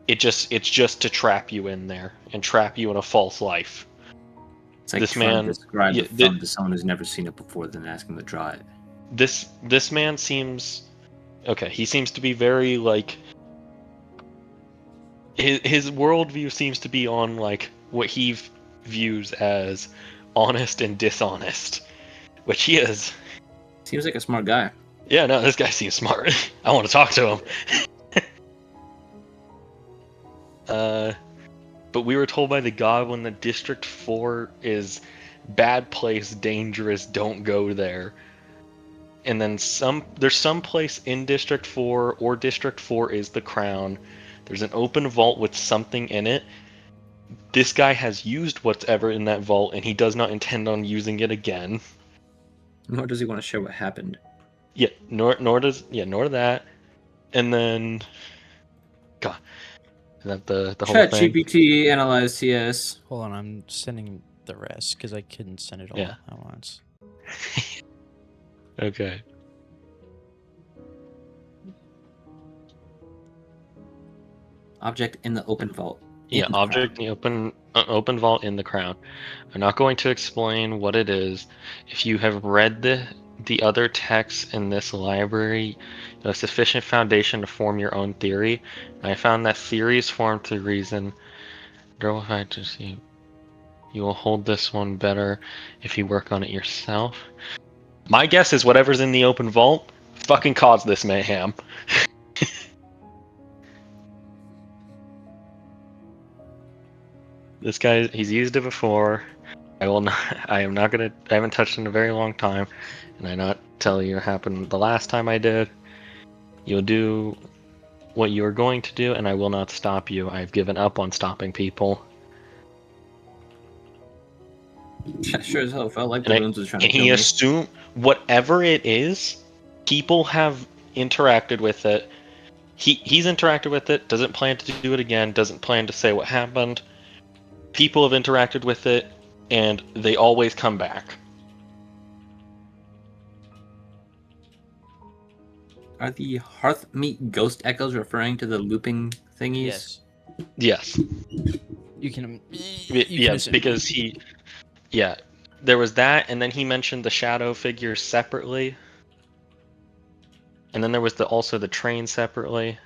it's just to trap you in there and trap you in a false life. It's like This trying man, to describe yeah, the film to someone who's never seen it before, then asking them to draw it. this man seems okay. He seems to be very like his worldview seems to be on like what he views as honest and dishonest, which he is. Seems like a smart guy. Yeah, no, this guy seems smart. I want to talk to him. But we were told by the goblin that District 4 is bad place, dangerous, don't go there. And then there's some place in District 4, or District 4 is the crown. There's an open vault with something in it. This guy has used whatever in that vault, and he does not intend on using it again. Nor does he want to share what happened. Yeah, nor that. And then, God, is that the whole Chat thing? GPT analyze TS. Hold on, I'm sending the rest because I couldn't send it all Yeah. at once. Okay. Object in the open vault. Yeah, In the object in the open vault in the crown. I'm not going to explain what it is. If you have read the other texts in this library, you have a sufficient foundation to form your own theory. And I found that theories formed through reason. Girl, if I just you will hold this one better if you work on it yourself. My guess is whatever's in the open vault fucking caused this mayhem. This guy, he's used it before. I haven't touched it in a very long time, and I not tell you what happened the last time I did. You'll do what you are going to do, and I will not stop you. I've given up on stopping people. Sure as hell felt like And, the runes was trying to and kill he me. assumed whatever it is, people have interacted with it. He's interacted with it, doesn't plan to do it again, doesn't plan to say what happened. People have interacted with it, and they always come back. Are the hearth meat ghost echoes referring to the looping thingies? Yes. Yes. You can. Yes, because there was that, and then he mentioned the shadow figures separately, and then there was also the train separately.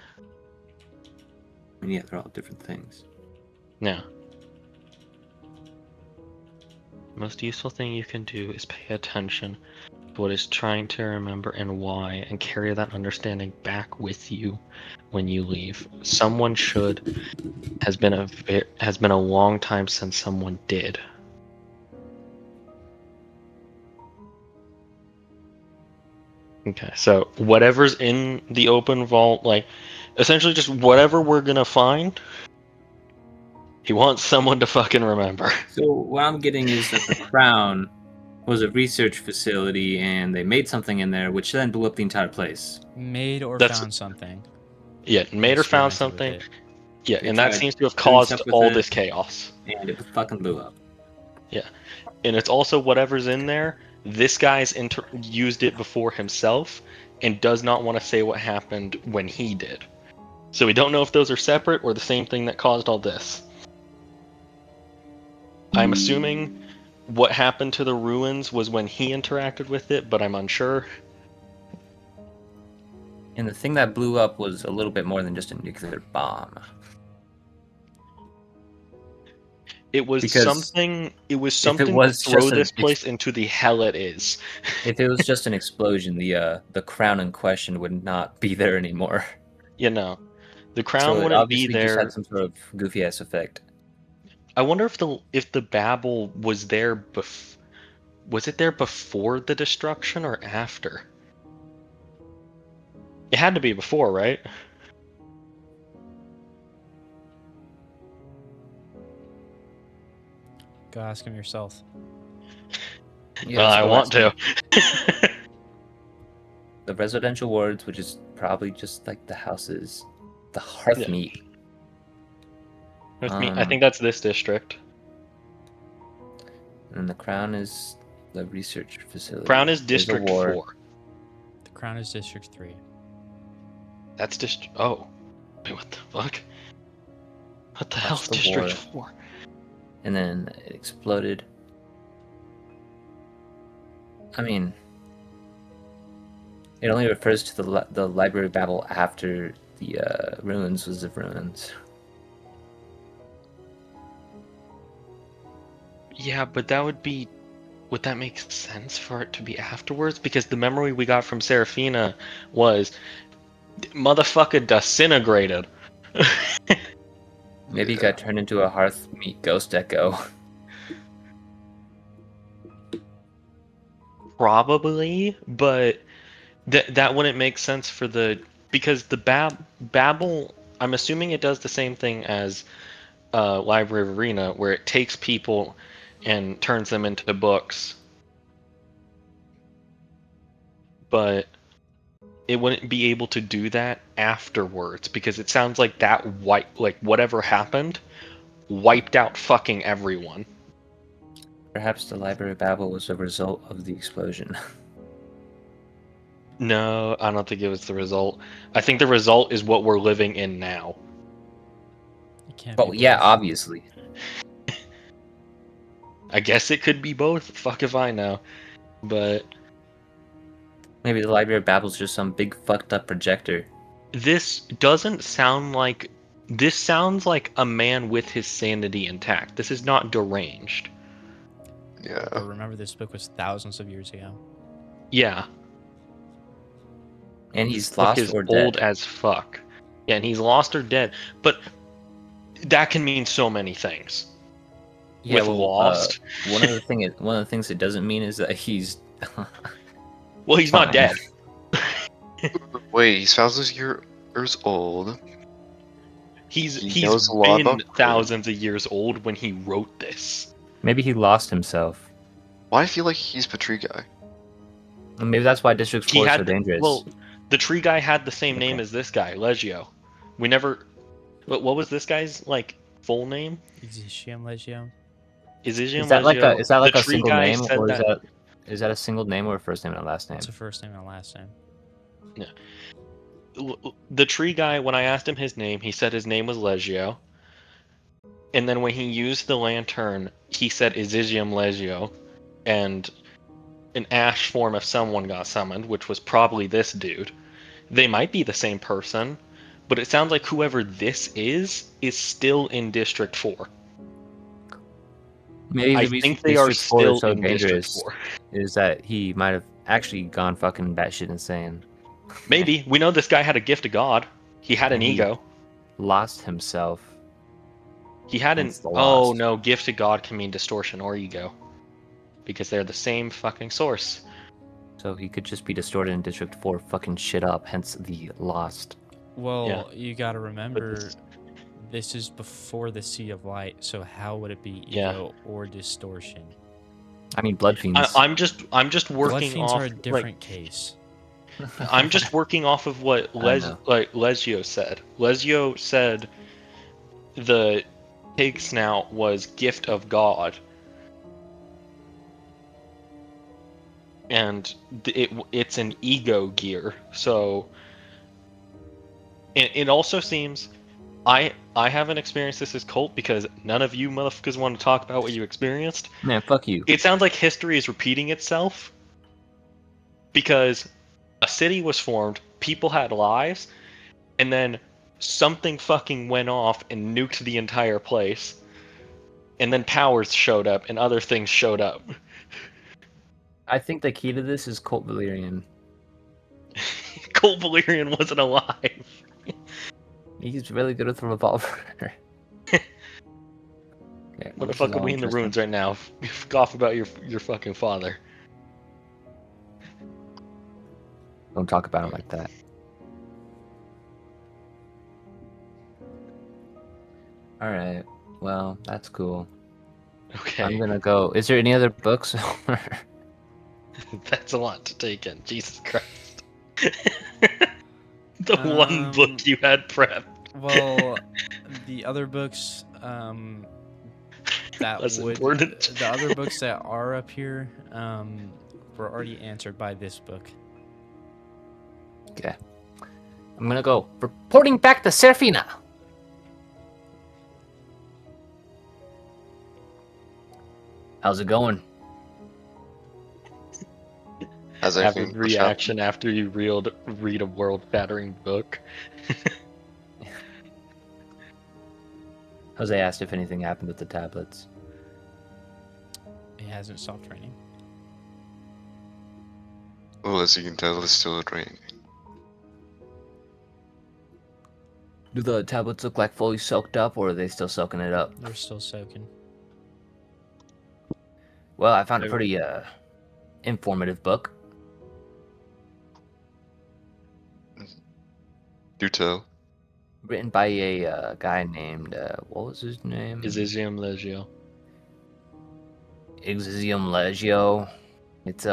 And yeah, they're all different things. Yeah. The most useful thing you can do is pay attention to what is trying to remember and why, and carry that understanding back with you when you leave. Someone has been a long time since someone did. Okay, so whatever's in the open vault, like essentially just whatever we're gonna find, he wants someone to fucking remember. So what I'm getting is that the crown was a research facility, and they made something in there, which then blew up the entire place. Made or That's- found something. Yeah, made or found Experimented with something. it. Yeah, They and that tried seems to have doing caused stuff with all it. this chaos. And it fucking blew up. Yeah, and it's also whatever's in there. This guy's used it before himself, and does not want to say what happened when he did. So we don't know if those are separate or the same thing that caused all this. I'm assuming what happened to the ruins was when he interacted with it, but I'm unsure. And the thing that blew up was a little bit more than just a nuclear bomb. It was Because something. It was if it something to was throw just this place into the hell it is. if it was just an explosion, the crown in question would not be there anymore. You know, the So crown it wouldn't be obviously just had there. some sort of goofy ass effect. I wonder if the Babel was there was it there before the destruction or after? It had to be before, right? Go ask him yourself. Yeah, Well, let's I go want ask to. him. The residential wards, which is probably just like the houses, the hearth Yeah. meat. With me, I think that's this district. And the crown is the research facility. Crown is There's a District war. 4. The crown is District 3. That's District. Oh. Wait, what the fuck? What the hell's the District war. 4? And then it exploded. I mean, it only refers to the Library of Babel after the ruins was of ruins. Yeah, but that would be. Would that make sense for it to be afterwards? Because the memory we got from Serafina was motherfucker disintegrated. Maybe it got turned into a hearth meat ghost echo. Probably, but that wouldn't make sense for the because the Babel. I'm assuming it does the same thing as Library of Arena, where it takes people and turns them into books, but it wouldn't be able to do that afterwards because it sounds like that like whatever happened wiped out fucking everyone. Perhaps the Library of Babel was a result of the explosion. No, I don't think it was the result. I think the result is what we're living in now. It can't But be yeah, both. obviously. I guess it could be both. Fuck if I know. But Maybe the Library of Babel's just some big fucked up projector. this doesn't sound like. This sounds like a man with his sanity intact. This is not deranged. Yeah. But remember, this book was thousands of years ago. Yeah. And he's This book lost is or old dead. as fuck. Yeah, and he's lost or dead. But that can mean so many things. Yeah, With lost. one of the things it doesn't mean is that he's Well, he's not fine. dead. Wait, he's thousands of years old. He's He knows a lot been about thousands of years old when he wrote this. Maybe he lost himself. Why I feel like he's Petrie guy? And maybe that's why District 4 is so dangerous. Well, the tree guy had the same name Okay. as this guy, Legio. We never. What was this guy's like full name? Exitium Legio. Izigium is that like Legio. a is that like The a tree single guy name, said or that- is that a single name or a first name and a last name? It's a first name and a last name. The tree guy, when I asked him his name, he said his name was Legio. And then when he used the lantern, he said Izigium Legio, and an ash form of someone got summoned, which was probably this dude. They might be the same person, but it sounds like whoever this is still in District 4. Maybe I the reason think they are District 4 still is so in District dangerous 4. is that he might have actually gone fucking batshit insane. Maybe. We know this guy had a gift of God. He had an He- ego. Lost himself. He had an. Hence the Oh lost. no, gift of God can mean distortion or ego. Because they're the same fucking source. So he could just be distorted in District 4, fucking shit up, hence the lost. Well, you gotta remember, this- this is before the Sea of Light, so how would it be Yeah. ego or distortion? I mean, Blood Fiends. I'm just Blood working Fiends off are a different case. I'm just working off of what I know. Legio said. Legio said the pig snout was gift of God, and it's an ego gear. So it also seems I haven't experienced this as cult because none of you motherfuckers want to talk about what you experienced. Man, fuck you. It sounds like history is repeating itself because a city was formed, people had lives, and then something fucking went off and nuked the entire place. And then powers showed up and other things showed up. I think the key to this is Colt Valyrian. Colt Valyrian wasn't alive. He's really good with a revolver. Okay, What the this is fuck are all we in the interesting. ruins right now? Cough about your fucking father. Don't talk about him like that. Alright, well, that's cool. Okay. I'm gonna go. Is there any other books? That's a lot to take in. Jesus Christ. The one book you had prepped. Well, the other books that That's would important. the other books that are up here were already answered by this book. Okay. I'm gonna go. Reporting back to Serafina. How's it going? As Have a everything reaction after you read a world-shattering book. Jose asked if anything happened with the tablets. It hasn't stopped raining. Well, as you can tell, it's still raining. Do the tablets look like fully soaked up, or are they still soaking it up? They're still soaking. Well, I found a pretty informative book. Do tell. Written by a guy named, what was his name? Izizium Legio. Ixium Legio. It's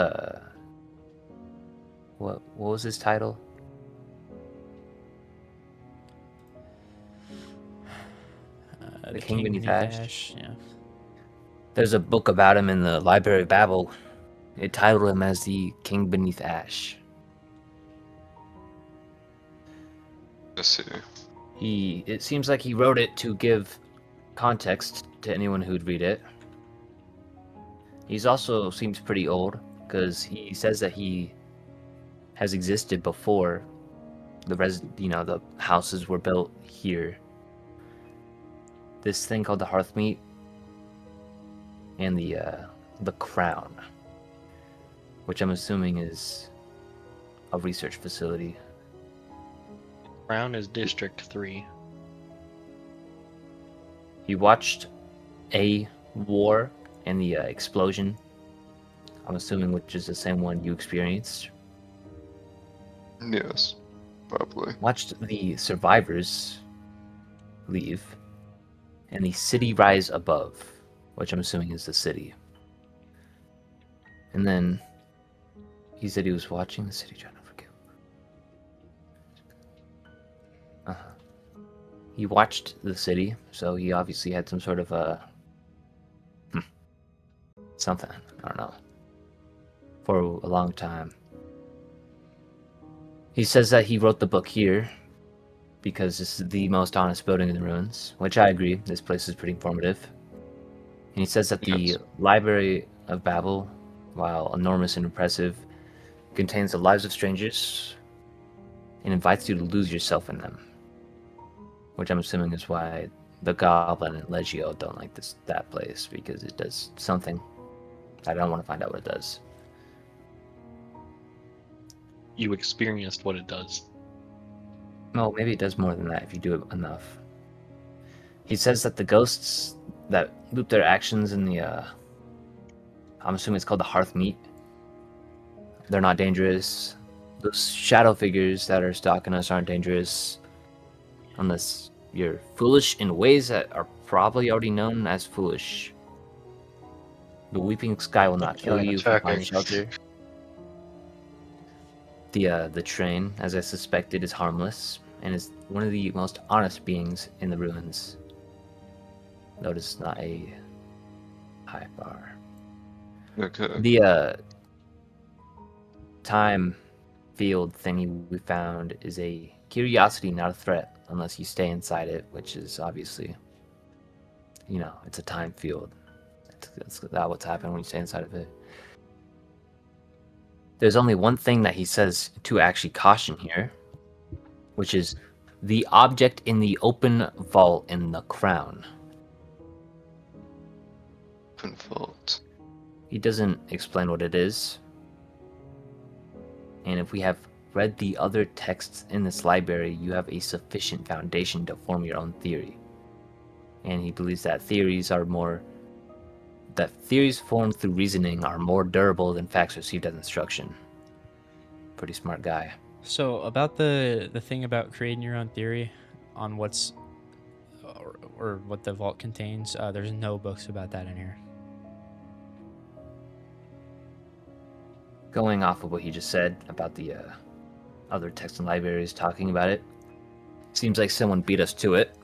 what was his title? The King Beneath Ash. Yeah. There's a book about him in the Library of Babel. It titled him as the King Beneath Ash. Let's see. It seems like he wrote it to give context to anyone who'd read it. He's also seems pretty old because he says that he has existed before the houses were built here. This thing called the Hearthmeet and the Crown, which I'm assuming is a research facility. Crown is District 3. He watched a war and the explosion. I'm assuming which is the same one you experienced. Yes, probably. Watched the survivors leave and the city rise above, which I'm assuming is the city. And then he said he was watching the city trying to forgive. He watched the city, so he obviously had some sort of something, I don't know, for a long time. He says that he wrote the book here because this is the most honest building in the ruins, which I agree, this place is pretty informative. And he says that the Yes. Library of Babel, while enormous and impressive, contains the lives of strangers and invites you to lose yourself in them. Which I'm assuming is why the Goblin and Legio don't like that place, because it does something. I don't want to find out what it does. You experienced what it does. No, maybe it does more than that if you do it enough. He says that the ghosts that loop their actions in the, I'm assuming it's called the Hearthmeet, they're not dangerous. Those shadow figures that are stalking us aren't dangerous. Unless you're foolish in ways that are probably already known as foolish. The weeping sky will not kill you if you find shelter. The train, as I suspected, is harmless and is one of the most honest beings in the ruins. Notice not a high bar. Okay. time field thingy we found is a curiosity, not a threat, unless you stay inside it, which is obviously, it's a time field. That's not what's happening when you stay inside of it. There's only one thing that he says to actually caution here, which is the object in the open vault in the crown. Open vault. He doesn't explain what it is. And if we have read the other texts in this library, you have a sufficient foundation to form your own theory. And he believes that theories formed through reasoning are more durable than facts received as instruction. Pretty smart guy. So about the thing about creating your own theory on what's or what the vault contains, there's no books about that in here. Going off of what he just said about the other text and libraries talking about it, seems like someone beat us to it.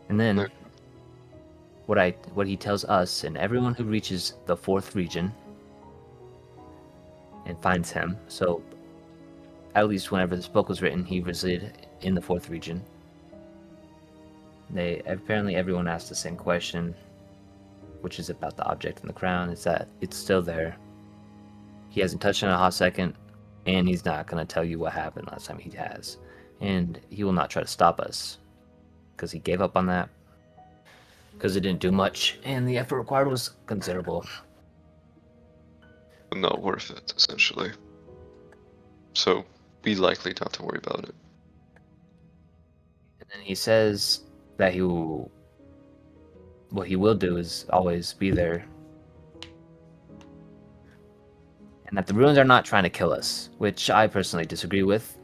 And then Look. what he tells us and everyone who reaches the 4th region and finds him. So at least whenever this book was written, he resided in the 4th region. Apparently everyone asked the same question, which is about the object in the crown, is that it's still there. He hasn't touched it in a hot second, and he's not going to tell you what happened last time he has. And he will not try to stop us, because he gave up on that, because it didn't do much, and the effort required was considerable. Not worth it, essentially. So, be likely not to worry about it. And then he says that what he will do is always be there. And that the runes are not trying to kill us, which I personally disagree with.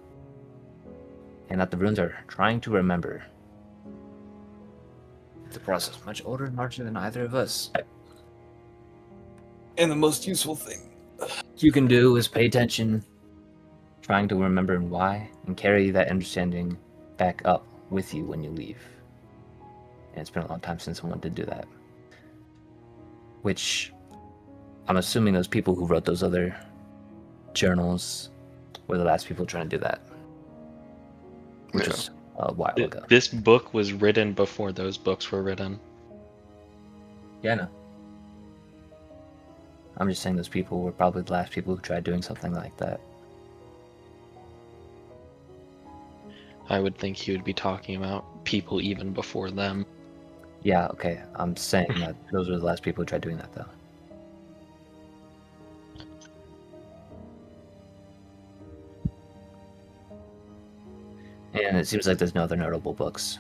And that the runes are trying to remember. The process much older and larger than either of us. And the most useful thing you can do is pay attention, trying to remember and why, and carry that understanding back up with you when you leave. And it's been a long time since someone did do that. Which, I'm assuming those people who wrote those other journals were the last people trying to do that. Which Yeah. was a while ago. This book was written before those books were written. Yeah, I know. I'm just saying those people were probably the last people who tried doing something like that. I would think he would be talking about people even before them. Yeah, okay. I'm saying that those were the last people who tried doing that, though. And it seems like there's no other notable books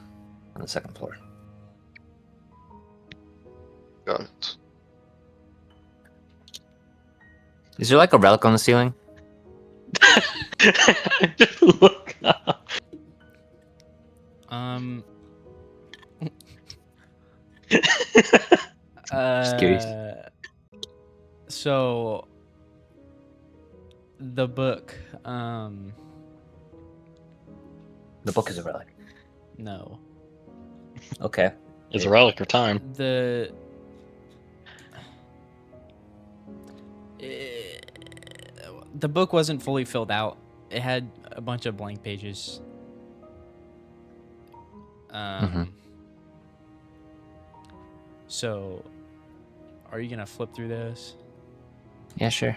on the 2nd floor. Got it. Is there like a relic on the ceiling? Just look up. Just curious. So the book, The book is a relic. no. Okay. It's a relic of time. The book wasn't fully filled out. It had a bunch of blank pages. So, are you gonna flip through those? Yeah, sure.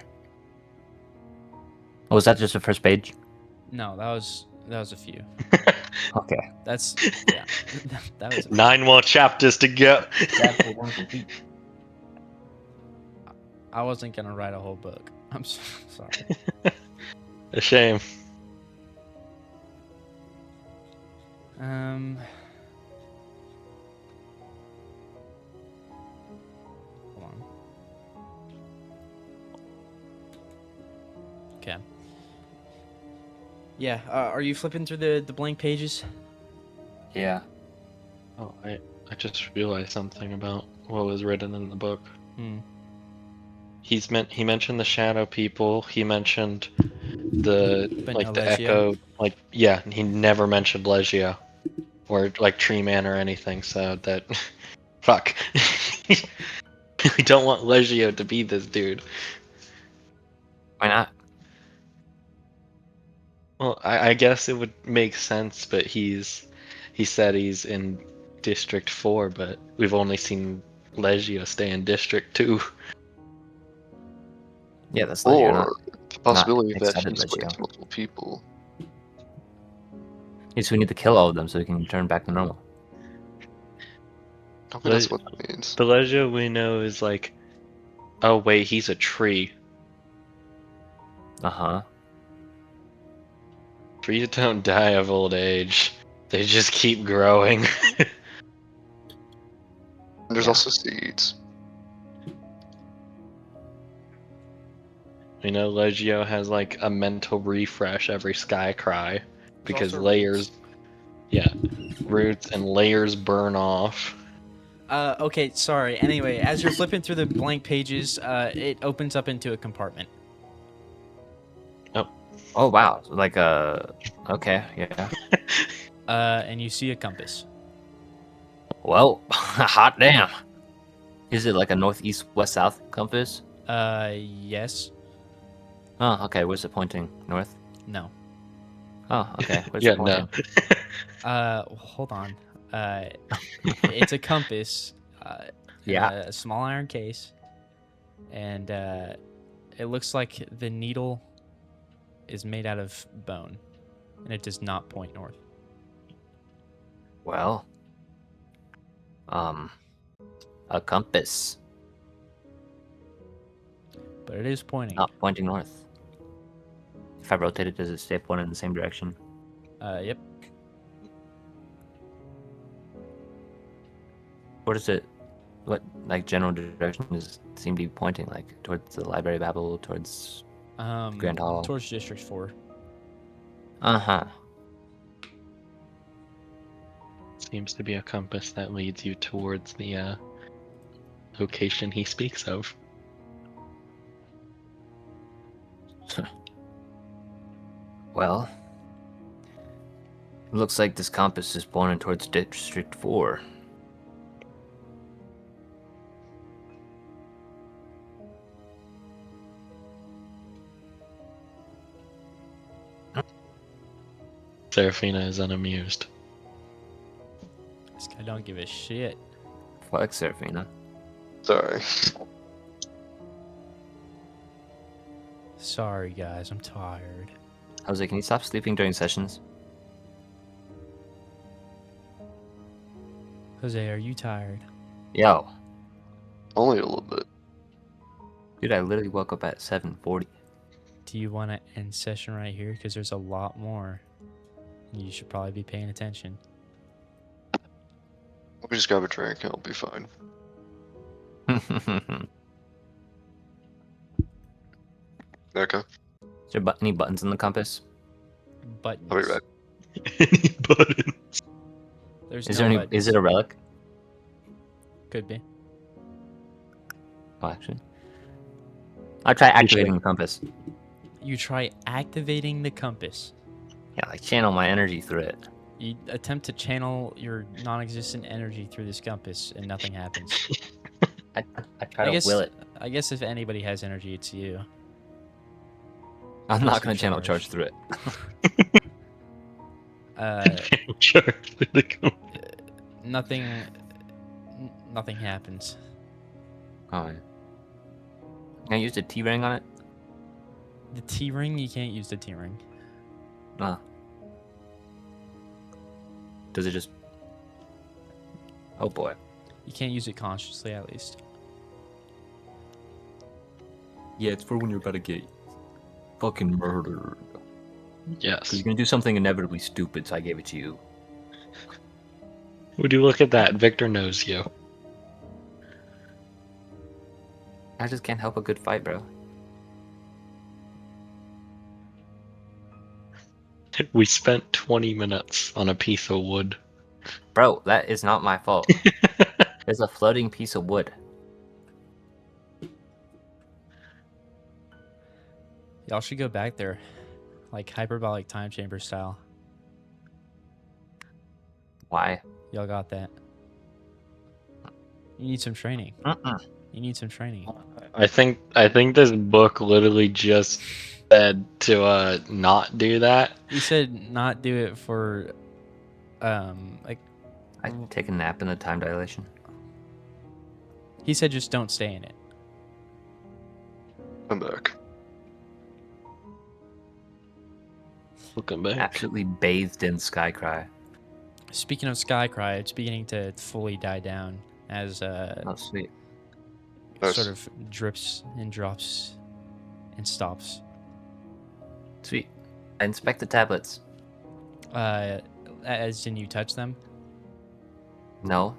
Oh, was that just the first page? No, that was a few. Okay. That's yeah. That was. 9 more chapters to go. I wasn't gonna write a whole book. I'm sorry. A shame. Hold on. Okay. Yeah. Are you flipping through the blank pages? Yeah. Oh, I just realized something about what was written in the book. He mentioned the shadow people. He mentioned the But like no the Legio? echo. Like yeah, he never mentioned Legio or like Tree Man or anything. So that fuck. we don't want Legio to be this dude. Why not? Well, I guess it would make sense, but he said he's in District 4, but we've only seen Legio stay in District 2. Yeah, that's Legio, Or the not possibility that excited he's Legio. fighting multiple people. Yes, we need to kill all of them so we can turn back to normal. I think that's what that means. The Legio we know is like, oh wait, he's a tree. Uh-huh. Trees don't die of old age. They just keep growing. There's Yeah. also seeds. We know Legio has like a mental refresh every Sky Cry because also layers, yeah, roots and layers burn off. Okay, sorry. Anyway, as you're flipping through the blank pages, it opens up into a compartment. Oh wow, like okay, yeah. And you see a compass. Well, hot damn. Is it like a northeast, west, south compass? Yes. Oh, okay. Where's it pointing? North. No. Oh, okay. Where's Yeah, it pointing? Hold on. It's a compass. In Yeah. a small iron case, and it looks like the needle is made out of bone, and it does not point north. Well, a compass, But it is pointing. not pointing north. If I rotate it, does it stay pointed in the same direction? Yep. What is it? What like general direction does it seem to be pointing? Like towards the Library of Babel, towards Grand Hall. Towards District 4. Uh-huh. Seems to be a compass that leads you towards the location he speaks of. Well, it looks like this compass is pointing towards District 4. Seraphina is unamused. This guy don't give a shit. Fuck, Seraphina. Sorry. Sorry, guys. I'm tired. Jose, can you stop sleeping during sessions? Jose, are you tired? Yo, Only a little bit. dude, I literally woke up at 7:40. Do you want to end session right here? Because there's a lot more. You should probably be paying attention. We just grab a drink and I'll be fine. Okay. Is there any buttons in the compass? Buttons. I'll be right. Any button? There's Is no there any? buttons. Is it a relic? Could be. Oh, actually, I'll try activating the compass. You try activating the compass. Yeah, like channel my energy through it. You attempt to channel your non-existent energy through this compass, and nothing happens. I try I to guess. will it. I guess if anybody has energy, it's you. I'm Unless not gonna you channel charge. charge through it. Charge through the compass. Nothing. Nothing happens. Oh, yeah. Can I use the T ring on it? The T ring. You can't use the T ring. Ah. Does it just? Oh boy. You can't use it consciously, at least. Yeah, it's for when you're about to get fucking murdered. Yes. Because you're gonna do something inevitably stupid, so I gave it to you. Would you look at that? Victor knows you. I just can't help a good fight, bro. We spent 20 minutes on a piece of wood. Bro, that is not my fault. There's a floating piece of wood. Y'all should go back there, like hyperbolic time chamber style. Why? Y'all got that? You need some training. Mm-mm. You need some training. I think this book literally just said to not do that. He said not do it for, like, I take a nap in the time dilation. he said just don't stay in it. I'm back. Looking back. Absolutely bathed in Skycry. Speaking of Skycry, it's beginning to fully die down as Oh, sweet. Nice. sort of drips and drops and stops. Sweet. I inspect the tablets. As in you touch them? No,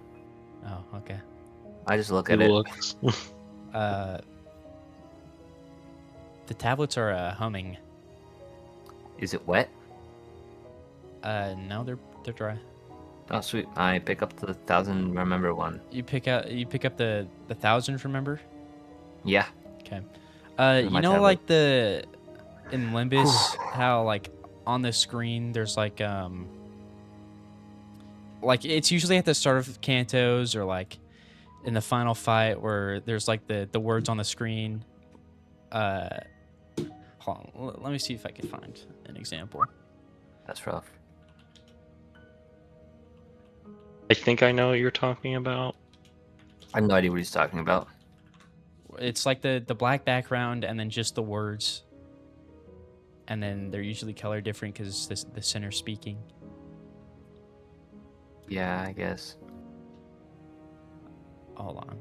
Oh, okay. I just look He at it. looks. Uh, the tablets are humming. Is it wet? No, they're dry. Oh, sweet. I pick up the 1,000 remember one. You pick up the 1,000. Remember? Yeah. Okay. In You my know, tablet. like in Limbus, how like on the screen there's like it's usually at the start of cantos or like in the final fight where there's like the words on the screen. Hold on, let me see if I can find an example. That's rough. I think I know what you're talking about. I have no idea what he's talking about. It's like the black background and then just the words, and then they're usually color different because the center speaking. Yeah, I guess. Hold on.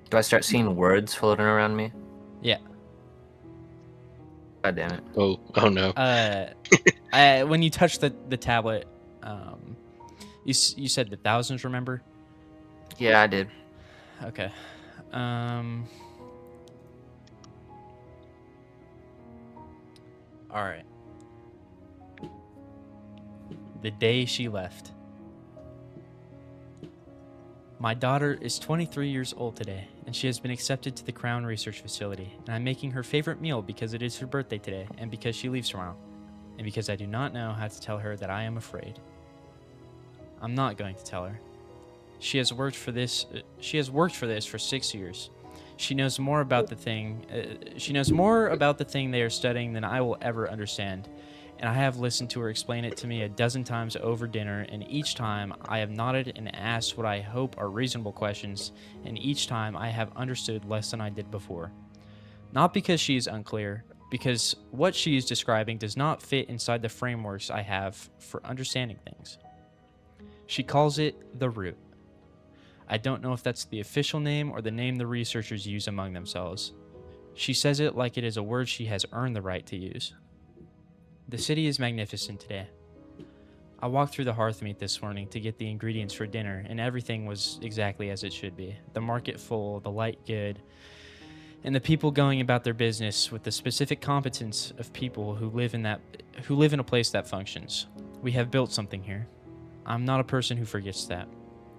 Do I start seeing words floating around me? Yeah. God damn it. Oh no. When you touch the tablet, you said the thousands. Remember? Yeah, I did. Okay. All right. The day she left. My daughter is 23 years old today, and she has been accepted to the Crown Research Facility, and I'm making her favorite meal because it is her birthday today, and because she leaves tomorrow, and because I do not know how to tell her that I am afraid. I'm not going to tell her. She has worked for this for 6 years. She knows more about the thing. She knows more about the thing they are studying than I will ever understand. And I have listened to her explain it to me a dozen times over dinner, and each time I have nodded and asked what I hope are reasonable questions, and each time I have understood less than I did before. Not because she is unclear, because what she is describing does not fit inside the frameworks I have for understanding things. She calls it the root. I don't know if that's the official name or the name the researchers use among themselves. She says it like it is a word she has earned the right to use. The city is magnificent today. I walked through the Hearthmeat this morning to get the ingredients for dinner, and everything was exactly as it should be. The market full, the light good, and the people going about their business with the specific competence of people who live in a place that functions. We have built something here. I'm not a person who forgets that.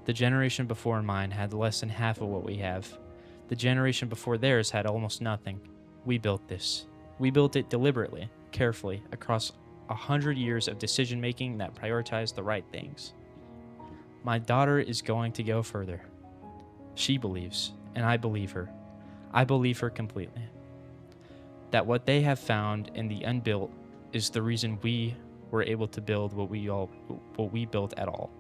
The generation before mine had less than half of what we have. The generation before theirs had almost nothing. We built this. We built it deliberately, carefully, across 100 years of decision-making that prioritized the right things. My daughter is going to go further. She believes, and I believe her. I believe her completely. That what they have found in the unbuilt is the reason we were able to build what we built at all.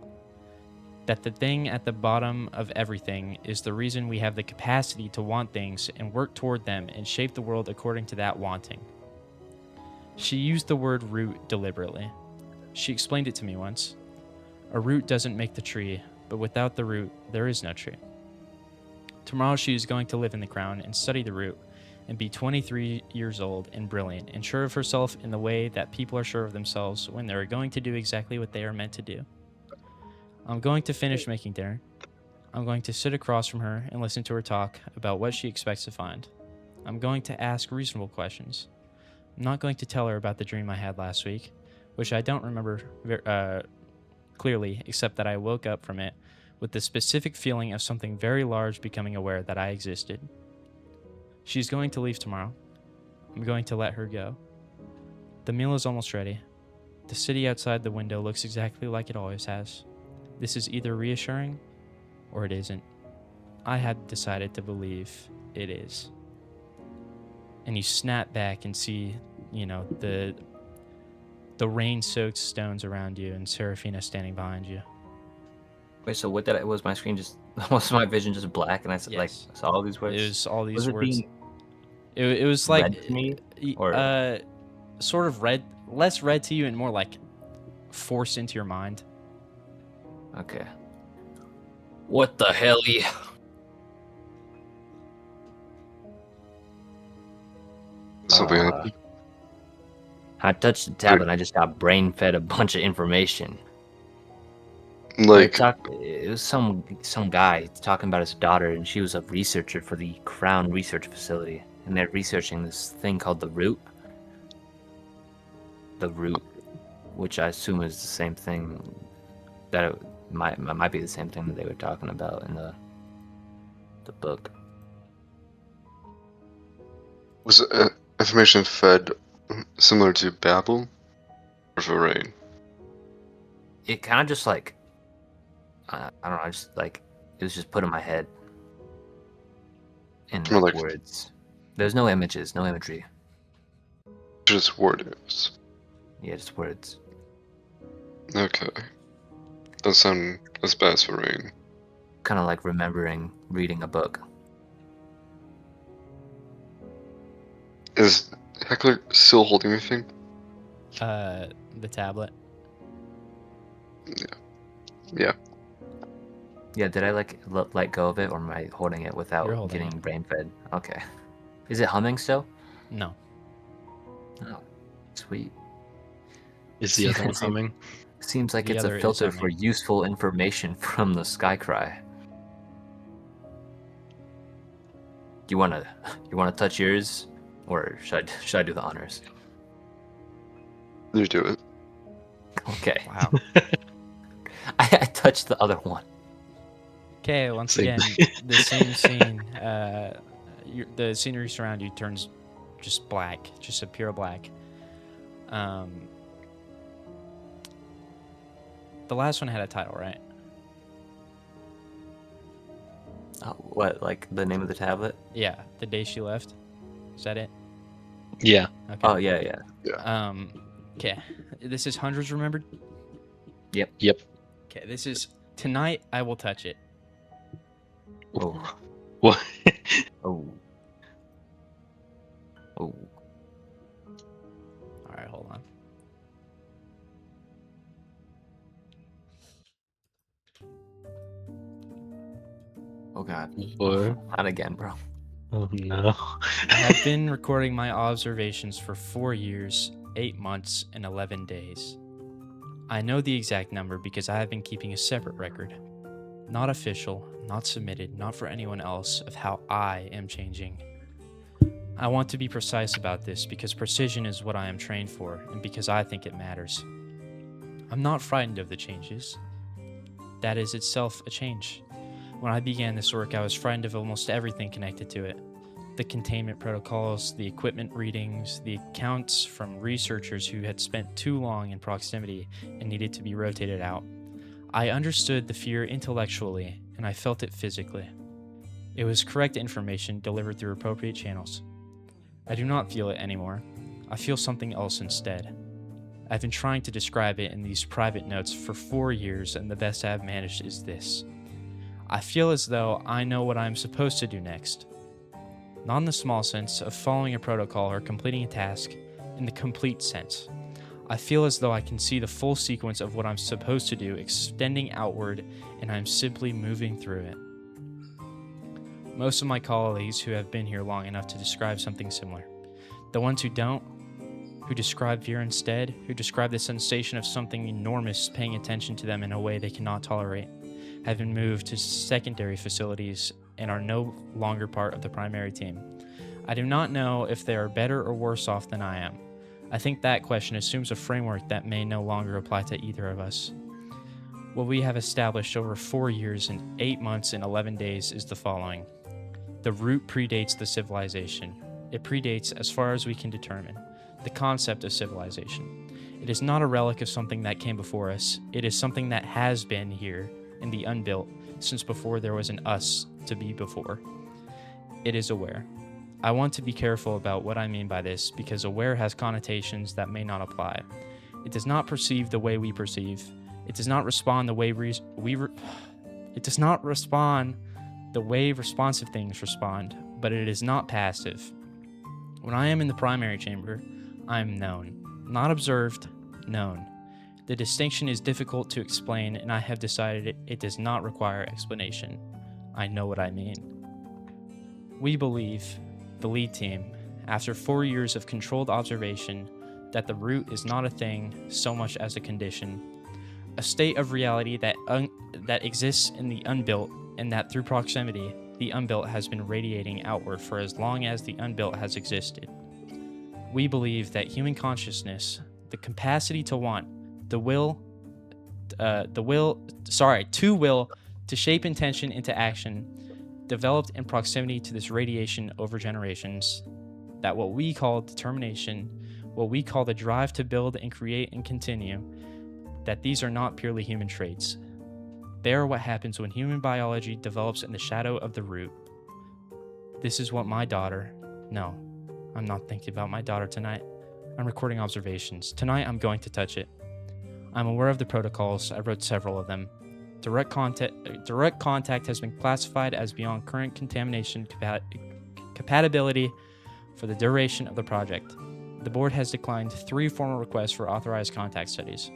That the thing at the bottom of everything is the reason we have the capacity to want things and work toward them and shape the world according to that wanting. She used the word root deliberately. She explained it to me once. A root doesn't make the tree, but without the root, there is no tree. Tomorrow she is going to live in the Crown and study the root and be 23 years old and brilliant and sure of herself in the way that people are sure of themselves when they are going to do exactly what they are meant to do. I'm going to finish making dinner. I'm going to sit across from her and listen to her talk about what she expects to find. I'm going to ask reasonable questions. I'm not going to tell her about the dream I had last week, which I don't remember clearly, except that I woke up from it with the specific feeling of something very large becoming aware that I existed. She's going to leave tomorrow. I'm going to let her go. The meal is almost ready. The city outside the window looks exactly like it always has. This is either reassuring or it isn't. I had decided to believe it is. And you snap back and see, the rain-soaked stones around you and Serafina standing behind you. Wait, so what did I? Was my screen just? Was my vision just black? And I said, like, Yes. saw all these words. It was all these Was it words. being It was like read to me, or sort of read, less read to you and more like forced into your mind. okay? What the hell? So we I touched the tablet and I just got brain fed a bunch of information. like It was some guy talking about his daughter, and she was a researcher for the Crown Research Facility, and they're researching this thing called the root. The root, which I assume is the same thing that it might be the same thing that they were talking about in the book. was information fed similar to Babel or Varain? It kind of just like I don't know, just like it was just put in my head in More like- words. There's no images, no imagery. Just words. Yeah, just words. Okay. Doesn't sound as bad as Varain. Kind of like remembering reading a book. Is Heckler still holding anything? The tablet. Yeah. Yeah, did I like let go of it, or am I holding it without You're holding getting it. brain fed? Okay. Is it humming still? No. Oh, sweet. Is the other one See- humming? Seems like The it's other a is filter for humming. useful information from the Skycry. You wanna touch yours, or should I do the honors? You do it. Okay. Wow. I touched the other one. Okay, once Same again, the same scene. The scenery surround you turns just black, just a pure black. The last one had a title, right? What? Like the name of the tablet? Yeah, The Day She Left. Is that it? Yeah. Okay. Oh yeah, yeah. Okay. This is Hundreds Remembered. Yep. Okay, this is Tonight I Will Touch It. Oh, What? oh, oh. All right, hold on. Oh god. What? Not again, bro. Oh no. I have been recording my observations for 4 years, 8 months, and 11 days. I know the exact number because I have been keeping a separate record. Not official, not submitted, not for anyone else, of how I am changing. I want to be precise about this because precision is what I am trained for and because I think it matters. I'm not frightened of the changes. That is itself a change. When I began this work, I was frightened of almost everything connected to it. The containment protocols, the equipment readings, the accounts from researchers who had spent too long in proximity and needed to be rotated out. I understood the fear intellectually, and I felt it physically. It was correct information delivered through appropriate channels. I do not feel it anymore. I feel something else instead. I've been trying to describe it in these private notes for 4 years, and the best I have managed is this. I feel as though I know what I am supposed to do next. Not in the small sense of following a protocol or completing a task, in the complete sense. I feel as though I can see the full sequence of what I'm supposed to do extending outward, and I'm simply moving through it. Most of my colleagues who have been here long enough to describe something similar. The ones who don't, who describe fear instead, who describe the sensation of something enormous paying attention to them in a way they cannot tolerate, have been moved to secondary facilities and are no longer part of the primary team. I do not know if they are better or worse off than I am. I think that question assumes a framework that may no longer apply to either of us. What we have established over 4 years and 8 months and 11 days is the following. The root predates the civilization. It predates, as far as we can determine, the concept of civilization. It is not a relic of something that came before us. It is something that has been here in the unbuilt since before there was an us to be before. It is aware. I want to be careful about what I mean by this because aware has connotations that may not apply. It does not perceive the way we perceive. It does not respond the way it does not respond the way responsive things respond, but it is not passive. When I am in the primary chamber, I am known, not observed, known. The distinction is difficult to explain, and I have decided it does not require explanation. I know what I mean. We believe, the lead team, after 4 years of controlled observation, that the root is not a thing so much as a condition, a state of reality that exists in the unbuilt, and that through proximity, the unbuilt has been radiating outward for as long as the unbuilt has existed. We believe that human consciousness, the capacity to want, to will to shape intention into action, developed in proximity to this radiation over generations, that what we call determination, what we call the drive to build and create and continue, that these are not purely human traits. They are what happens when human biology develops in the shadow of the root. This is what my daughter... No, I'm not thinking about my daughter tonight. I'm recording observations. Tonight I'm going to touch it. I'm aware of the protocols. I wrote several of them. Direct contact has been classified as beyond current contamination compatibility for the duration of the project. The board has declined 3 formal requests for authorized contact studies.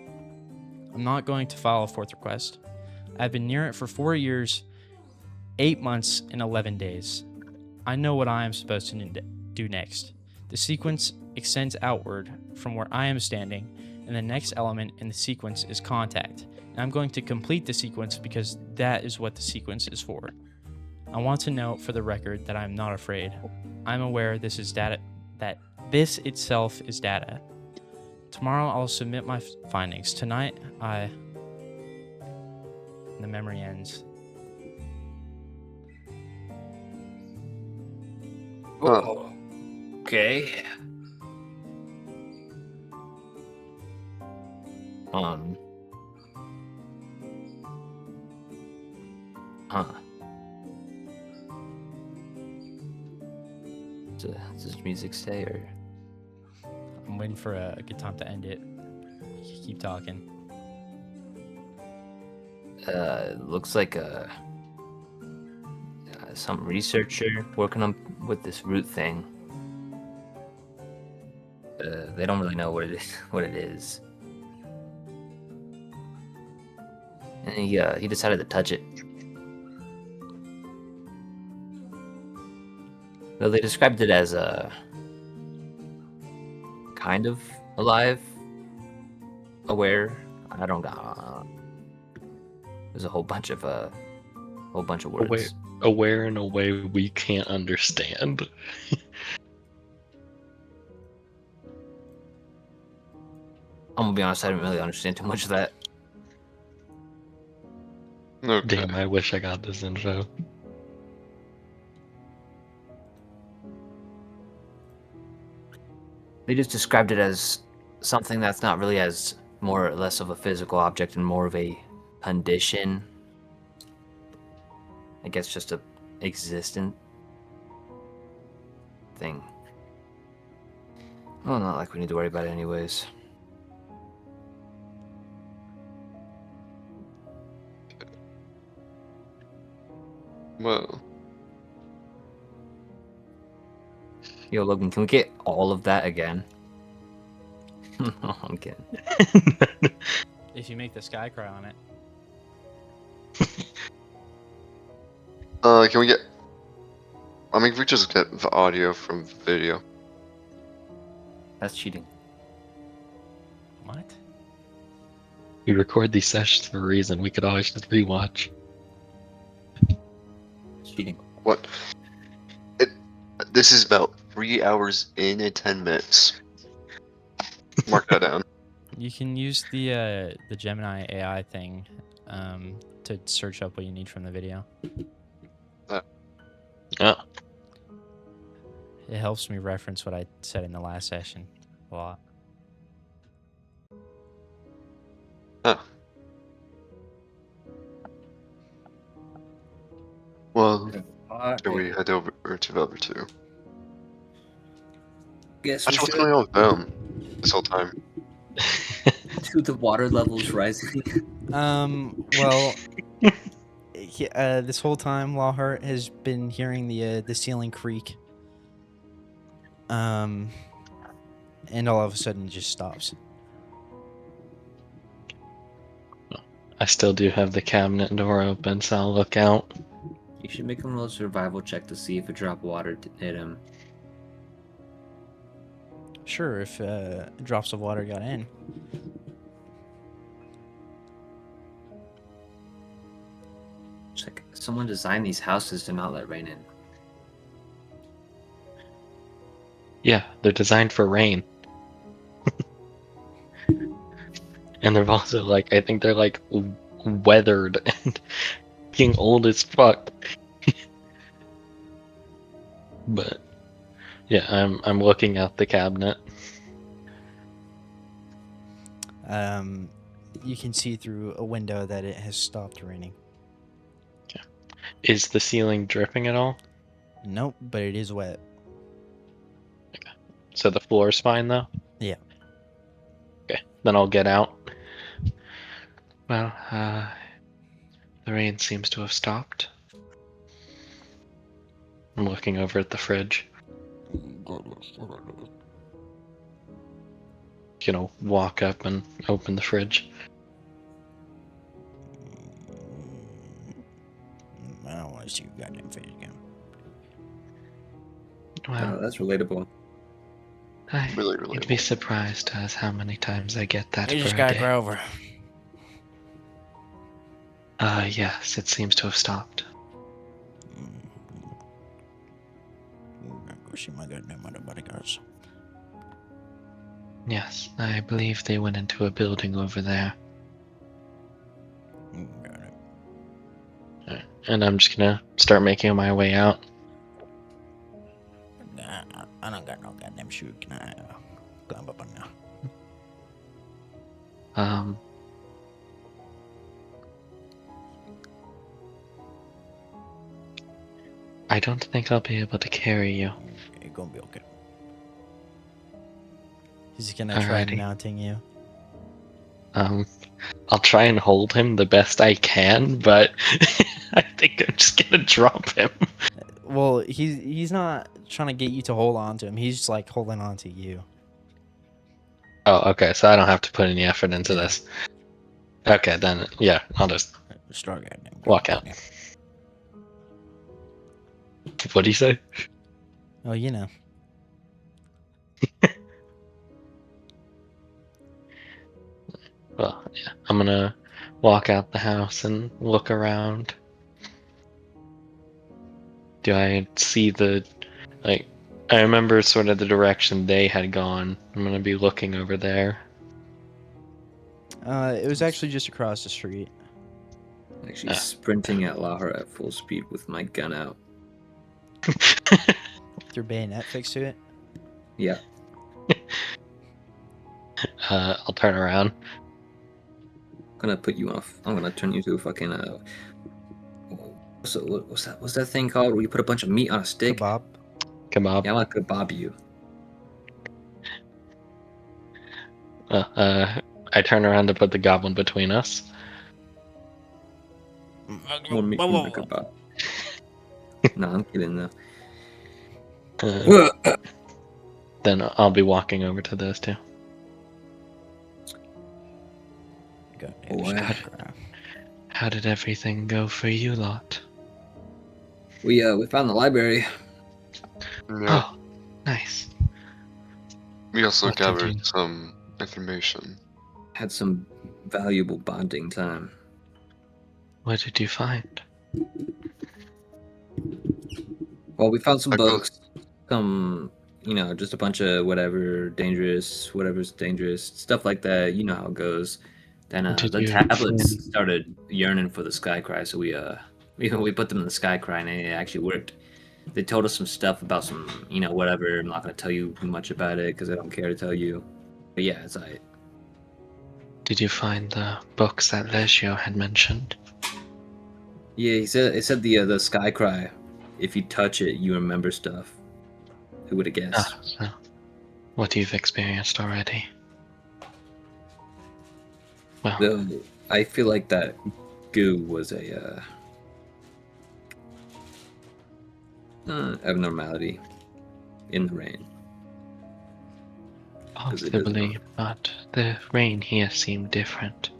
I'm not going to file a 4th request. I've been near it for 4 years, 8 months, and 11 days. I know what I am supposed to do next. The sequence extends outward from where I am standing, and the next element in the sequence is contact. And I'm going to complete the sequence because that is what the sequence is for. I want to note for the record that I am not afraid. I'm aware this is data, that this itself is data. Tomorrow I'll submit my findings. Tonight, the memory ends. Oh. Okay. Huh. Does this music stay or? I'm waiting for a good time to end it. Keep talking. Looks like some researcher working on with this root thing. They don't really know what it is. And he decided to touch it. Though they described it as a kind of alive, aware. I don't got. There's a whole bunch of words. Aware in a way we can't understand. I'm gonna be honest, I didn't really understand too much of that. Okay. Damn, I wish I got this info. They just described it as something that's not really as more or less of a physical object and more of a condition. I guess just a existent thing. Well, not like we need to worry about it anyways. Well, Yo, Logan, can we get all of that again? No, I'm kidding. If you make the sky cry on it. can we get? I mean, if we just get the audio from video. That's cheating. What? We record these sessions for a reason. We could always just rewatch. Cheating. What? This is about 3 hours in and 10 minutes. Mark that down. You can use the Gemini AI thing to search up what you need from the video. Oh, It helps me reference what I said in the last session a lot. Huh. Well, Can we head over to number 2? Guess we Actually, what's should. going on with them this whole time? To the water levels rising. Well, this whole time, Lawhurt has been hearing the ceiling creak. And all of a sudden, it just stops. I still do have the cabinet door open, so I'll look out. You should make him roll a survival check to see if a drop of water hit him. Sure, if drops of water got in. It's like someone designed these houses to not let rain in. Yeah, they're designed for rain. And they're also like, I think they're like weathered and being old as fuck. But yeah, I'm looking at the cabinet. You can see through a window that it has stopped raining. Is the ceiling dripping at all? Nope, but it is wet. So the floor's fine though? Yeah. Okay, then I'll get out. Well, the rain seems to have stopped. I'm looking over at the fridge. Walk up and open the fridge. I don't want to see your goddamn face again. Well, That's relatable. Really you'd be surprised as how many times I get that You per just gotta day. cry over. Yes, it seems to have stopped. I'm gonna go see my goddamn other bodyguards. Yes, I believe they went into a building over there. Got it. And I'm just gonna start making my way out. Nah, I don't got no goddamn shoe. Can I climb up on now? I don't think I'll be able to carry you. It's gonna be okay. He's gonna try Alrighty. mounting you. I'll try and hold him the best I can, but I think I'm just gonna drop him. Well, he's not trying to get you to hold on to him. He's just like holding on to you. Oh, okay, so I don't have to put any effort into Yeah. this. Okay, then, yeah, I'll just Start goddamn. walk out. What do you say? Oh, you know. Well, yeah, I'm gonna walk out the house and look around. Do I see I remember sort of the direction they had gone. I'm gonna be looking over there. It was actually just across the street. Actually, sprinting at Lahara at full speed with my gun out. With your bayonet fixed to it. Yeah. I'll turn around. I'm gonna put you off. I'm gonna turn you to a fucking what's that thing called where you put a bunch of meat on a stick? Kebab. Kebab. Yeah, I'm gonna kebab you. I turn around to put the goblin between us. More meat from the kebab. No, I'm kidding though. Then I'll be walking over to those two. How did everything go for you lot? We found the library. Yeah. Oh, nice. We also What did you- gathered some information. Had some valuable bonding time. What did you find? Well, we found some I go- books, some, just a bunch of whatever's dangerous, stuff like that. You know how it goes. Then Did the you tablets find- started yearning for the Skycry, so we put them in the Skycry, and it actually worked. They told us some stuff about some, whatever. I'm not gonna tell you much about it because I don't care to tell you. But yeah, it's alright. Did you find the books that Legio had mentioned? Yeah, it said the Skycry if you touch it, you remember stuff. Who would have guessed? So what you've experienced already. Well, Though I feel like that goo was a abnormality in the rain. 'Cause it doesn't possibly, but the rain here seemed different.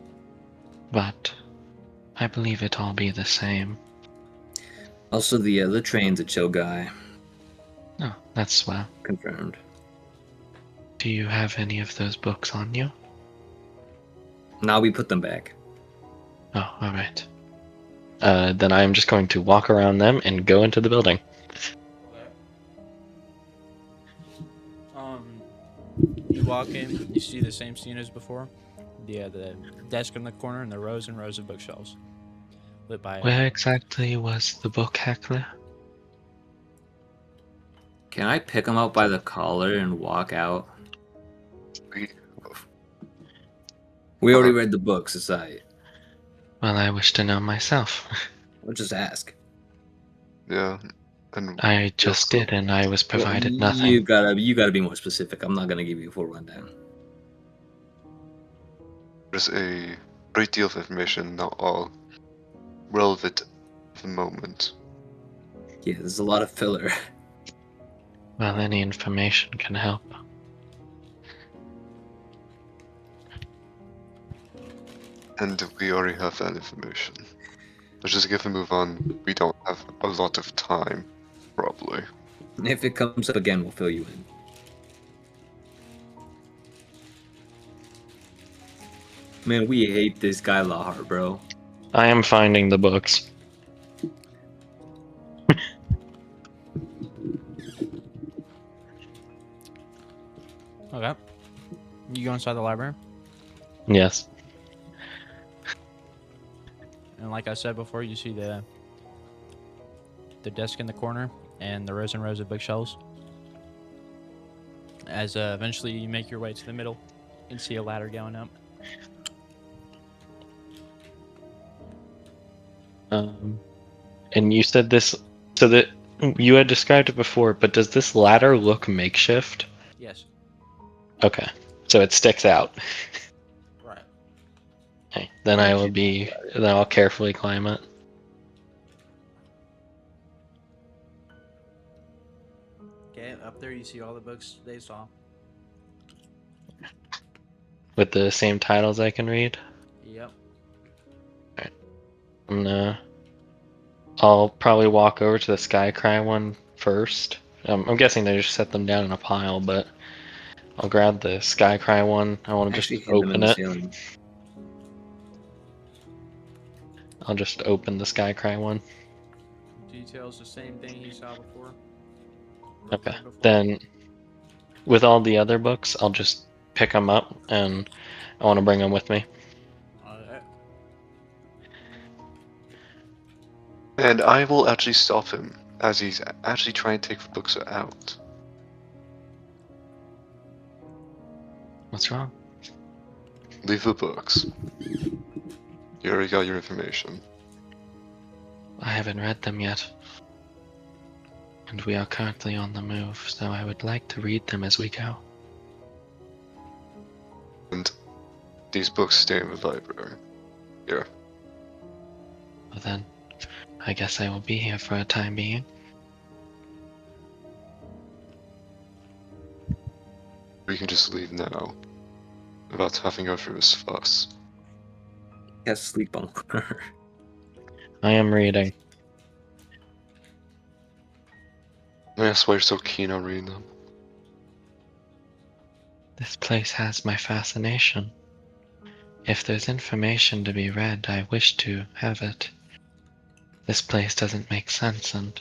But I believe it all be the same. Also, the train's a chill guy. Oh, that's swell. Confirmed. Do you have any of those books on you? Now we put them back. Oh, alright. Then I am just going to walk around them and go into the building. You walk in, you see the same scene as before. The desk in the corner and the rows and rows of bookshelves, lit by. Where exactly was the book heckler? Can I pick him up by the collar and walk out? We, We already read the books aside. Well, I wish to know myself. We'll just ask. yeah, and I just also- did, and I was provided You nothing. gotta be more specific. I'm not gonna give you a full rundown. there's a great deal of information, not all relevant at the moment. Yeah, there's a lot of filler. Well, any information can help. And we already have that information. Let's just get to move on. We don't have a lot of time, probably. If it comes up again, we'll fill you in. Man, we hate this guy Lahar, bro. I am finding the books. Okay. You go inside the library, Yes. and like I said before, you see the desk in the corner and the rows and rows of bookshelves. As eventually you make your way to the middle, you can see a ladder going up. And you said this, so that you had described it before, but does this ladder look makeshift? Yes. Okay, so it sticks out. Right. Okay, then then I'll carefully climb it. Okay, up there you see all the books they saw. With the same titles I can read. Yep. I'll probably walk over to the Skycry one first. I'm guessing they just set them down in a pile, but I'll grab the Skycry one. I want to Actually, just hit them in open the it. ceiling. I'll just open the Skycry one. Details the same thing you saw before. Okay. Then, with all the other books, I'll just pick them up, and I want to bring them with me. Alright. And I will actually stop him as he's actually trying to take the books out. What's wrong? Leave the books. You already got your information. I haven't read them yet. And we are currently on the move, so I would like to read them as we go. And these books stay in the library. Here. Well then, I guess I will be here for a time being. We can just leave now. Without having go through this fuss. He has sleep on her. I am reading. That's why you're so keen on reading them. This place has my fascination. If there's information to be read, I wish to have it. This place doesn't make sense, and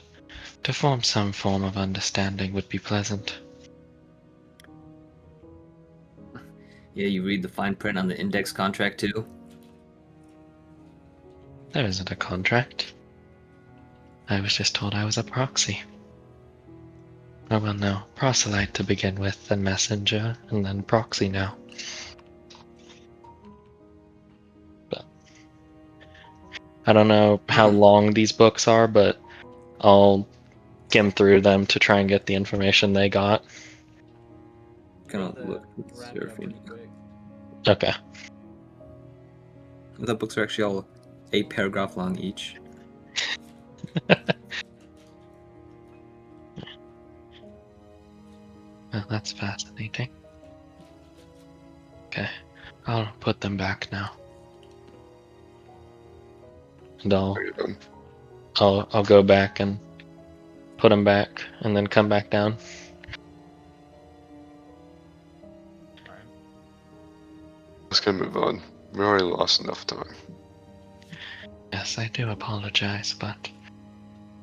to form some form of understanding would be pleasant. Yeah, you read the fine print on the index contract too. There isn't a contract. I was just told I was a proxy. Oh well, no. Proselyte to begin with, then messenger, and then proxy now. But I don't know how long these books are, but I'll skim through them to try and get the information they got. Gonna look with Seraphina. Okay. The books are actually all 8 paragraph long each. Well, that's fascinating. Okay, I'll put them back now, and Are you done? I'll go back and put them back, and then come back down. Let's get move on. We already lost enough time. Yes, I do apologize, but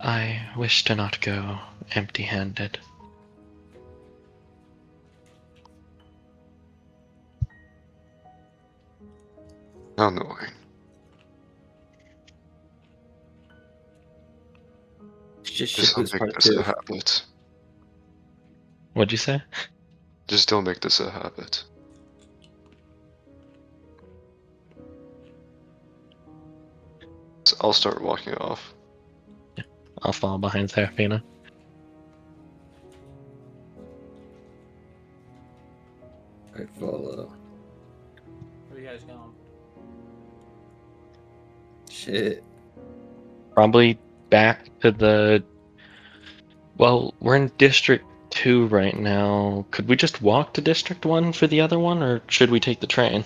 I wish to not go empty-handed. How annoying. Just Just ship don't this make part this a too. habit. What'd you say? Just don't make this a habit. So I'll start walking off. I'll fall behind Seraphina. I follow. Where are you guys going? Shit. Probably back to the... Well, we're in District 2 right now. Could we just walk to District 1 for the other one, or should we take the train?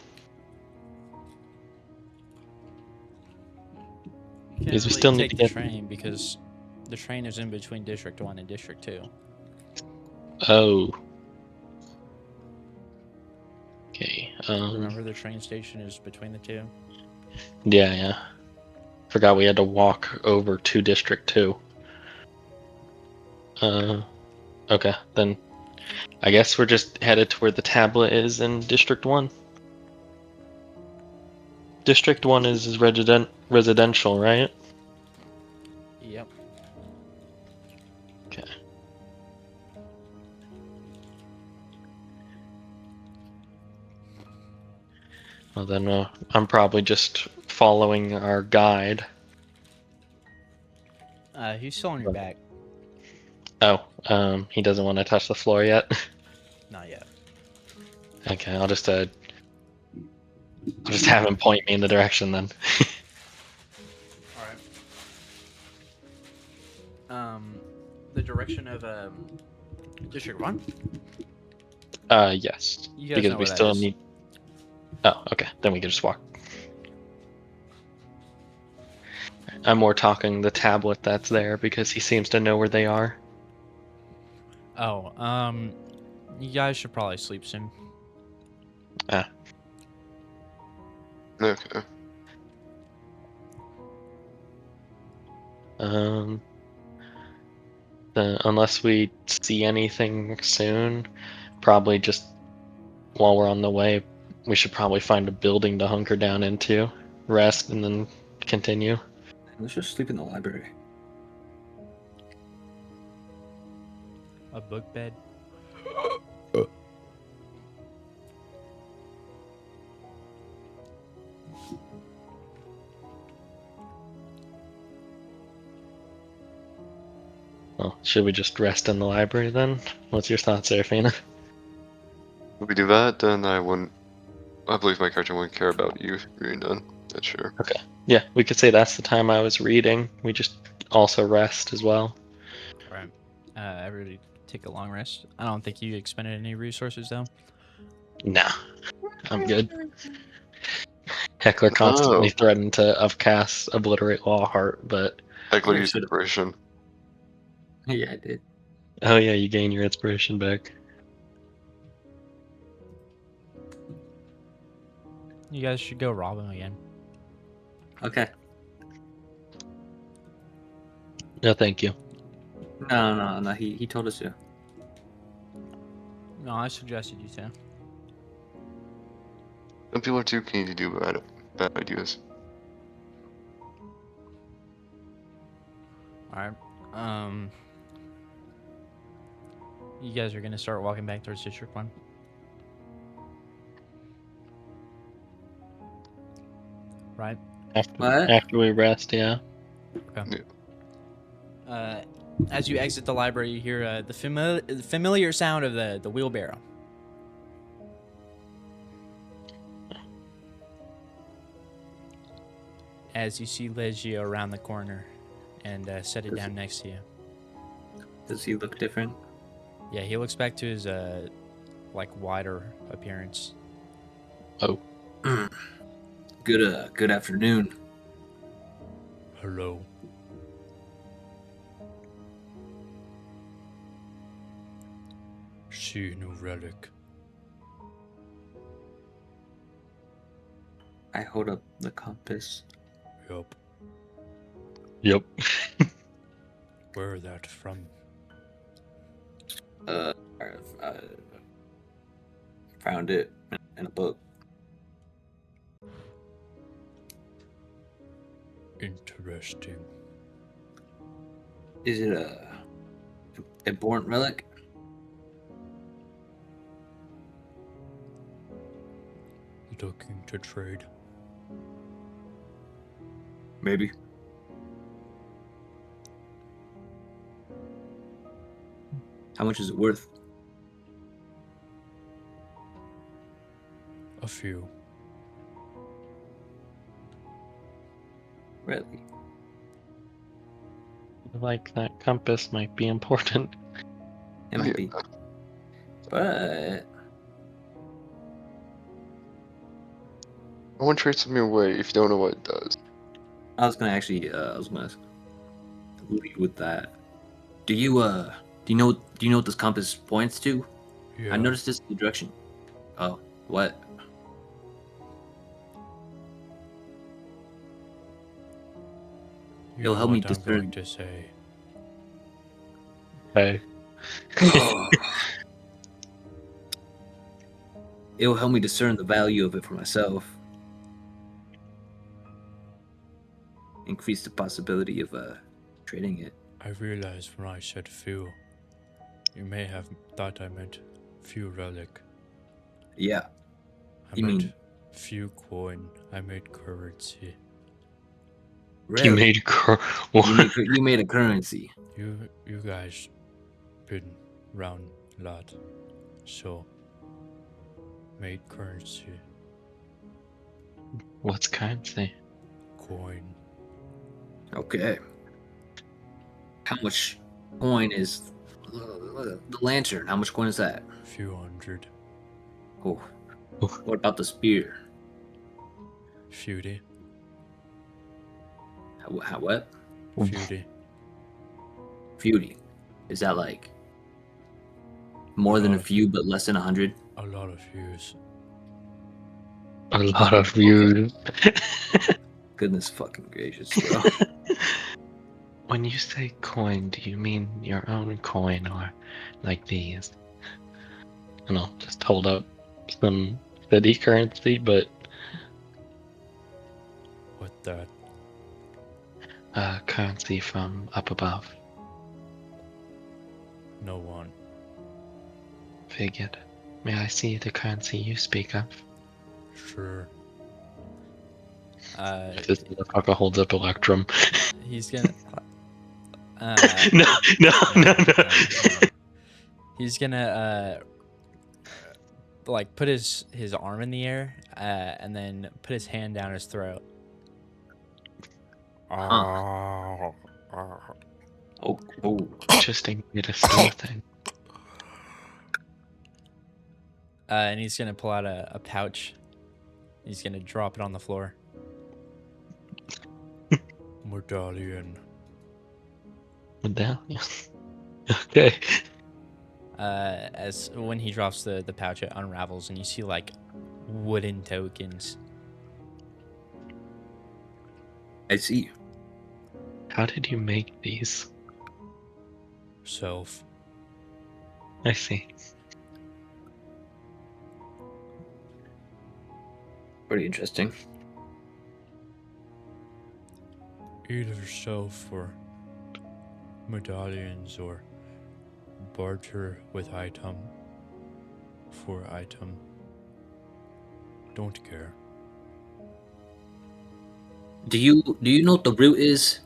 You Because can't we really still need take to the get... train because the train is in between District 1 and District 2. Oh. Okay, Remember, the train station is between the two? yeah. Forgot we had to walk over to District 2. Okay, then I guess we're just headed to where the tablet is in District 1. District 1 is residential, right? Yep. Okay. Well then, I'm probably just following our guide. He's still on your back. Oh, he doesn't want to touch the floor yet. Not yet. Okay, I'll just have him point me in the direction then. Alright. The direction of, District 1? Yes. You guys Because know we where that still is. need... Oh, okay, then we can just walk. I'm more talking the tablet that's there because he seems to know where they are. Oh, you guys should probably sleep soon. Okay. Unless we see anything soon, probably just while we're on the way, we should probably find a building to hunker down into, rest, and then continue. Let's just sleep in the library. A book bed? Well, should we just rest in the library then? What's your thoughts, Serafina? If we do that, then I believe my character wouldn't care about you being done. That's sure. Okay. Yeah, we could say that's the time I was reading. We just also rest as well. Alright. Everybody take a long rest. I don't think you expended any resources, though. Nah, I'm good. Heckler constantly threatened to upcast Obliterate Lawheart, but... Heckler Yeah, used should've. inspiration. Yeah, I did. Oh yeah, you gain your inspiration back. You guys should go rob him again. Okay. No, thank you. No. He told us to. No, I suggested you to. Some people are too keen to do bad ideas. Alright. You guys are gonna start walking back towards District 1. Right? What? After we rest, yeah. Okay. Yeah. As you exit the library, you hear the familiar sound of the wheelbarrow. As you see Legio around the corner and set it down next to you. Does he look different? Yeah, he looks back to his like wider appearance. Oh, Good afternoon. Hello. See new relic. I hold up the compass. Yup. yep. Where that from? I found it in a book. Interesting. Is it a important relic? Looking to trade. Maybe. How much is it worth? A few. Really? Like that compass might be important. It might be. But I won't trade something away if you don't know what it does. I was gonna lead with that. Do you know what this compass points to? Yeah. I noticed this in the direction. Oh, what? You It'll know help me what I'm discern. going to say. Okay. It'll help me discern the value of it for myself. Increase the possibility of trading it. I realized when I said few, you may have thought I meant few relic. Yeah. I You meant mean- few coin. I made currency. Really? You made You made a currency. You guys been round a lot, so made currency. What's currency? Coin. Okay. How much coin is the lantern? How much coin is that? Few hundred. Oh. What about the spear? Feudy. How what? Feudy. Feudy. Is that like more than a few but less than 100? A lot of views. A lot of views. Goodness fucking gracious, bro. When you say coin, do you mean your own coin or like these? And I'll just hold up some city currency, but What that? currency from up above. No one. Figured. May I see the currency you speak of? Sure. This motherfucker holds up Electrum. He's gonna. No. He's gonna like put his arm in the air and then put his hand down his throat. Oh, Interesting way to start thing. And he's gonna pull out a pouch. He's gonna drop it on the floor. Medallion. Medallion. Okay. As when he drops the pouch, it unravels and you see like wooden tokens. I see. How did you make these? Self. I see. Pretty interesting. Either self for medallions or barter with item for item. Don't care. Do you know what the root is?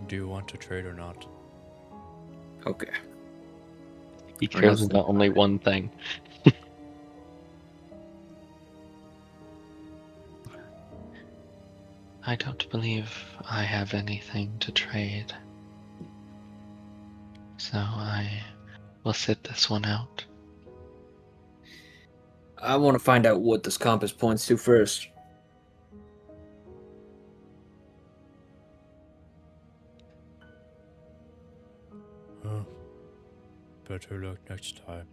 Do you want to trade or not? Okay. He Or else cares about only one thing. I don't believe I have anything to trade. So I will sit this one out. I want to find out what this compass points to first. Oh, better luck next time.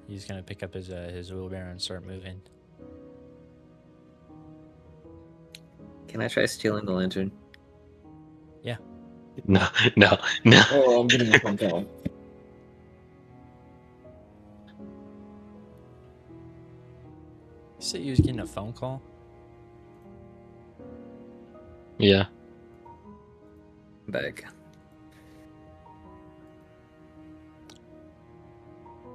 He's gonna pick up his wheelbarrow and start moving. Can I try stealing the lantern? No, no, no. Oh, I'm getting a phone call. You said you was getting a phone call? Yeah. Back. All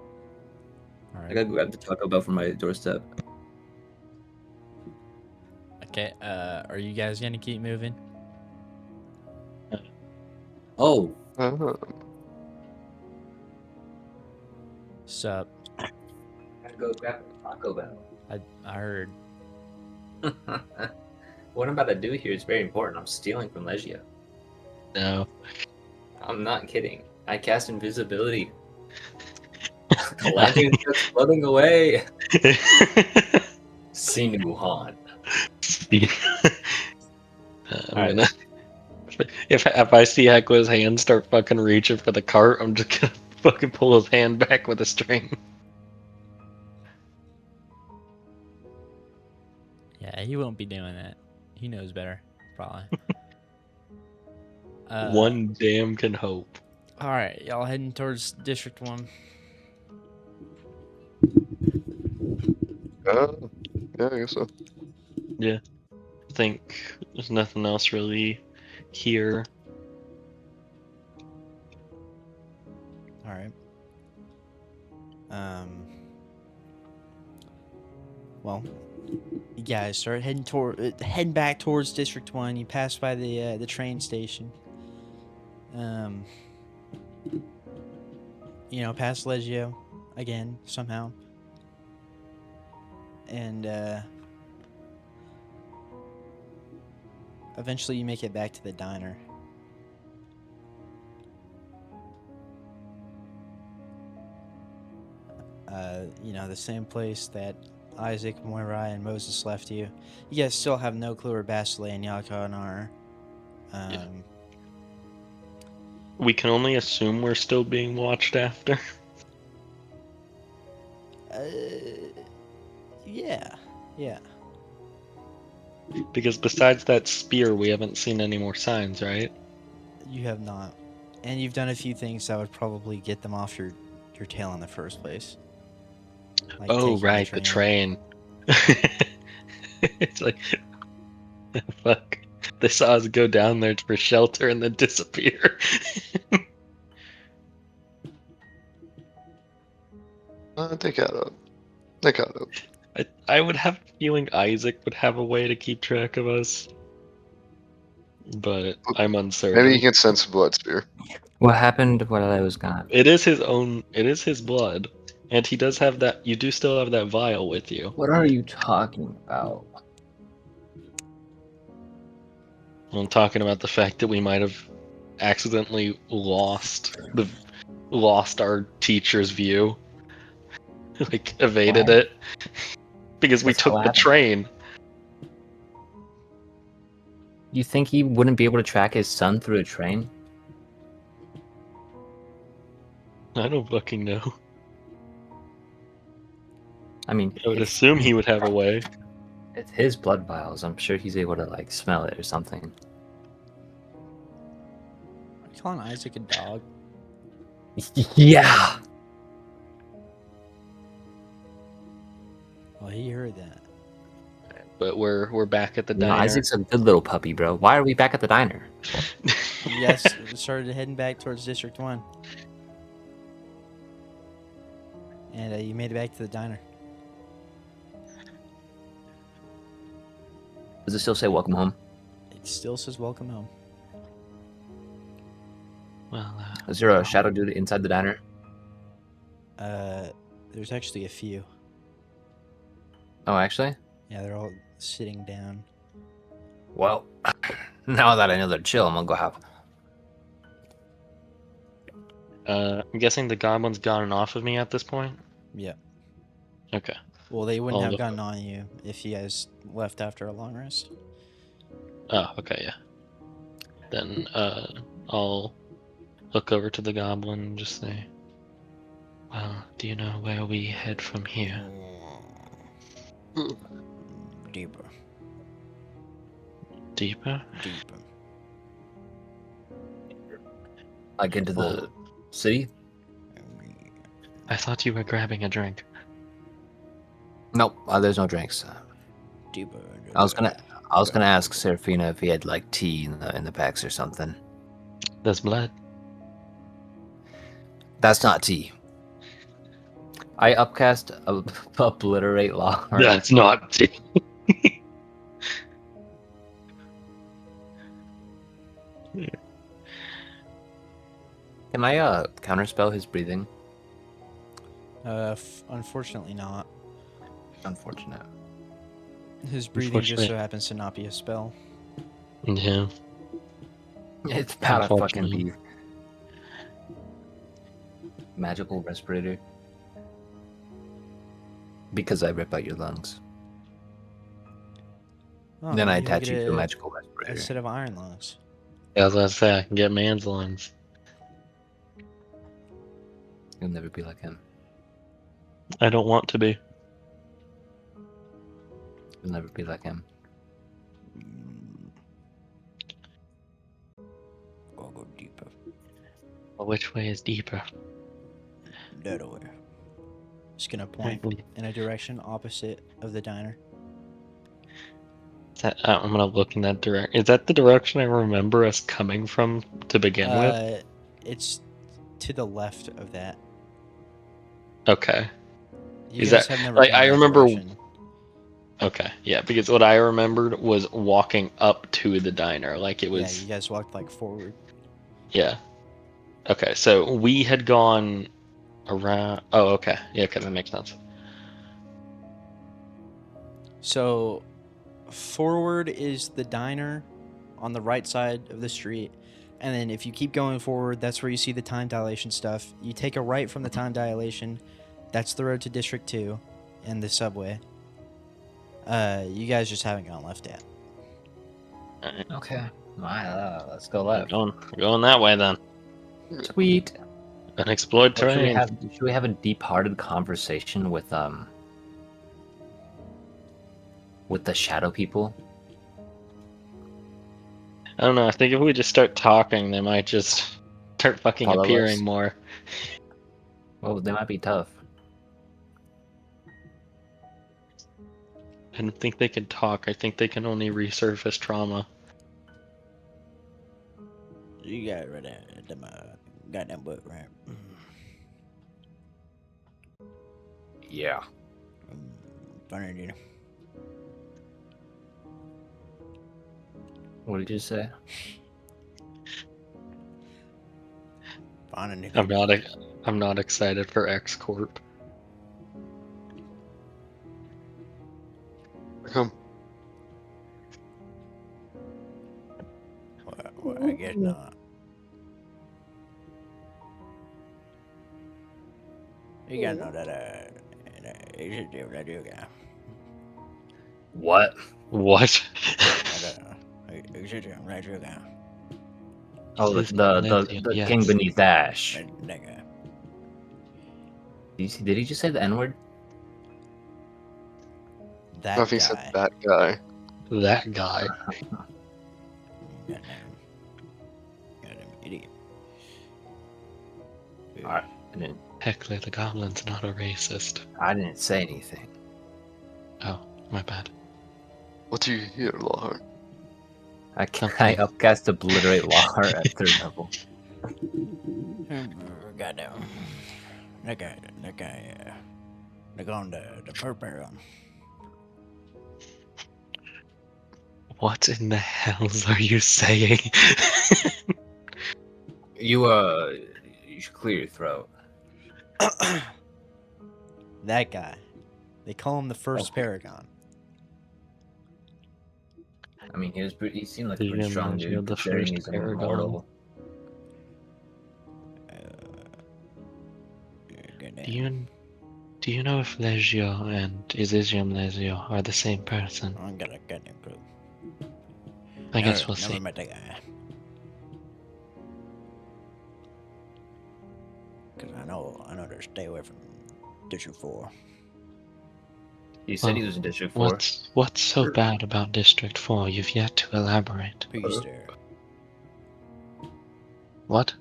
I right. gotta grab the Taco Bell from my doorstep. Okay. Are you guys gonna keep moving? Oh, Sup? gotta go grab the Taco Bell. I heard. What I'm about to do here is very important. I'm stealing from Legio. No. I'm not kidding. I cast invisibility. The lantern starts floating away. Sinuhan. I'm Alright. gonna. If I see Aqua's hand start fucking reaching for the cart, I'm just gonna fucking pull his hand back with a string. Yeah, he won't be doing that. He knows better, probably. One damn can hope. All right, y'all heading towards District 1. Yeah, I guess so. Yeah. I think there's nothing else really here. All right. Well, you guys start heading back towards District 1. You pass by the train station. Past Legio again somehow. And eventually you make it back to the diner. The same place that Isaac, Moirai, and Moses left you. You guys still have no clue where Basile and Yakon are. Yeah. We can only assume we're still being watched after. Yeah. Because besides that spear, we haven't seen any more signs, right? You have not. And you've done a few things that would probably get them off your tail in the first place. Like Oh, taking right, the train. It's like, fuck. They saw us go down there for shelter and then disappear. They got up. They got up. I would have a feeling Isaac would have a way to keep track of us. But I'm uncertain. Maybe you can sense a blood spear. What happened while I was gone? It is his blood. And he does have that, you do still have that vial with you. What are you talking about? I'm talking about the fact that we might have accidentally lost our teacher's view. Like, evaded Why? it. Because we That's how took it the happened. train. You think he wouldn't be able to track his son through a train? I don't fucking know. I mean, I would it's assume he would have a way. it's his blood vials. I'm sure he's able to like smell it or something. Are you calling Isaac a dog? Yeah. Well, he heard that. But we're back at the You know, diner. Isaac's a good little puppy, bro. Why are we back at the diner? You guys started heading back towards District 1. And you made it back to the diner. Does it still say welcome home? still says welcome home. Well, Is there a shadow dude inside the diner? There's actually a few. Oh, actually? Yeah, they're all sitting down. Well, now that I know they're chill, I'm gonna go have. I'm guessing the goblin's gotten off of me at this point. Yeah. Okay. Well, they wouldn't I'll have look gotten on you if you guys left after a long rest. Oh, okay, yeah. Then I'll look over to the goblin and just say, "Well, do you know where we head from here?" Deeper. Deeper? Deeper. Like into the city? I thought you were grabbing a drink. Nope. There's no drinks. Deeper. I was gonna ask Serafina if he had like tea in the packs or something. There's blood. That's not tea. I upcast obliterate Lockhart. That's not tea. Can I counterspell his breathing? Unfortunately not. Unfortunate. His breathing just so Unfortunately. happens to not be a spell. Yeah. It's about a fucking Unfortunately. beef. Magical respirator. Because I rip out your lungs. Oh, Then I maybe attach get you to a a magical respirator. set of iron lungs. Yeah, I was gonna say I can get man's lungs. You'll never be like him. I don't want to be. You'll never be like him. I'll go deeper. Well, which way is deeper? That way. Just gonna point in a direction opposite of the diner. I'm gonna look in that direction. Is that the direction I remember us coming from to begin with? It's to the left of that. Okay. You Is guys that- have never like, gone I that remember- direction. Okay, yeah, because what I remembered was walking up to the diner, like it Yeah, was. you guys walked like forward. Yeah. Okay, so we had gone around. Oh, okay. Yeah, okay, that makes sense. So, forward is the diner on the right side of the street. And then if you keep going forward, that's where you see the time dilation stuff. You take a right from the time dilation. That's the road to District 2 and the subway. You guys just haven't gone left yet. Okay. Let's go We're left. going that way then. Sweet. Unexplored Well, terrain. should we have a deep-hearted conversation with the shadow people? I don't know. I think if we just start talking, they might just start fucking Follow appearing us. more. Well, they might be tough. I don't think they can talk. I think they can only resurface trauma. You got it right there. Goddamn book, right? Yeah. Funny, dude. What did you say? Funny. I'm not excited for X Corp. Come. Well, I guess not. You gotta know that you should do that, you guy. What? What? You should do that, you guy. Oh, Please the yes. king beneath Ash. That guy. Did he just say the N-word? That No, if he guy. said that guy. That guy. Goddamn idiot. Alright. Heckler the Goblin's not a racist. I didn't say anything. Oh, my bad. What do you hear, Lawheart? I upcast obliterate Lockhart at 3rd level. Goddamn. That guy, they got on the purple one. What in the hells are you saying? You should clear your throat. That guy. They call him the first Okay. Paragon. I mean, he seemed like a Did pretty you strong realize you're dude, the considering first he's Paragon? immortal. Goddamn. Do you know if Legio and Isigium Legio are the same person? I ain't got a goddamn clue. I guess we'll Never see. met that guy. Cause I know to stay away from District 4. He said he Well, was in District 4. What's so bad about District 4? You've yet to elaborate. Peace there. What?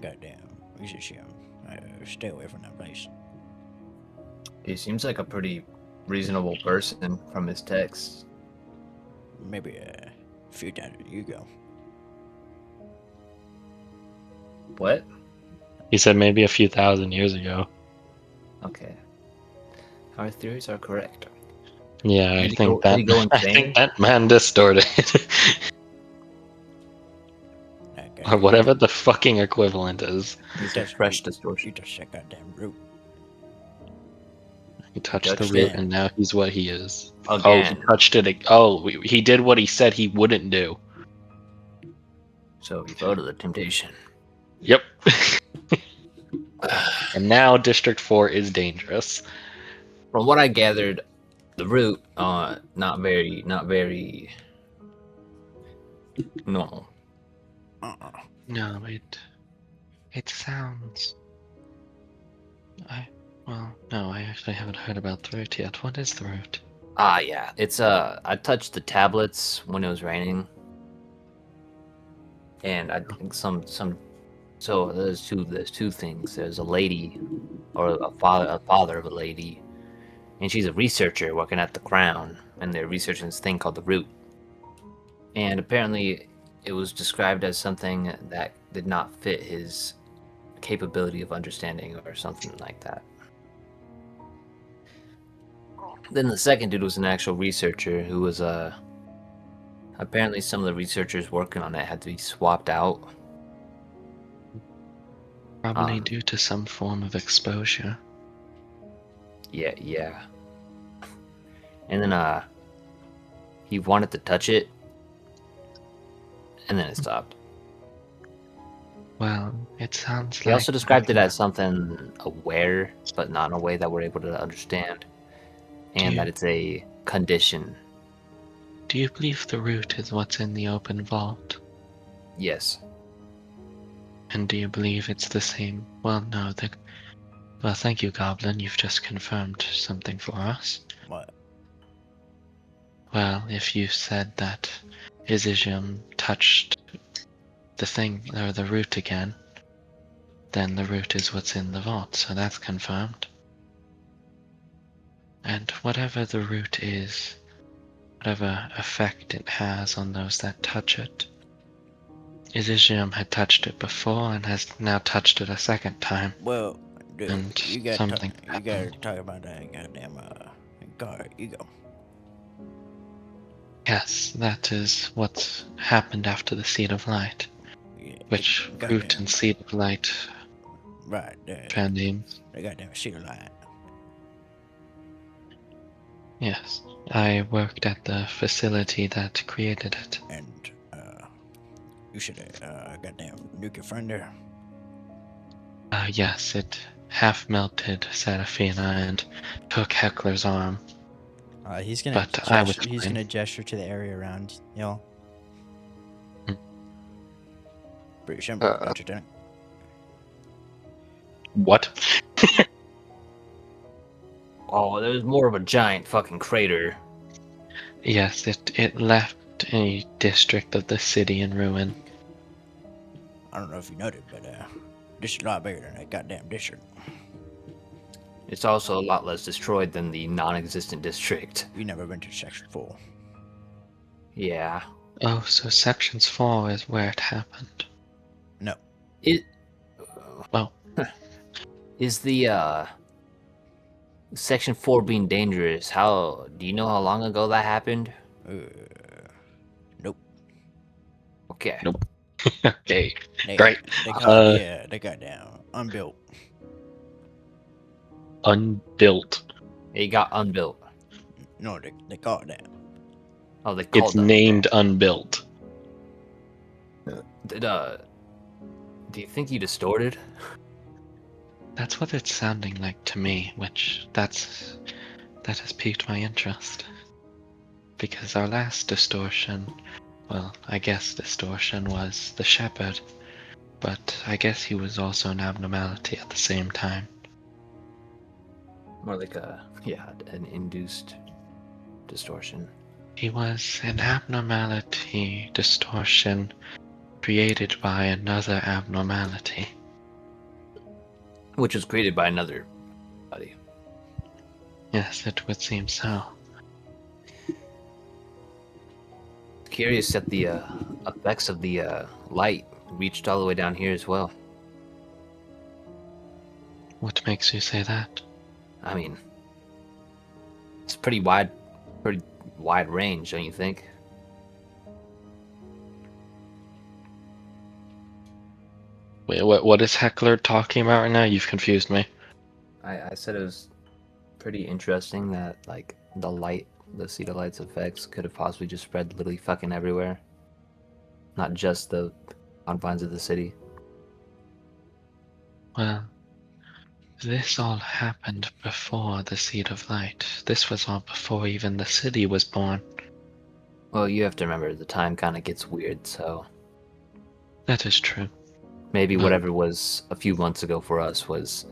Goddamn. You should stay away from that place. He seems like a pretty reasonable person from his texts. Maybe a few times you go. What? He said maybe a few thousand years ago. Okay. Our theories are correct. Yeah, I Did he think go- did he go I insane? think that man distorted. Or whatever the fucking equivalent is. He's a fresh distortion. You touched that goddamn root. He touched the touched root, it. and now he's what he is. Oh, Again. he touched it. Oh, he did what he said he wouldn't do. So he fell to the temptation. Yep. And now District 4 is dangerous. From what I gathered, the root, not very normal. No, it sounds. No, I actually haven't heard about the root yet. What is the root? Ah, yeah. It's I touched the tablets when it was raining, and I think some. So there's two things. There's a lady, or a father of a lady, and she's a researcher working at the Crown, and they're researching this thing called the root. And apparently, it was described as something that did not fit his capability of understanding, or something like that. Then the second dude was an actual researcher who was apparently some of the researchers working on it had to be swapped out. Probably due to some form of exposure. Yeah. And then he wanted to touch it, and then it stopped. Well, it sounds He like. also described it as something aware, but not in a way that we're able to understand, and that it's a condition. Do you believe the root is what's in the open vault? Yes. And do you believe it's the same? Well, no. Well, thank you, Goblin. You've just confirmed something for us. What? Well, if you said that Isigium touched the thing, or the root again, then the root is what's in the vault, so that's confirmed. And whatever the root is, whatever effect it has on those that touch it, Isigium had touched it before and has now touched it a second time. Well, dude, And you gotta something you gotta happened. talk about that goddamn guard ego. Yes, that is what happened after the Seed of Light, Yeah, which the root goddamn- and Seed of Light right there. fan names. The goddamn cedar light. Yes, I worked at the facility that created it. And you should goddamn nuke your friend there. Yes, it half melted Serafina and took Heckler's arm. He's gonna But I was he's fine. gonna gesture to the area around y'all. Pretty simple, Uh, don't you think? What? Oh, there's more of a giant fucking crater. Yes, it left a district of the city in ruin. I don't know if you noted, but this is a lot bigger than that goddamn district. It's also a lot less destroyed than the non-existent district. You never been to Section 4. Yeah. Oh, so Sections 4 is where it happened. No. It. Well. Is the Section 4 being dangerous? Do you know how long ago that happened? Okay. Nope. Okay. They, Great. They got down unbuilt. Unbuilt. It got unbuilt. No, they got down. Oh, they It's called them. named unbuilt. Did do you think you distorted? That's what it's sounding like to me, that has piqued my interest. Because our last distortion, well, I guess distortion was the shepherd, but I guess he was also an abnormality at the same time. More like an induced distortion. He was an abnormality distortion created by another abnormality. Which was created by another body. Yes, it would seem so. Curious that the effects of the light reached all the way down here as well. What makes you say that? I mean, it's pretty wide range, don't you think? Wait, what is Heckler talking about right now? You've confused me. I said it was pretty interesting that like the Cedar Light's effects could have possibly just spread literally fucking everywhere. Not just the confines of the city. Well, this all happened before the Seed of Light. This was all before even the city was born. Well, you have to remember the time kind of gets weird, so That is true. maybe Hmm. whatever was a few months ago for us was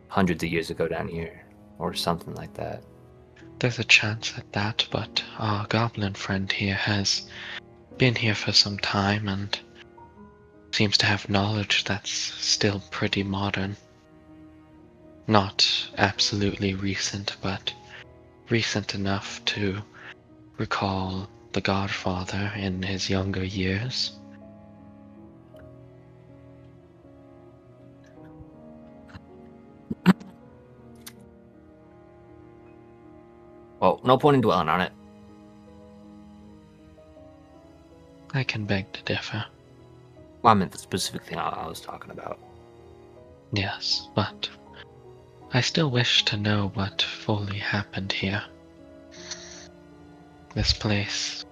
hundreds of years ago down here, or something like that. There's a chance at that, but our goblin friend here has been here for some time and seems to have knowledge that's still pretty modern. Not absolutely recent, but recent enough to recall the Godfather in his younger years. Well, no point in dwelling on it. I can beg to differ. Well, I meant the specific thing I was talking about. Yes, but I still wish to know what fully happened here. This place,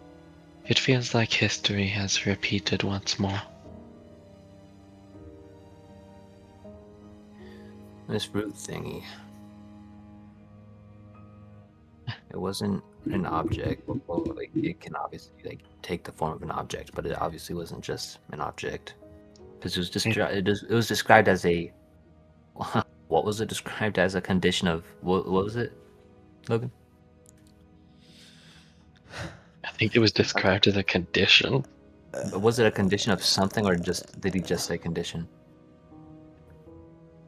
it feels like history has repeated once more. This root thingy. It wasn't an object. Well, like, it can obviously like take the form of an object, but it obviously wasn't just an object. Because it was described as a what was it described as? A condition of what was it, Logan? I think it was described as a condition. Was it a condition of something, or did he just say condition?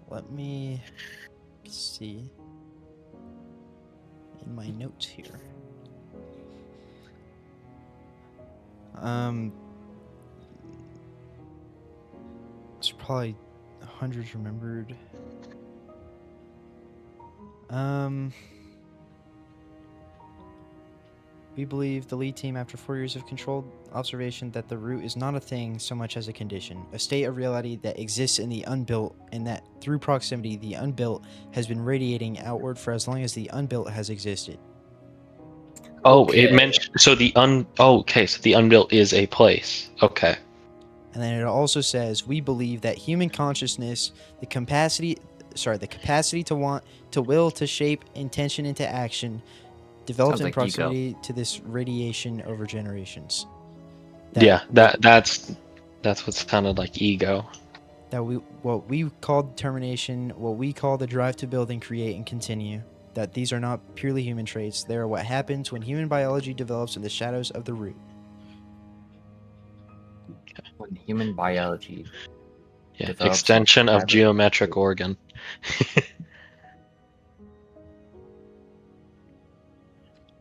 Let me see in my notes here. It's probably hundreds remembered. We believe the lead team, after 4 years of controlled observation, that the root is not a thing so much as a condition, a state of reality that exists in the unbuilt, and that through proximity, the unbuilt has been radiating outward for as long as the unbuilt has existed. Oh, Okay. it mentioned so okay, so the unbuilt is a place. Okay. And then it also says, we believe that human consciousness, the capacity to want, to will, to shape intention into action, developed Sounds in like ego. proximity to this radiation over generations. That's what sounded like ego. That what we call determination, what we call the drive to build and create and continue, that these are not purely human traits. They are what happens when human biology develops in the shadows of the root. When human biology. Yeah, Develops extension of private- geometric organ.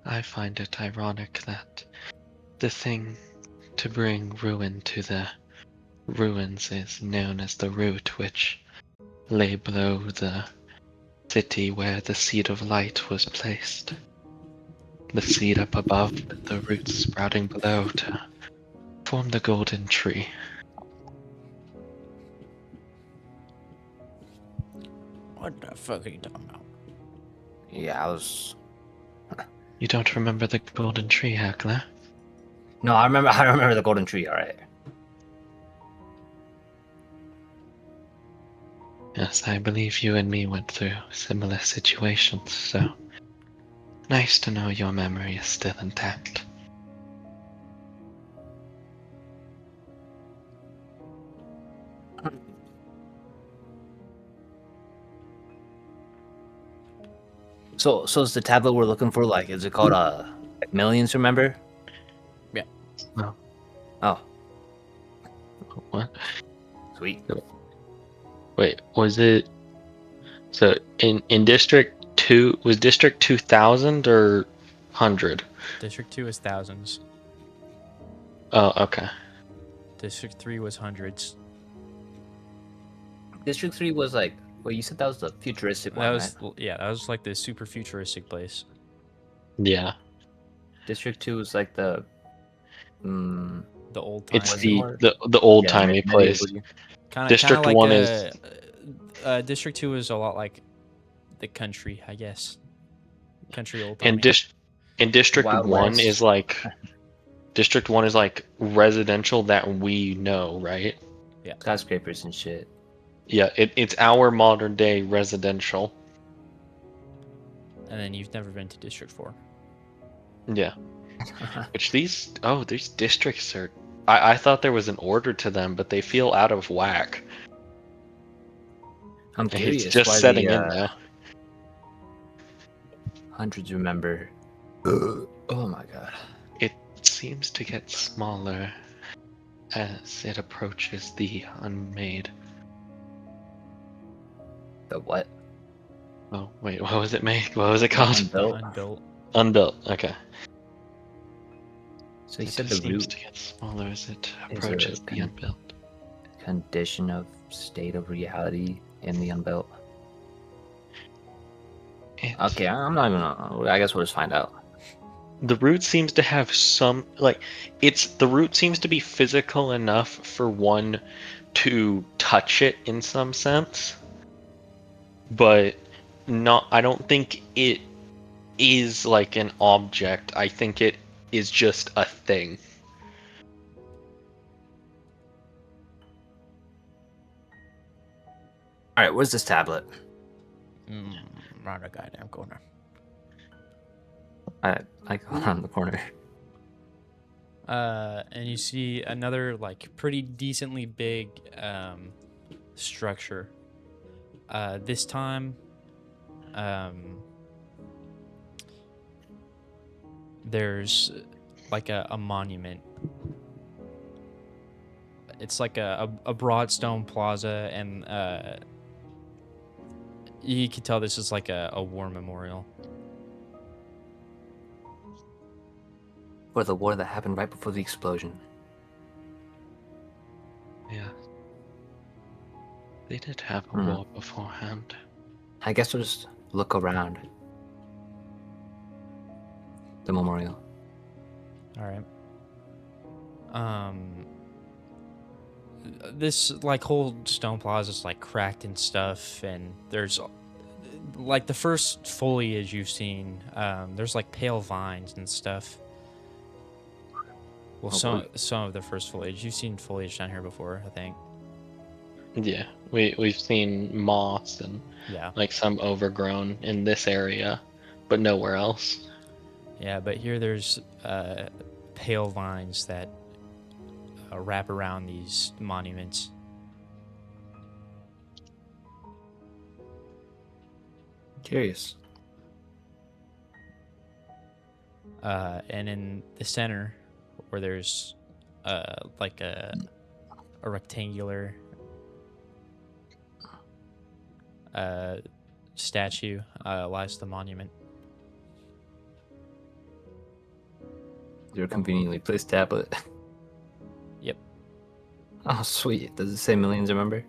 I find it ironic that the thing to bring ruin to the ruins is known as the root, which lay below the city where the seed of light was placed. The seed up above, the roots sprouting below to Form the golden tree. What the fuck are you talking about? Yeah, I was. You don't remember the golden tree, Heckler? No, I remember. I remember the golden tree. All right. Yes, I believe you and me went through similar situations, so nice to know your memory is still intact. So is the tablet we're looking for like? Is it called like Millions? Remember? No. Oh, What? sweet. Wait, was it so in District 2 was District 2000 or 100? District 2 is thousands. Oh, okay. District 3 was hundreds. District 3 was like. Well, you said that was the futuristic That one, was right? yeah, that was like the super futuristic place. Yeah. District 2 was like the. The old It's time. Was it more? the old-timey place. medieval. Kind of District like 1 is District 2 is a lot like the country, I guess. Country old and timey. District Wild 1 West. is like District 1 is like residential that we know, right? Skyscrapers and shit. Yeah, it's our modern day residential. And then you've never been to District 4. Yeah. Which these districts are I thought there was an order to them, but they feel out of whack. I'm And curious it's just why setting the in now. hundreds remember. Oh my god. It seems to get smaller as it approaches the unmade. The what? Oh wait, what was it made? What was it called? Unbuilt. Unbuilt. Unbuilt. Okay. So you It said just the seems root to get smaller as it is approaches a the unbuilt. condition of state of reality in the unbuilt. It, Okay, I'm not even. I guess we'll just find out. The root seems to have some like the root seems to be physical enough for one to touch it in some sense, but not. I don't think it is like an object. I think it is just a thing. All right, where's this tablet? Around a goddamn corner. I go around the corner. And you see another like pretty decently big structure. This time, there's like a monument. It's like a broad stone plaza, and you can tell this is like a war memorial. For the war that happened right before the explosion. Yeah. They did have a Hmm. war beforehand. I guess we'll just look around the memorial. All right. This like whole stone plaza is like cracked and stuff, and there's like the first foliage you've seen. There's like pale vines and stuff. Well, some of the first foliage you've seen foliage down here before, I think. Yeah, we've seen moss and Yeah, like some overgrown in this area, but nowhere else. yeah, but here there's pale vines that wrap around these monuments. Curious. And in the center, where there's like a rectangular statue, lies the monument. Your conveniently placed tablet. Yep. Oh, sweet. Does it say millions, remember?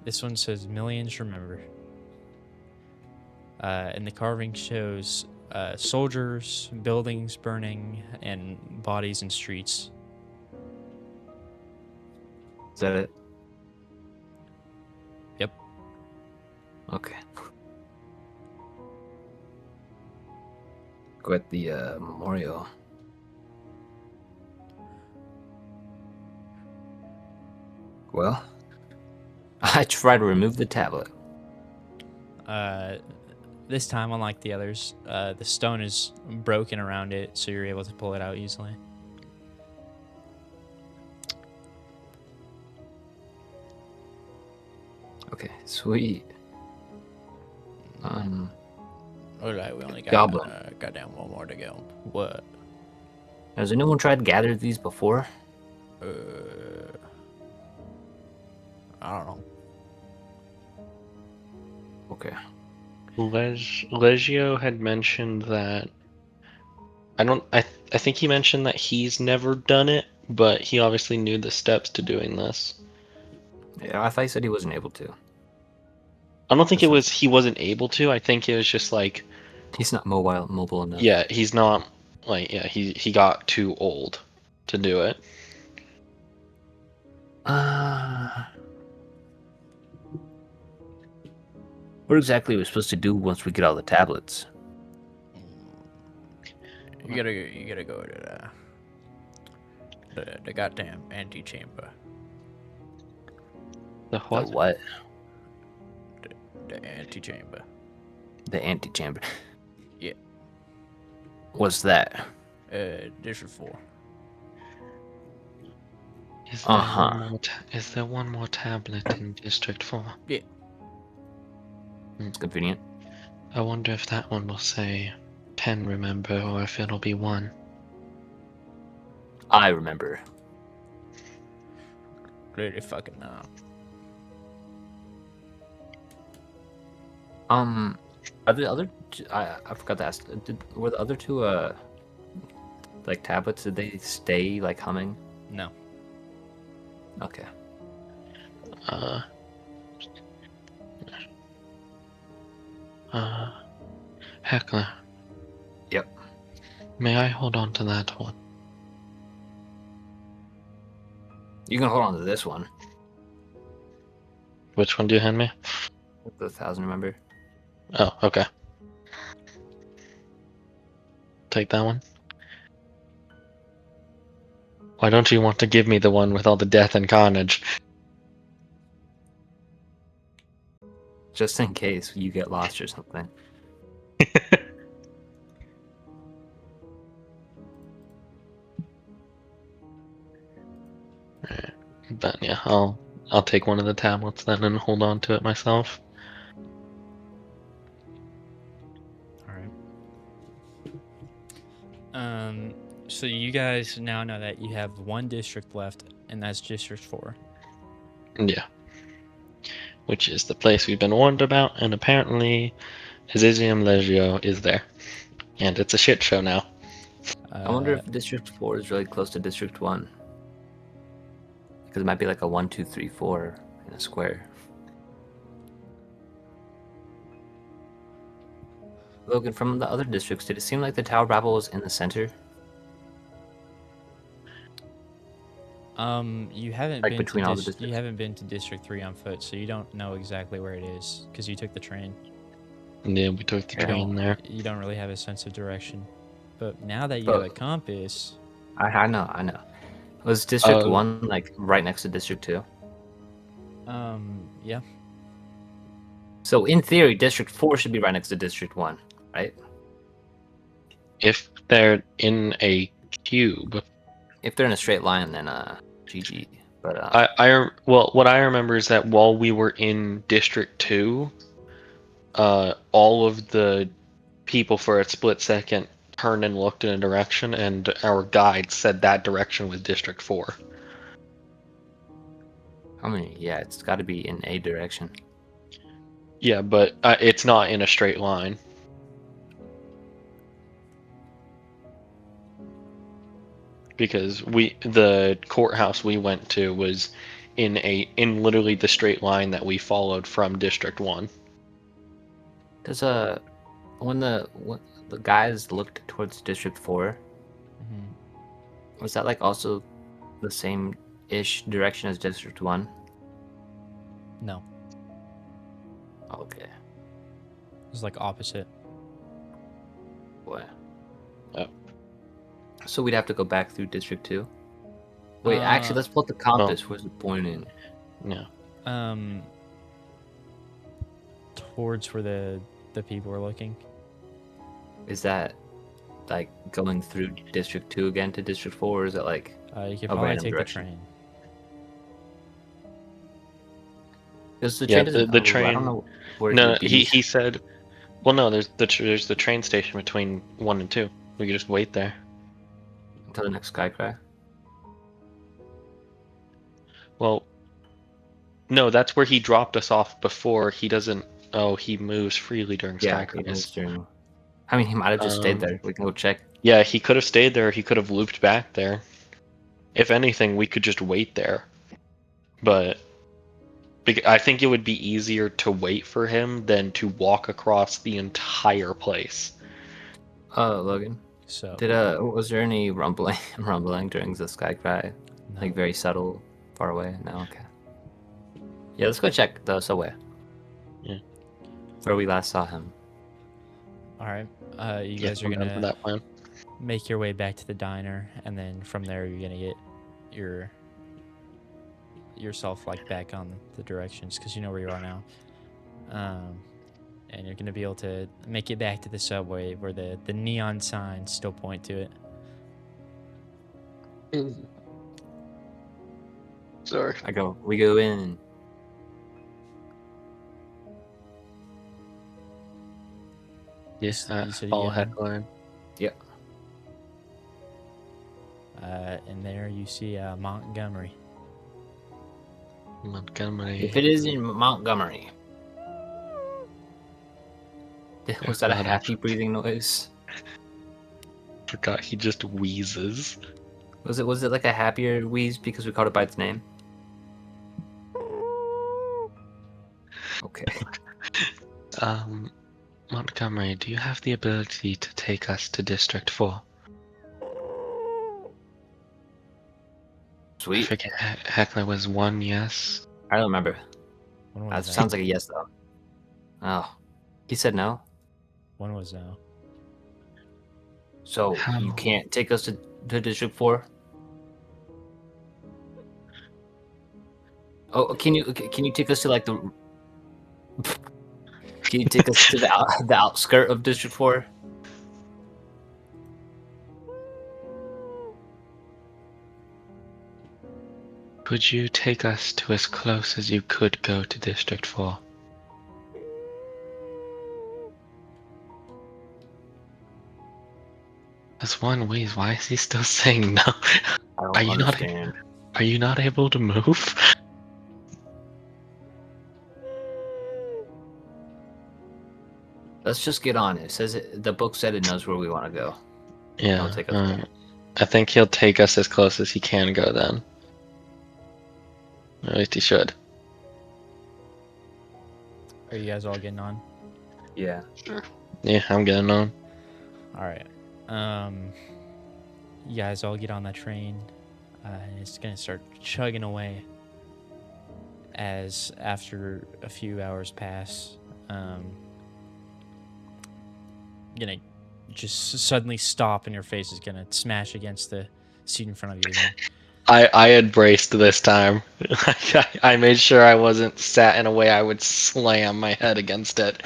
This one says millions remember. And the carving shows soldiers, buildings burning, and bodies in streets. Is that it? Yep. Okay. Go at the memorial. Well, I try to remove the tablet. This time, unlike the others, the stone is broken around it, so you're able to pull it out easily. Okay, sweet. Alright, we only got Goblin. goddamn one more to go. What? Has anyone tried to gather these before? I don't know. Okay. Legio had mentioned that I think he mentioned that he's never done it, but he obviously knew the steps to doing this. Yeah, I thought he said he wasn't able to. I don't think it That's was he wasn't able to. I think it was just like, He's not mobile enough. yeah, he's not like, yeah, he got too old to do it. What exactly are we supposed to do once we get all the tablets? You gotta go to the goddamn antechamber. The The what? what? The antechamber. The antechamber. Yeah. What's that? District 4. Is there Uh-huh. one more is there one more tablet in District 4? It's convenient. I wonder if that one will say 10 remember or if it'll be 1. I remember. Really fucking know. Are the other? I forgot to ask. Were the other two like tablets? Did they stay like humming? No. Okay. Heckler. Yep. May I hold on to that one? You can hold on to this one. Which one do you hand me? The 1,000 remember. Oh, okay. Take that one. Why don't you want to give me the one with all the death and carnage? Just in case you get lost or something. But yeah, I'll take one of the tablets then and hold on to it myself. Alright. So you guys now know that you have one district left, and that's District 4. Yeah. Which is the place we've been warned about, and apparently Azizium Legio is there. And it's a shit show now. I wonder if District 4 is really close to District 1. Because it might be like a 1, 2, 3, 4 in a square. Logan, from the other districts, did it seem like the Tower Bravo was in the center? You haven't Like been between all the you districts? haven't been to District 3 on foot, so you don't know exactly where it is because you took the train. Yeah, we took the Yeah. train there. You don't really have a sense of direction. But now that you have a But- compass, I know. Was District Oh. 1 like right next to District 2? yeah. So in theory, District 4 should be right next to District 1, right? If they're in a cube. If they're in a straight line, then GG. But Well, what I remember is that while we were in District 2, all of the people for a split second turned and looked in a direction, and our guide said that direction was District 4. I mean, yeah, it's got to be in a direction. Yeah, but it's not in a straight line. Because the courthouse we went to was in literally the straight line that we followed from District 1. Does when the guys looked towards District 4, Mm-hmm. was that like also the same ish direction as District 1? No, Okay. it's like opposite. Boy. Oh. So we'd have to go back through District 2? Wait, actually, let's pull up the compass. Where's it pointing? Yeah. Um, towards where the people are looking. Is that like going through District 2 again to District 4, or is it like You could a probably random take direction? the train. Because the Yeah, train doesn't. the I don't train. know where it No, would be. he said. Well, no, there's the train station between 1 and 2. We could just wait there. Until the next Skycry. Well, no, that's where he dropped us off before. He doesn't. Oh, he moves freely during Yeah, Sky he Cries. moves during. I mean, he might have just stayed there. We can go check. Yeah, he could have stayed there. He could have looped back there. If anything, we could just wait there. But I think it would be easier to wait for him than to walk across the entire place. Logan. So Was there any rumbling during the Skycry? no. Like very subtle, far away? No, okay. Yeah, let's go check the subway. Yeah. Where we last saw him. All right. You Yeah, guys are I'm down for gonna that plan. make your way back to the diner, and then from there you're gonna get yourself like back on the directions because you know where you are now. And you're gonna be able to make it back to the subway where the neon signs still point to it. Sorry. We go in. Yes, You said you follow get in? headline. And there you see Montgomery. Montgomery. If it is in Montgomery. Was that a God, happy breathing noise? Forgot he just wheezes. Was it like a happier wheeze because we called it by its name? Okay. Montgomery, do you have the ability to take us to District 4? I Sweet. forget. Heckler was 1, yes. I don't remember. When That was that? sounds like a yes though. Oh. He said no. When was that? So How? you can't take us to District 4? Oh, can you take us to like the? Can you take us to the outskirt of District 4? Could you take us to as close as you could go to District 4? That's one wheeze. Why is he still saying no? I don't Are you not? understand. Are you not able to move? Let's just get on it. It says the book said it knows where we want to go. Yeah. It'll take us there. I think he'll take us as close as he can go then. Or at least he should. Are you guys all getting on? Yeah. Sure. Yeah, I'm getting on. All right. You guys all get on that train. And it's gonna start chugging away. As after a few hours pass, gonna just suddenly stop, and your face is gonna smash against the seat in front of you again. I had braced this time. I made sure I wasn't sat in a way I would slam my head against it.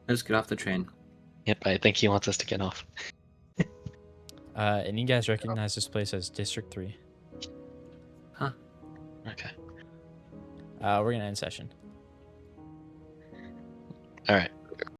Let's get off the train. Yep, I think he wants us to get off. And you guys recognize this place as District 3. Okay. We're gonna end session. All right.